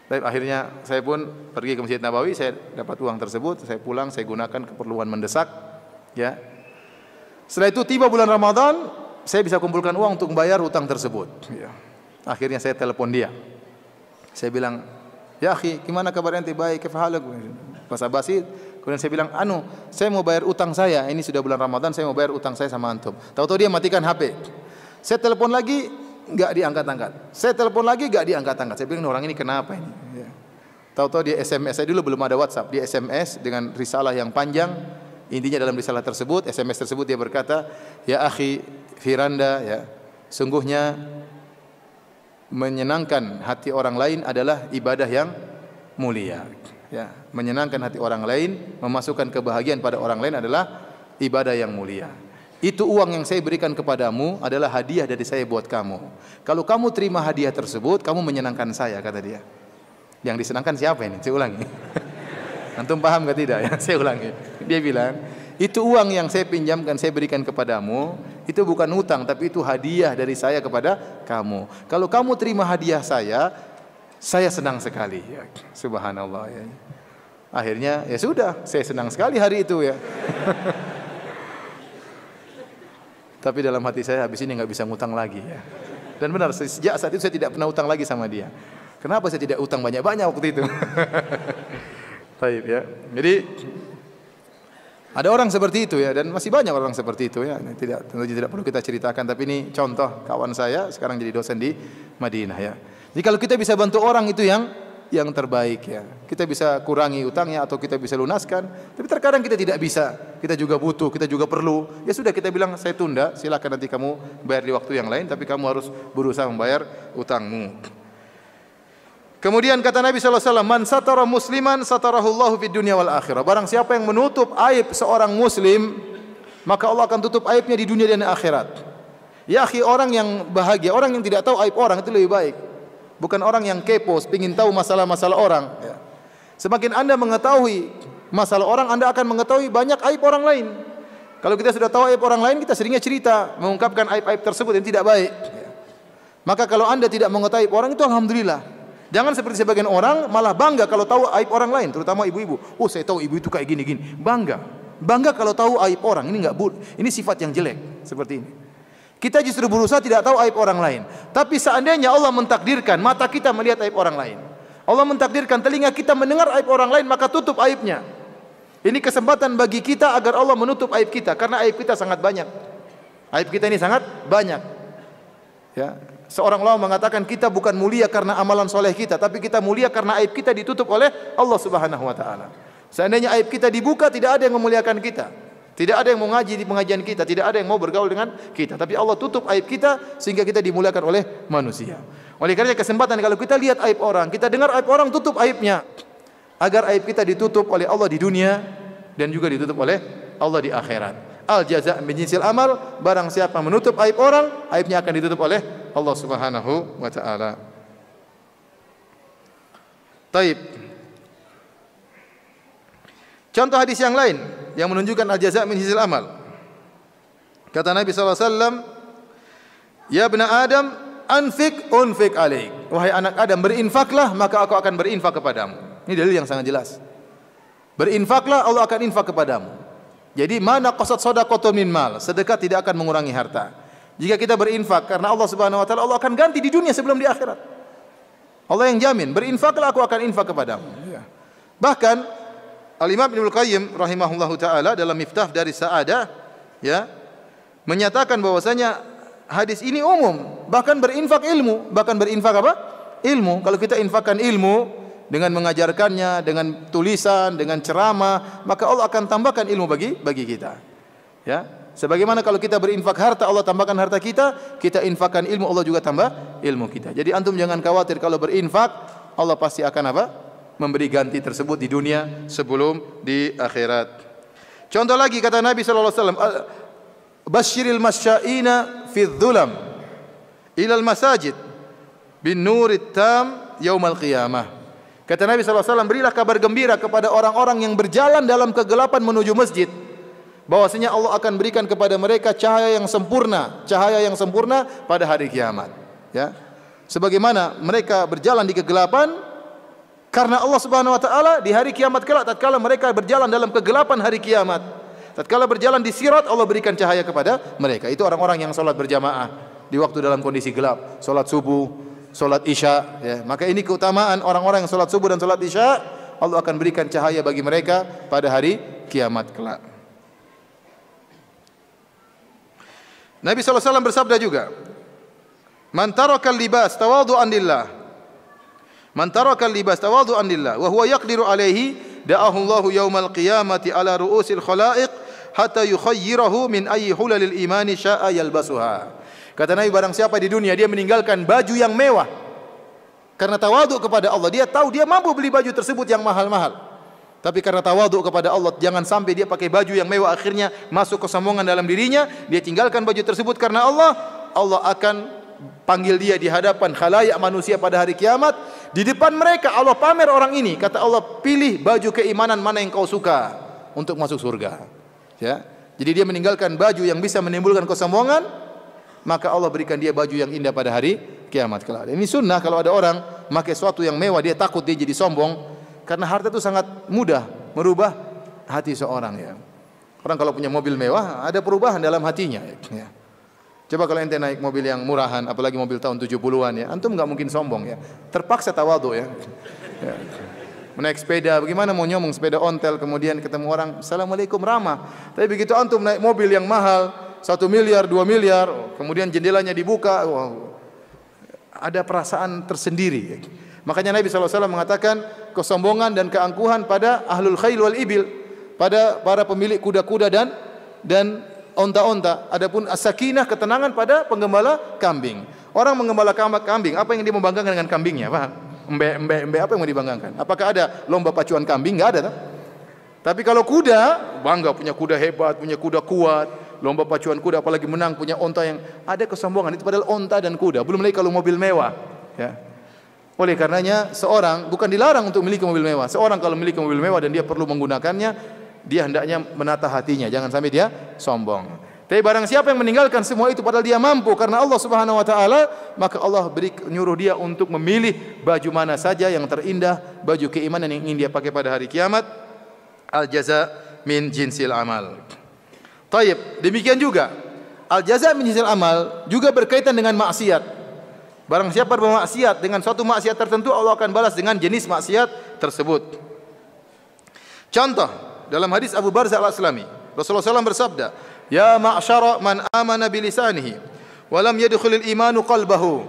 Tapi akhirnya saya pun pergi ke Masjid Nabawi, saya dapat uang tersebut, saya pulang, saya gunakan keperluan mendesak, ya. Setelah itu tiba bulan Ramadan, saya bisa kumpulkan uang untuk membayar hutang tersebut, ya. Akhirnya saya telepon dia. Saya bilang, ya akhi, gimana kabar ente? Baik, kaifa halak? Basa-basi. Kemudian saya bilang, saya mau bayar utang saya. Ini sudah bulan Ramadan, saya mau bayar utang saya sama antum. Tahu-tahu dia matikan HP. Saya telepon lagi, enggak diangkat-angkat. Saya telepon lagi, enggak diangkat-angkat. Saya bilang, orang ini kenapa ini? Ya. Tahu-tahu dia SMS. Saya dulu belum ada WhatsApp. Dia SMS dengan risalah yang panjang. Intinya dalam risalah tersebut, SMS tersebut dia berkata, ya akhi Firanda, ya, sungguhnya menyenangkan hati orang lain adalah ibadah yang mulia. Ya, menyenangkan hati orang lain, memasukkan kebahagiaan pada orang lain adalah ibadah yang mulia. Itu uang yang saya berikan kepadamu adalah hadiah dari saya buat kamu. Kalau kamu terima hadiah tersebut, kamu menyenangkan saya, kata dia. Yang disenangkan siapa ini? Saya ulangi. Antum paham ke tidak? Ya, saya ulangi. Dia bilang, itu uang yang saya pinjamkan, saya berikan kepadamu, itu bukan hutang, tapi itu hadiah dari saya kepada kamu. Kalau kamu terima hadiah saya senang sekali, ya. Subhanallah, ya. Akhirnya ya sudah, saya senang sekali hari itu, ya. Tapi dalam hati saya habis ini nggak bisa ngutang lagi, ya. Dan benar, sejak saat itu saya tidak pernah utang lagi sama dia. Kenapa saya tidak utang banyak-banyak waktu itu? Baik, ya. Jadi ada orang seperti itu, ya, dan masih banyak orang seperti itu, ya. Tentu tidak perlu kita ceritakan, tapi ini contoh kawan saya sekarang jadi dosen di Madinah, ya. Jadi kalau kita bisa bantu orang itu yang terbaik, ya. Kita bisa kurangi utangnya atau kita bisa lunaskan. Tapi terkadang kita tidak bisa. Kita juga butuh, kita juga perlu. Ya sudah, kita bilang saya tunda, silakan nanti kamu bayar di waktu yang lain, tapi kamu harus berusaha membayar utangmu. Kemudian kata Nabi sallallahu alaihi wasallam, "Man satara musliman satarahullahu fid dunya wal akhirah." Barang siapa yang menutup aib seorang muslim, maka Allah akan tutup aibnya di dunia dan akhirat. Ya akhi, orang yang bahagia, orang yang tidak tahu aib orang itu lebih baik. Bukan orang yang kepo, ingin tahu masalah-masalah orang. Ya. Semakin Anda mengetahui masalah orang, Anda akan mengetahui banyak aib orang lain. Kalau kita sudah tahu aib orang lain, kita seringnya cerita, mengungkapkan aib-aib tersebut yang tidak baik. Ya. Maka kalau Anda tidak mengetahui aib orang itu alhamdulillah. Jangan seperti sebagian orang malah bangga kalau tahu aib orang lain, terutama ibu-ibu. Oh, saya tahu ibu itu kayak gini-gini. Bangga kalau tahu aib orang. Ini sifat yang jelek seperti ini. Kita justru berusaha tidak tahu aib orang lain. Tapi seandainya Allah mentakdirkan mata kita melihat aib orang lain, Allah mentakdirkan telinga kita mendengar aib orang lain, maka tutup aibnya. Ini kesempatan bagi kita agar Allah menutup aib kita, karena aib kita sangat banyak. Aib kita ini sangat banyak. Ya. Seorang ulama mengatakan kita bukan mulia karena amalan soleh kita, tapi kita mulia karena aib kita ditutup oleh Allah Subhanahu wa taala. Seandainya aib kita dibuka, tidak ada yang memuliakan kita. Tidak ada yang mau ngaji di pengajian kita, tidak ada yang mau bergaul dengan kita, tapi Allah tutup aib kita sehingga kita dimuliakan oleh manusia. Oleh karena kesempatan kalau kita lihat aib orang, kita dengar aib orang, tutup aibnya agar aib kita ditutup oleh Allah di dunia dan juga ditutup oleh Allah di akhirat. Al jaza' min jinsil amal, barang siapa menutup aib orang, aibnya akan ditutup oleh Allah Subhanahu wa taala. Taib. Contoh hadis yang lain yang menunjukkan al jaza' min jinsil amal. Kata Nabi sallallahu alaihi wasallam, "Ya ibna Adam, anfik unfik alaik." Wahai anak Adam, berinfaklah maka aku akan berinfak kepadamu. Ini dalil yang sangat jelas. Berinfaklah, Allah akan infak kepadamu. Jadi mana qasad shadaqatu min mal, sedekah tidak akan mengurangi harta. Jika kita berinfak karena Allah Subhanahu wa taala, Allah akan ganti di dunia sebelum di akhirat. Allah yang jamin, berinfaklah aku akan infak kepadamu. Ya. Bahkan Al-Imam Ibnu Qayyim rahimahullahu taala dalam Miftah dari Sa'adah ya menyatakan bahwasanya hadis ini umum, bahkan berinfak ilmu, bahkan berinfak apa? Ilmu. Kalau kita infakkan ilmu dengan mengajarkannya, dengan tulisan, dengan ceramah, maka Allah akan tambahkan ilmu bagi kita. Ya, sebagaimana kalau kita berinfak harta, Allah tambahkan harta kita, kita infakkan ilmu, Allah juga tambah ilmu kita. Jadi antum jangan khawatir kalau berinfak, Allah pasti akan apa? Memberi ganti tersebut di dunia sebelum di akhirat. Contoh lagi kata Nabi sallallahu alaihi wasallam, "Basyiril masya'ina fi dhulam ila al-masajid bin nurit tam yaumal qiyamah." Kata Nabi SAW, berilah kabar gembira kepada orang-orang yang berjalan dalam kegelapan menuju masjid, bahwasanya Allah akan berikan kepada mereka cahaya yang sempurna pada hari kiamat. Ya, sebagaimana mereka berjalan di kegelapan, karena Allah Subhanahu Wa Taala di hari kiamat kelak, tatkala mereka berjalan dalam kegelapan hari kiamat, tatkala berjalan di sirat, Allah berikan cahaya kepada mereka. Itu orang-orang yang sholat berjamaah di waktu dalam kondisi gelap, sholat subuh, solat isya, ya. Maka ini keutamaan orang-orang yang solat subuh dan solat isya, Allah akan berikan cahaya bagi mereka pada hari kiamat kelak. Nabi SAW bersabda juga, "Man tarakal libas tawadhu'an lillah, man tarakal libas tawadhu'an lillah, wa huwa yaqdiru alaihi, da'ahu Allahu yaumal qiyamati ala ru'usil khalaiq hatta yukhayyirahu min ayyi hulalil imani sya'a yalbasuha." Kata Nabi, barang siapa di dunia dia meninggalkan baju yang mewah karena tawadhu kepada Allah, dia tahu dia mampu beli baju tersebut yang mahal-mahal, tapi karena tawadhu kepada Allah, jangan sampai dia pakai baju yang mewah akhirnya masuk kesombongan dalam dirinya, dia tinggalkan baju tersebut karena Allah, Allah akan panggil dia di hadapan khalayak manusia pada hari kiamat, di depan mereka Allah pamer orang ini, kata Allah, pilih baju keimanan mana yang kau suka untuk masuk surga. Ya, jadi dia meninggalkan baju yang bisa menimbulkan kesombongan, maka Allah berikan dia baju yang indah pada hari kiamat kelak. Ini sunnah, kalau ada orang memakai sesuatu yang mewah, dia takut dia jadi sombong, karena harta itu sangat mudah merubah hati seorang. Ya, orang kalau punya mobil mewah ada perubahan dalam hatinya. Ya. Coba kalau ente naik mobil yang murahan, apalagi mobil tahun 70-an, ya, antum nggak mungkin sombong, ya, terpaksa tawadhu, ya. Ya. Naik sepeda, bagaimana mau nyomong sepeda ontel, kemudian ketemu orang, assalamualaikum, ramah. Tapi begitu antum naik mobil yang mahal 1 miliar, 2 miliar, kemudian jendelanya dibuka, ada perasaan tersendiri. Makanya Nabi SAW mengatakan kesombongan dan keangkuhan pada ahlul khayl wal ibil, pada para pemilik kuda-kuda dan onta-onta. Adapun as-sakinah, ketenangan pada penggembala kambing. Orang menggembala kambing, apa yang dia membanggakan dengan kambingnya? Paham? embe apa yang mau dibanggakan? Apakah ada lomba pacuan kambing? Enggak ada, tak? Tapi kalau kuda, bangga punya kuda hebat, punya kuda kuat, lomba pacuan kuda apalagi menang punya onta yang ada kesombongan, itu padahal onta dan kuda. Belum lagi kalau mobil mewah, ya. Oleh karenanya seorang bukan dilarang untuk memiliki mobil mewah. Seorang kalau memiliki mobil mewah dan dia perlu menggunakannya, dia hendaknya menata hatinya, jangan sampai dia sombong. Tapi barang siapa yang meninggalkan semua itu padahal dia mampu karena Allah Subhanahu wa taala, maka Allah nyuruh dia untuk memilih baju mana saja yang terindah, baju keimanan yang ingin dia pakai pada hari kiamat. Al jaza min jinsil amal. Taib, demikian juga al jaza min jinsil amal juga berkaitan dengan maksiat. Barang siapa bermaksiat dengan suatu maksiat tertentu, Allah akan balas dengan jenis maksiat tersebut. Contoh, dalam hadis Abu Barzah Al-Aslami, Rasulullah SAW bersabda, "Ya ma'syara man amana bilisanihi wa lam yadkhulil imanu qalbahu."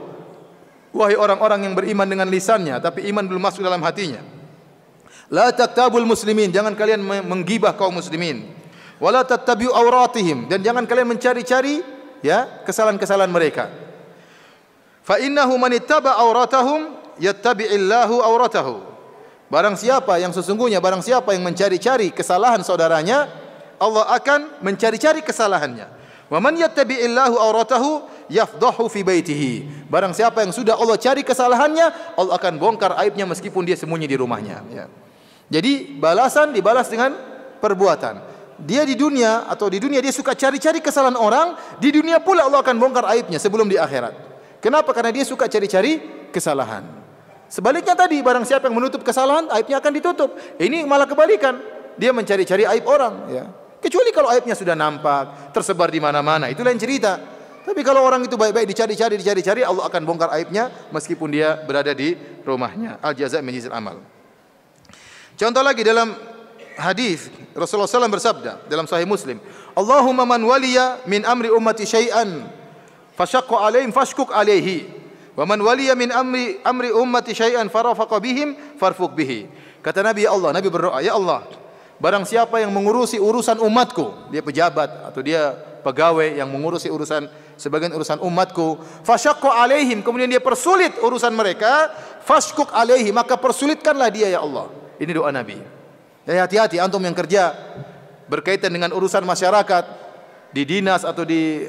Wahai orang-orang yang beriman dengan lisannya tapi iman belum masuk dalam hatinya. La taktabul muslimin, jangan kalian menggibah kaum muslimin. Wala tattabi'u auratihim, dan jangan kalian mencari-cari ya kesalahan-kesalahan mereka. Fa innahu man ittaba auratahum yattabi'illahu auratahu. Barang siapa yang mencari-cari kesalahan saudaranya, Allah akan mencari-cari kesalahannya. Wa man yattabi'illahu auratahu yafdahu fi baitihi. Barang siapa yang sudah Allah cari kesalahannya, Allah akan bongkar aibnya meskipun dia sembunyi di rumahnya, ya. Jadi balasan dibalas dengan perbuatan. Dia di dunia dia suka cari-cari kesalahan orang, di dunia pula Allah akan bongkar aibnya sebelum di akhirat. Kenapa? Karena dia suka cari-cari kesalahan. Sebaliknya tadi, barang siapa yang menutup kesalahan, aibnya akan ditutup. Ini malah kebalikan. Dia mencari-cari aib orang, ya. Kecuali kalau aibnya sudah nampak, tersebar di mana-mana, itu lain cerita. Tapi kalau orang itu baik-baik dicari-cari, Allah akan bongkar aibnya meskipun dia berada di rumahnya. Al jaza' min jinsil amal. Contoh lagi dalam hadis Rasulullah SAW bersabda dalam Sahih Muslim, Allahumma man waliya min amri ummati syai'an fashaqqa alaihim fashkuk alaihi wa man waliya min amri ummati syai'an farafaqa bihim farfuq bihi. Kata Nabi, ya Allah, Nabi berdoa, ya Allah, barang siapa yang mengurusi urusan umatku, dia pejabat atau dia pegawai yang mengurusi sebagian urusan umatku, fashaqqa alaihim, kemudian dia persulit urusan mereka, fashkuk alaihi, maka persulitkanlah dia ya Allah. Ini doa Nabi. Ya, hati-hati antum yang kerja berkaitan dengan urusan masyarakat di dinas atau di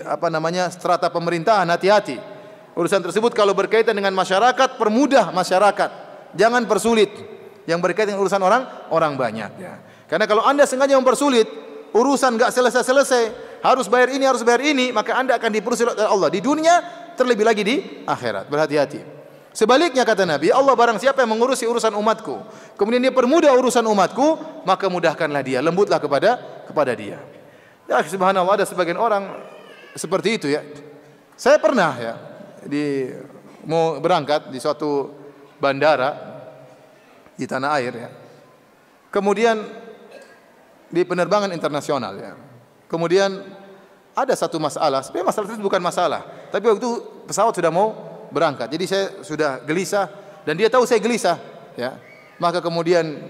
strata pemerintahan, hati-hati. Urusan tersebut kalau berkaitan dengan masyarakat, permudah masyarakat. Jangan persulit. Yang berkaitan dengan urusan orang banyak, ya. Karena kalau Anda sengaja mempersulit, urusan enggak selesai-selesai, harus bayar ini, maka Anda akan dipersulit oleh Allah di dunia, terlebih lagi di akhirat. Berhati-hati. Sebaliknya kata Nabi, Allah barang siapa yang mengurusi urusan umatku, kemudian dia permudah urusan umatku, maka mudahkanlah dia, lembutlah kepada dia. Ya subhanallah, ada sebagian orang seperti itu, ya. Saya pernah, ya, mau berangkat di suatu bandara di tanah air, ya. Kemudian di penerbangan internasional, ya. Kemudian ada satu masalah, sebenarnya masalah itu bukan masalah, tapi waktu itu pesawat sudah mau berangkat. Jadi saya sudah gelisah dan dia tahu saya gelisah, ya. Maka kemudian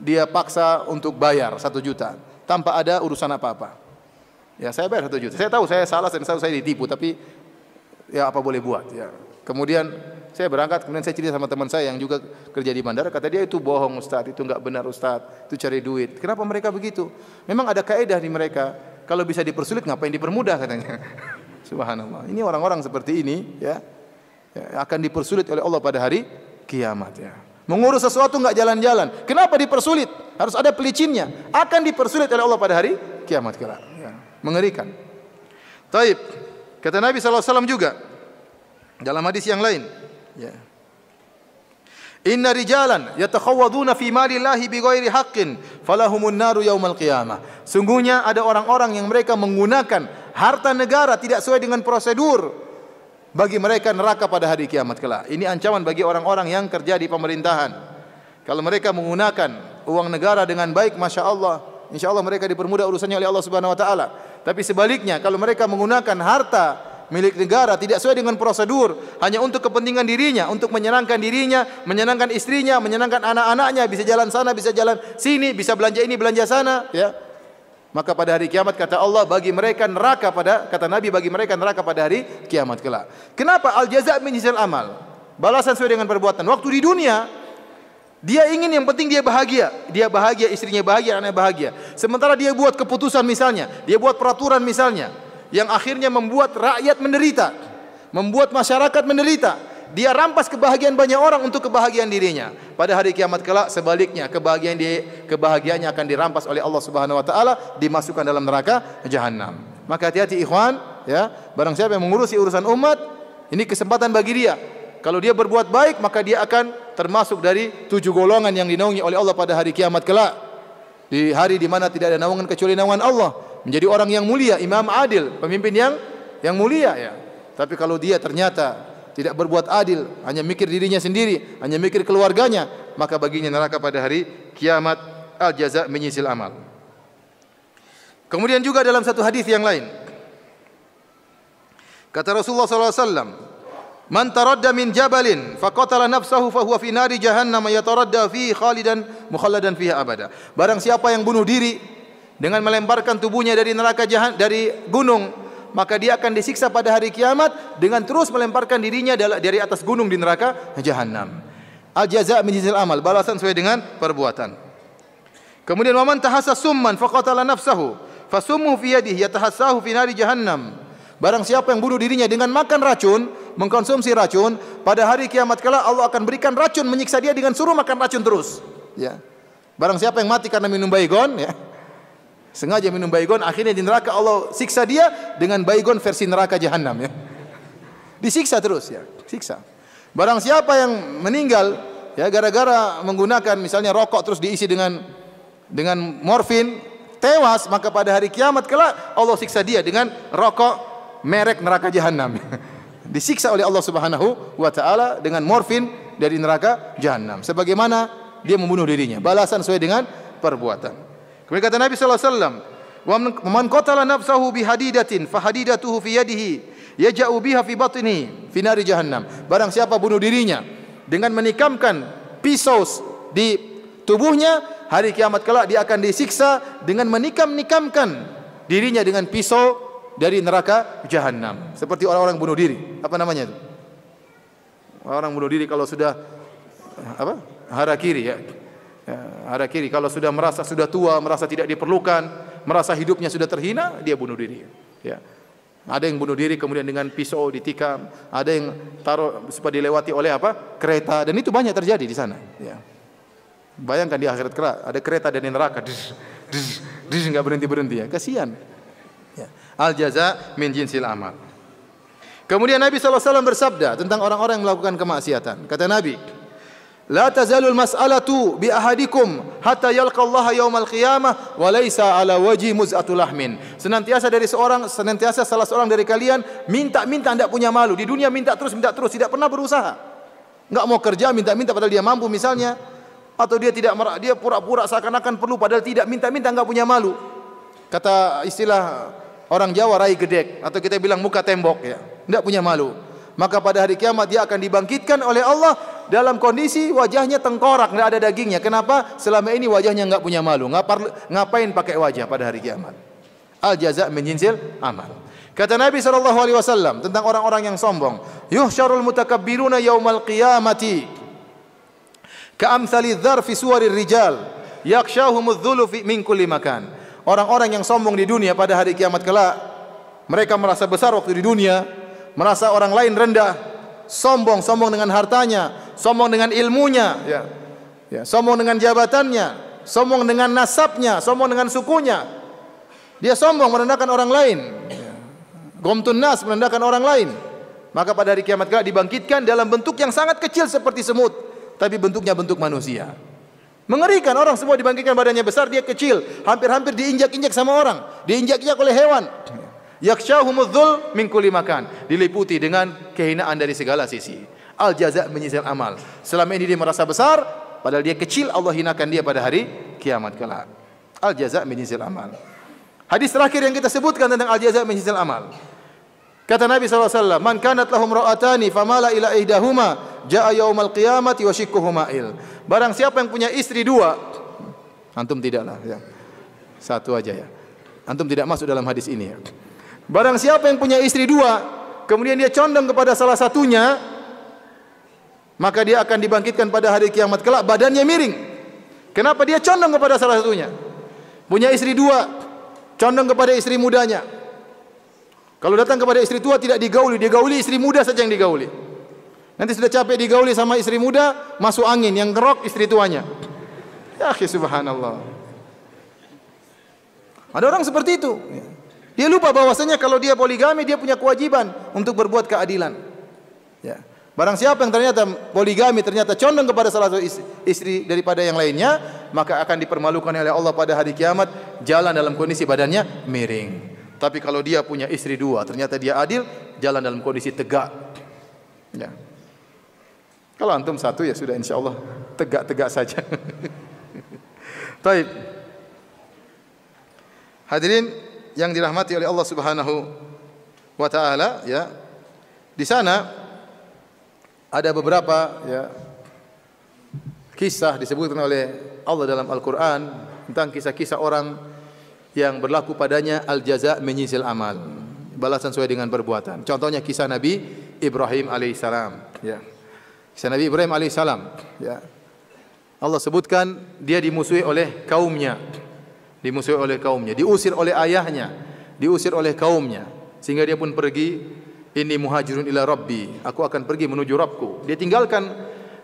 dia paksa untuk bayar 1 juta tanpa ada urusan apa-apa. Ya, saya bayar 1 juta. Saya tahu saya salah dan saya ditipu, tapi ya apa boleh buat, ya. Kemudian saya berangkat, kemudian saya cerita sama teman saya yang juga kerja di bandara, kata dia itu bohong Ustaz, itu enggak benar Ustaz, itu cari duit. Kenapa mereka begitu? Memang ada kaidah di mereka, kalau bisa dipersulit ngapain dipermudah katanya. Subhanallah. Ini orang-orang seperti ini, ya, akan dipersulit oleh Allah pada hari kiamat, ya. Mengurus sesuatu enggak jalan-jalan. Kenapa dipersulit? Harus ada pelicinnya. Akan dipersulit oleh Allah pada hari kiamat kelak, ya. Mengerikan. Taib. Kata Nabi SAW juga dalam hadis yang lain, ya. Inna rijalan yatakhawwaduna fi malillahi bighairi haqqin falahumun naru yaumal qiyamah. Sungguhnya ada orang-orang yang mereka menggunakan harta negara tidak sesuai dengan prosedur, bagi mereka neraka pada hari kiamat kelak. Ini ancaman bagi orang-orang yang kerja di pemerintahan. Kalau mereka menggunakan uang negara dengan baik, masya Allah, insya Allah mereka dipermudah urusannya oleh Allah Subhanahu Wa Taala. Tapi sebaliknya, kalau mereka menggunakan harta milik negara tidak sesuai dengan prosedur, hanya untuk kepentingan dirinya, untuk menyenangkan dirinya, menyenangkan istrinya, menyenangkan anak-anaknya, bisa jalan sana, bisa jalan sini, bisa belanja ini, belanja sana, ya. Maka pada hari kiamat kata Allah, bagi mereka neraka pada hari kiamat kelak. Kenapa? Al jaza' min jinsil amal. Balasan sesuai dengan perbuatan. Waktu di dunia, dia ingin yang penting dia bahagia. Dia bahagia, istrinya bahagia, anaknya bahagia. Sementara dia buat keputusan misalnya, dia buat peraturan misalnya, yang akhirnya membuat rakyat menderita, membuat masyarakat menderita. Dia rampas kebahagiaan banyak orang untuk kebahagiaan dirinya. Pada hari kiamat kelak sebaliknya, kebahagiaannya akan dirampas oleh Allah Subhanahu wa taala, dimasukkan dalam neraka jahanam. Maka hati-hati ikhwan, ya. Barang siapa yang mengurusi urusan umat, ini kesempatan bagi dia. Kalau dia berbuat baik, maka dia akan termasuk dari 7 golongan yang dinaungi oleh Allah pada hari kiamat kelak. Di hari di mana tidak ada naungan kecuali naungan Allah. Menjadi orang yang mulia, imam adil, pemimpin yang mulia, ya. Tapi kalau dia ternyata tidak berbuat adil, hanya mikir dirinya sendiri, hanya mikir keluarganya, maka baginya neraka pada hari kiamat. Al-jaza' min jinsil amal. Kemudian juga dalam satu hadis yang lain, kata Rasulullah SAW, man taradda min jabalin faqatala nafsahu fahuwa fi nari jahannam yataradda fihi khalidan mukhalladan fiha abada. Barang siapa yang bunuh diri dengan melemparkan tubuhnya dari neraka dari gunung, maka dia akan disiksa pada hari kiamat dengan terus melemparkan dirinya dari atas gunung di neraka jahanam. Al-jaza' min jinsil amal, balasan sesuai dengan perbuatan. Kemudian wa man tahassa summan faqatala nafsahu fasummu fi yadihi yatahassahu fi nari jahannam. Barang siapa yang bunuh dirinya dengan makan racun, mengkonsumsi racun, pada hari kiamat kelak Allah akan berikan racun menyiksa dia dengan suruh makan racun terus. Ya. Barang siapa yang mati karena minum baygon, ya, sengaja minum baygon, akhirnya di neraka Allah siksa dia dengan baygon versi neraka jahanam, ya. Disiksa terus, ya, siksa. Barang siapa yang meninggal, ya, gara-gara menggunakan misalnya rokok terus diisi dengan morfin, tewas, maka pada hari kiamat kelak Allah siksa dia dengan rokok merek neraka jahanam. Disiksa oleh Allah Subhanahu wa taala dengan morfin dari neraka jahanam. Sebagaimana dia membunuh dirinya, balasan sesuai dengan perbuatan. Kemudian kata Nabi sallallahu alaihi wasallam, "Wa man qatala nafsahu bi hadidatin fa hadidatuhu fi yadihi yaja'u biha fi batnihi fi nari jahannam." Barang siapa bunuh dirinya dengan menikamkan pisau di tubuhnya, hari kiamat kelak dia akan disiksa dengan menikam-nikamkan dirinya dengan pisau dari neraka jahanam. Seperti orang-orang bunuh diri. Apa namanya itu? Orang bunuh diri kalau sudah harakiri, ya. Harakiri kalau sudah merasa sudah tua, merasa tidak diperlukan, merasa hidupnya sudah terhina, dia bunuh diri, ya. Ada yang bunuh diri kemudian dengan pisau ditikam, ada yang taruh supaya dilewati oleh kereta, dan itu banyak terjadi di sana, ya. Bayangkan di akhirat kelak ada kereta dari neraka, enggak berhenti-berhenti, ya. Kasihan. Ya. Al-jaza' min jinsil amal. Kemudian Nabi sallallahu alaihi wasallam bersabda tentang orang-orang yang melakukan kemaksiatan. Kata Nabi, la tazalul mas'alatu bi ahadikum hatta yalqa Allah yaumal qiyamah wa laisa ala wajhi muz'atul lahmin. Senantiasa salah seorang dari kalian minta-minta tidak punya malu. Di dunia minta terus, tidak pernah berusaha. Enggak mau kerja, minta-minta padahal dia mampu misalnya, atau dia dia pura-pura seakan-akan perlu padahal tidak, minta-minta enggak punya malu. Kata istilah orang Jawa, rai gedek, atau kita bilang muka tembok, ya. Enggak punya malu. Maka pada hari kiamat dia akan dibangkitkan oleh Allah dalam kondisi wajahnya tengkorak, enggak ada dagingnya. Kenapa? Selama ini wajahnya enggak punya malu. Ngapain pakai wajah pada hari kiamat? Al-jaza' min jinsil amal. Kata Nabi sallallahu alaihi wasallam tentang orang-orang yang sombong, yuhsyarul mutakabbiruna yaumal qiyamati ka'amsali dzar fi suwarir rijal yakhshahumudz dhulu min kulli makan. Orang-orang yang sombong di dunia pada hari kiamat kelak, mereka merasa besar waktu di dunia, merasa orang lain rendah, sombong dengan hartanya, sombong dengan ilmunya, ya, sombong dengan jabatannya, sombong dengan nasabnya, sombong dengan sukunya. Dia sombong merendahkan orang lain, ya. Gomtun nas, merendahkan orang lain. Maka pada hari kiamat kelak dibangkitkan dalam bentuk yang sangat kecil seperti semut, tapi bentuknya bentuk manusia. Mengerikan, orang semua dibangkitkan badannya besar, dia kecil, hampir-hampir diinjak-injak sama orang, diinjak-injak oleh hewan. Yakshahumudz dzul min kulli makan, diliputi dengan kehinaan dari segala sisi. Al-jaza' min jinsil amal. Selama ini dia merasa besar, padahal dia kecil, Allah hinakan dia pada hari kiamat kelak. Al-jaza' min jinsil amal. Hadis terakhir yang kita sebutkan tentang al-jaza' min jinsil amal. Kata Nabi SAW, man kanat lahum ra'atani famala ila ihdahuma jaa yaumal qiyamati wa shikkuhu ma'il. Barang siapa yang punya istri dua, antum tidaklah, ya. Satu aja, ya. Antum tidak masuk dalam hadis ini, ya. Barang siapa yang punya istri dua, kemudian dia condong kepada salah satunya, maka dia akan dibangkitkan pada hari kiamat kelak badannya miring. Kenapa? Dia condong kepada salah satunya. Punya istri dua, condong kepada istri mudanya. Kalau datang kepada istri tua tidak digauli, digauli istri muda saja yang digauli. Nanti sudah capek digauli sama istri muda, masuk angin, yang ngerok istri tuanya. Ya akhi, subhanallah. Ada orang seperti itu. Dia lupa bahwasanya kalau dia poligami, dia punya kewajiban untuk berbuat keadilan. Ya. Barang siapa yang ternyata poligami, ternyata condong kepada salah satu istri daripada yang lainnya, maka akan dipermalukan oleh Allah pada hari kiamat, jalan dalam kondisi badannya miring. Tapi kalau dia punya istri dua, ternyata dia adil, jalan dalam kondisi tegak. Ya. Kalau antum satu ya sudah, insya Allah tegak-tegak saja. Baik. Hadirin yang dirahmati oleh Allah Subhanahu wa taala, ya. Di sana ada beberapa ya kisah disebutkan oleh Allah dalam Al-Qur'an tentang kisah-kisah orang yang berlaku padanya al-jaza' min jinsil amal. Balasan sesuai dengan perbuatan. Contohnya kisah Nabi Ibrahim alaihissalam, ya. Kisah Nabi Ibrahim alaihissalam, ya. Allah sebutkan dia dimusuhi oleh kaumnya. Dimusuhi oleh kaumnya, diusir oleh ayahnya, diusir oleh kaumnya, sehingga dia pun pergi, inni muhajirun ila rabbi, aku akan pergi menuju Rabbku. Dia tinggalkan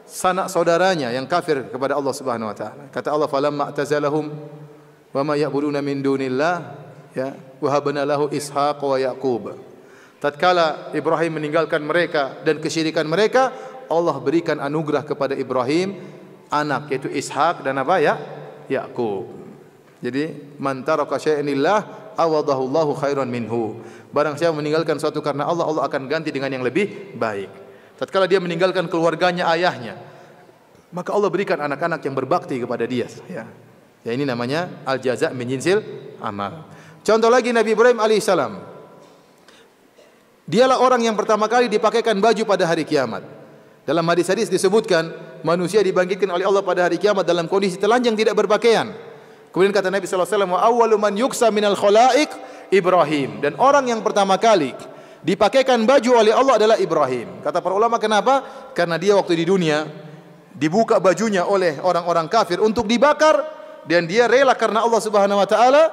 sanak saudaranya yang kafir kepada Allah Subhanahu wa taala. Kata Allah, falamma i'tazalahum wa ma ya'buduna min dunillah, ya, wa habna lahu ishaq wa yaqub. Tatkala Ibrahim meninggalkan mereka dan kesyirikan mereka, Allah berikan anugerah kepada Ibrahim anak, yaitu Ishak dan apa ya? Yaqub. Jadi man taraka syai'an lillah awadahu Allahu khairan minhu. Barang siapa meninggalkan suatu karena Allah, Allah akan ganti dengan yang lebih baik. Tatkala dia meninggalkan keluarganya, ayahnya, maka Allah berikan anak-anak yang berbakti kepada dia, ya. Ya, ini namanya al-jaza' min jinsil amal. Contoh lagi Nabi Ibrahim alaihissalam. Dialah orang yang pertama kali dipakaikan baju pada hari kiamat. Dalam hadis-hadis disebutkan manusia dibangkitkan oleh Allah pada hari kiamat dalam kondisi telanjang, tidak berpakaian. Kemudian kata Nabi sallallahu alaihi wasallam, wa awwalu man yuksa minal khalaik Ibrahim, dan orang yang pertama kali dipakaikan baju oleh Allah adalah Ibrahim. Kata para ulama, kenapa? Karena dia waktu di dunia dibuka bajunya oleh orang-orang kafir untuk dibakar, dan dia rela karena Allah Subhanahu wa taala,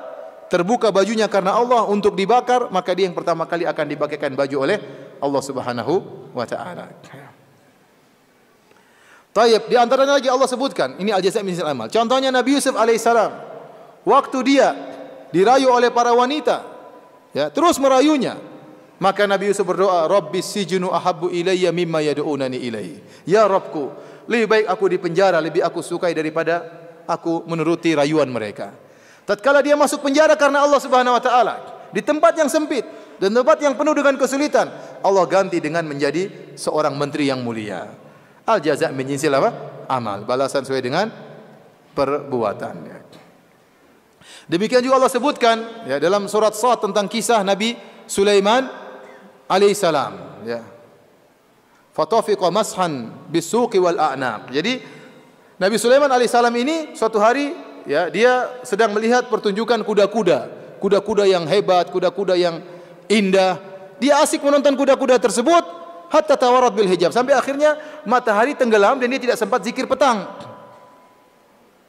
terbuka bajunya karena Allah untuk dibakar, maka dia yang pertama kali akan dipakaikan baju oleh Allah Subhanahu wa taala. Tayyib, di antaranya lagi Allah sebutkan, ini al-jaza' min jinsil amal. Contohnya Nabi Yusuf alaihissalam. Waktu dia dirayu oleh para wanita, ya, terus merayunya, maka Nabi Yusuf berdoa, Rabbis sijnu ahabbu ilayya mimma yad'unani ilaihi. Ya Rabbku, lebih baik aku di penjara, lebih aku sukai daripada aku menuruti rayuan mereka. Tatkala dia masuk penjara karena Allah Subhanahu wa taala, di tempat yang sempit dan tempat yang penuh dengan kesulitan, Allah ganti dengan menjadi seorang menteri yang mulia. Al-jaza' min jinsil apa? Amal, balasan sesuai dengan perbuatan, ya. Demikian juga Allah sebutkan, ya, dalam surat Shad tentang kisah Nabi Sulaiman alaihissalam, ya. Fatafiqa mashan bisuqi wal a'naq. Jadi Nabi Sulaiman alaihissalam ini suatu hari, ya, dia sedang melihat pertunjukan kuda-kuda, kuda-kuda yang hebat, kuda-kuda yang indah. Dia asik menonton kuda-kuda tersebut hatta tawarat bil hijab, sampai akhirnya matahari tenggelam dan dia tidak sempat zikir petang.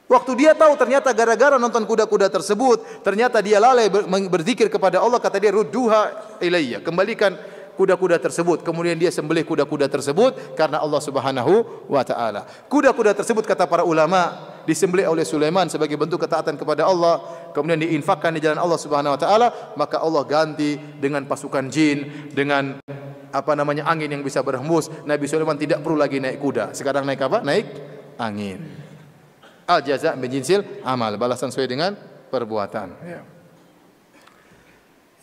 Waktu dia tahu ternyata gara-gara nonton kuda-kuda tersebut, ternyata dia lalai berzikir kepada Allah, kata dia, rudduha ilayya, kembalikan kuda-kuda tersebut. Kemudian dia sembelih kuda-kuda tersebut karena Allah Subhanahu wa taala. Kuda-kuda tersebut, kata para ulama, disembelih oleh Sulaiman sebagai bentuk ketaatan kepada Allah, kemudian diinfakkan di jalan Allah Subhanahu wa taala, maka Allah ganti dengan pasukan jin, dengan apa namanya, angin yang bisa berhembus. Nabi Sulaiman tidak perlu lagi naik kuda, sekarang naik apa? Naik angin. Al-jaza' min jinsil amal, balasan sesuai dengan perbuatan, ya.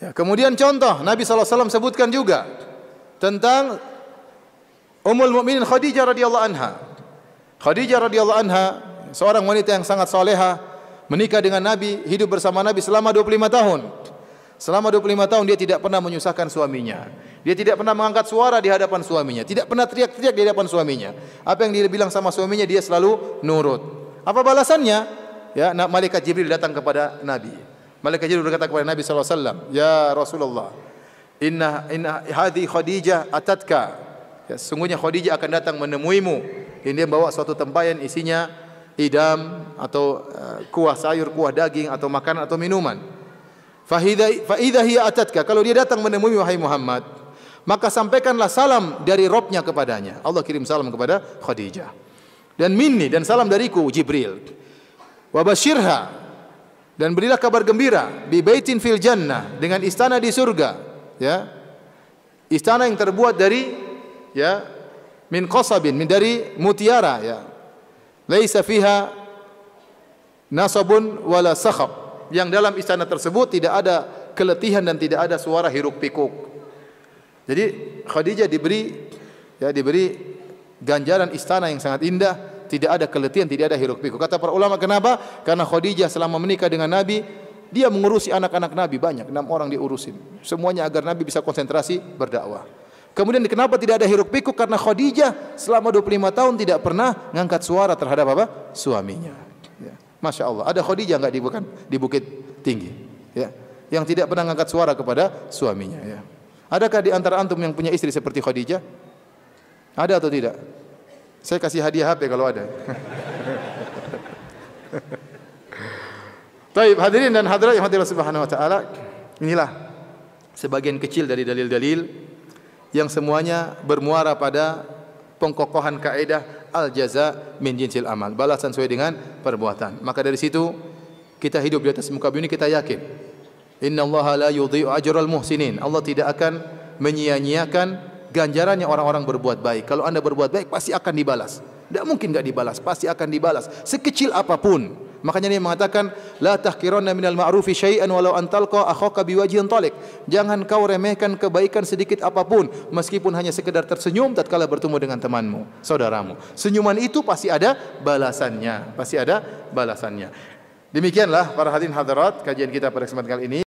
Ya, kemudian contoh Nabi SAW sebutkan juga tentang Ummul Mukminin Khadijah radhiyallahu anha. Khadijah radhiyallahu anha, seorang wanita yang sangat salehah, menikah dengan Nabi, hidup bersama Nabi selama 25 tahun. Selama 25 tahun dia tidak pernah menyusahkan suaminya. Dia tidak pernah mengangkat suara di hadapan suaminya, tidak pernah teriak-teriak di hadapan suaminya. Apa yang dia bilang sama suaminya dia selalu nurut. Apa balasannya? Ya, malaikat Jibril datang kepada Nabi. Malaikat Jibril berkata kepada Nabi sallallahu alaihi wasallam, "Ya Rasulullah, inna hadhi Khadijah atatka, Ya, sesungguhnya Khadijah akan datang menemuimu. Ini dia bawa suatu tempayan isinya idam atau kuah sayur, kuah daging atau makanan atau minuman. Fa idza hiya atatka, kalau dia datang menemui wahai Muhammad, maka sampaikanlah salam dari Rabbnya kepadanya. Allah kirim salam kepada Khadijah. Dan minni, dan salam dariku Jibril. Wa basyirha, dan berilah kabar gembira bi baitin fil jannah, dengan istana di surga, ya. Istana yang terbuat dari, ya, min qasabin, dari mutiara, ya. Laisa fiha nasabun wala sakhab, yang dalam istana tersebut tidak ada keletihan dan tidak ada suara hiruk pikuk. Jadi Khadijah diberi ganjaran istana yang sangat indah, tidak ada keletihan, tidak ada hiruk pikuk. Kata para ulama, kenapa? Karena Khadijah selama menikah dengan Nabi, dia mengurusi anak-anak Nabi banyak, 6 orang diurusin. Semuanya agar Nabi bisa konsentrasi berdakwah. Kemudian kenapa tidak ada hiruk pikuk? Karena Khadijah selama 25 tahun tidak pernah ngangkat suara terhadap apa? Suaminya. Ya. Masya Allah. Ada Khadijah enggak di Bukit Tinggi? Ya. Yang tidak pernah ngangkat suara kepada suaminya. Ya. Adakah di antara antum yang punya istri seperti Khadijah? Ada atau tidak? Saya kasih hadiah HP kalau ada. Baik, hadirin dan hadirat yang Allah Subhanahu wa taala, inilah sebagian kecil dari dalil-dalil yang semuanya bermuara pada pengkokohan kaidah al-jaza min jinsil amal, balasan sesuai dengan perbuatan. Maka dari situ kita hidup di atas muka bumi, kita yakin innallaha la yudhi'u ajral muhsinin. Allah tidak akan menyia-nyiakan ganjarannya orang-orang berbuat baik. Kalau Anda berbuat baik pasti akan dibalas. Tidak mungkin enggak dibalas, pasti akan dibalas sekecil apapun. Makanya dia mengatakan la tahqiranna minal ma'rufi syai'an walau an talqa akhaka biwajhin talik. Jangan kau remehkan kebaikan sedikit apapun, meskipun hanya sekedar tersenyum tatkala bertemu dengan temanmu, saudaramu. Senyuman itu pasti ada balasannya, pasti ada balasannya. Demikianlah para hadirin hadirat kajian kita pada kesempatan kali ini.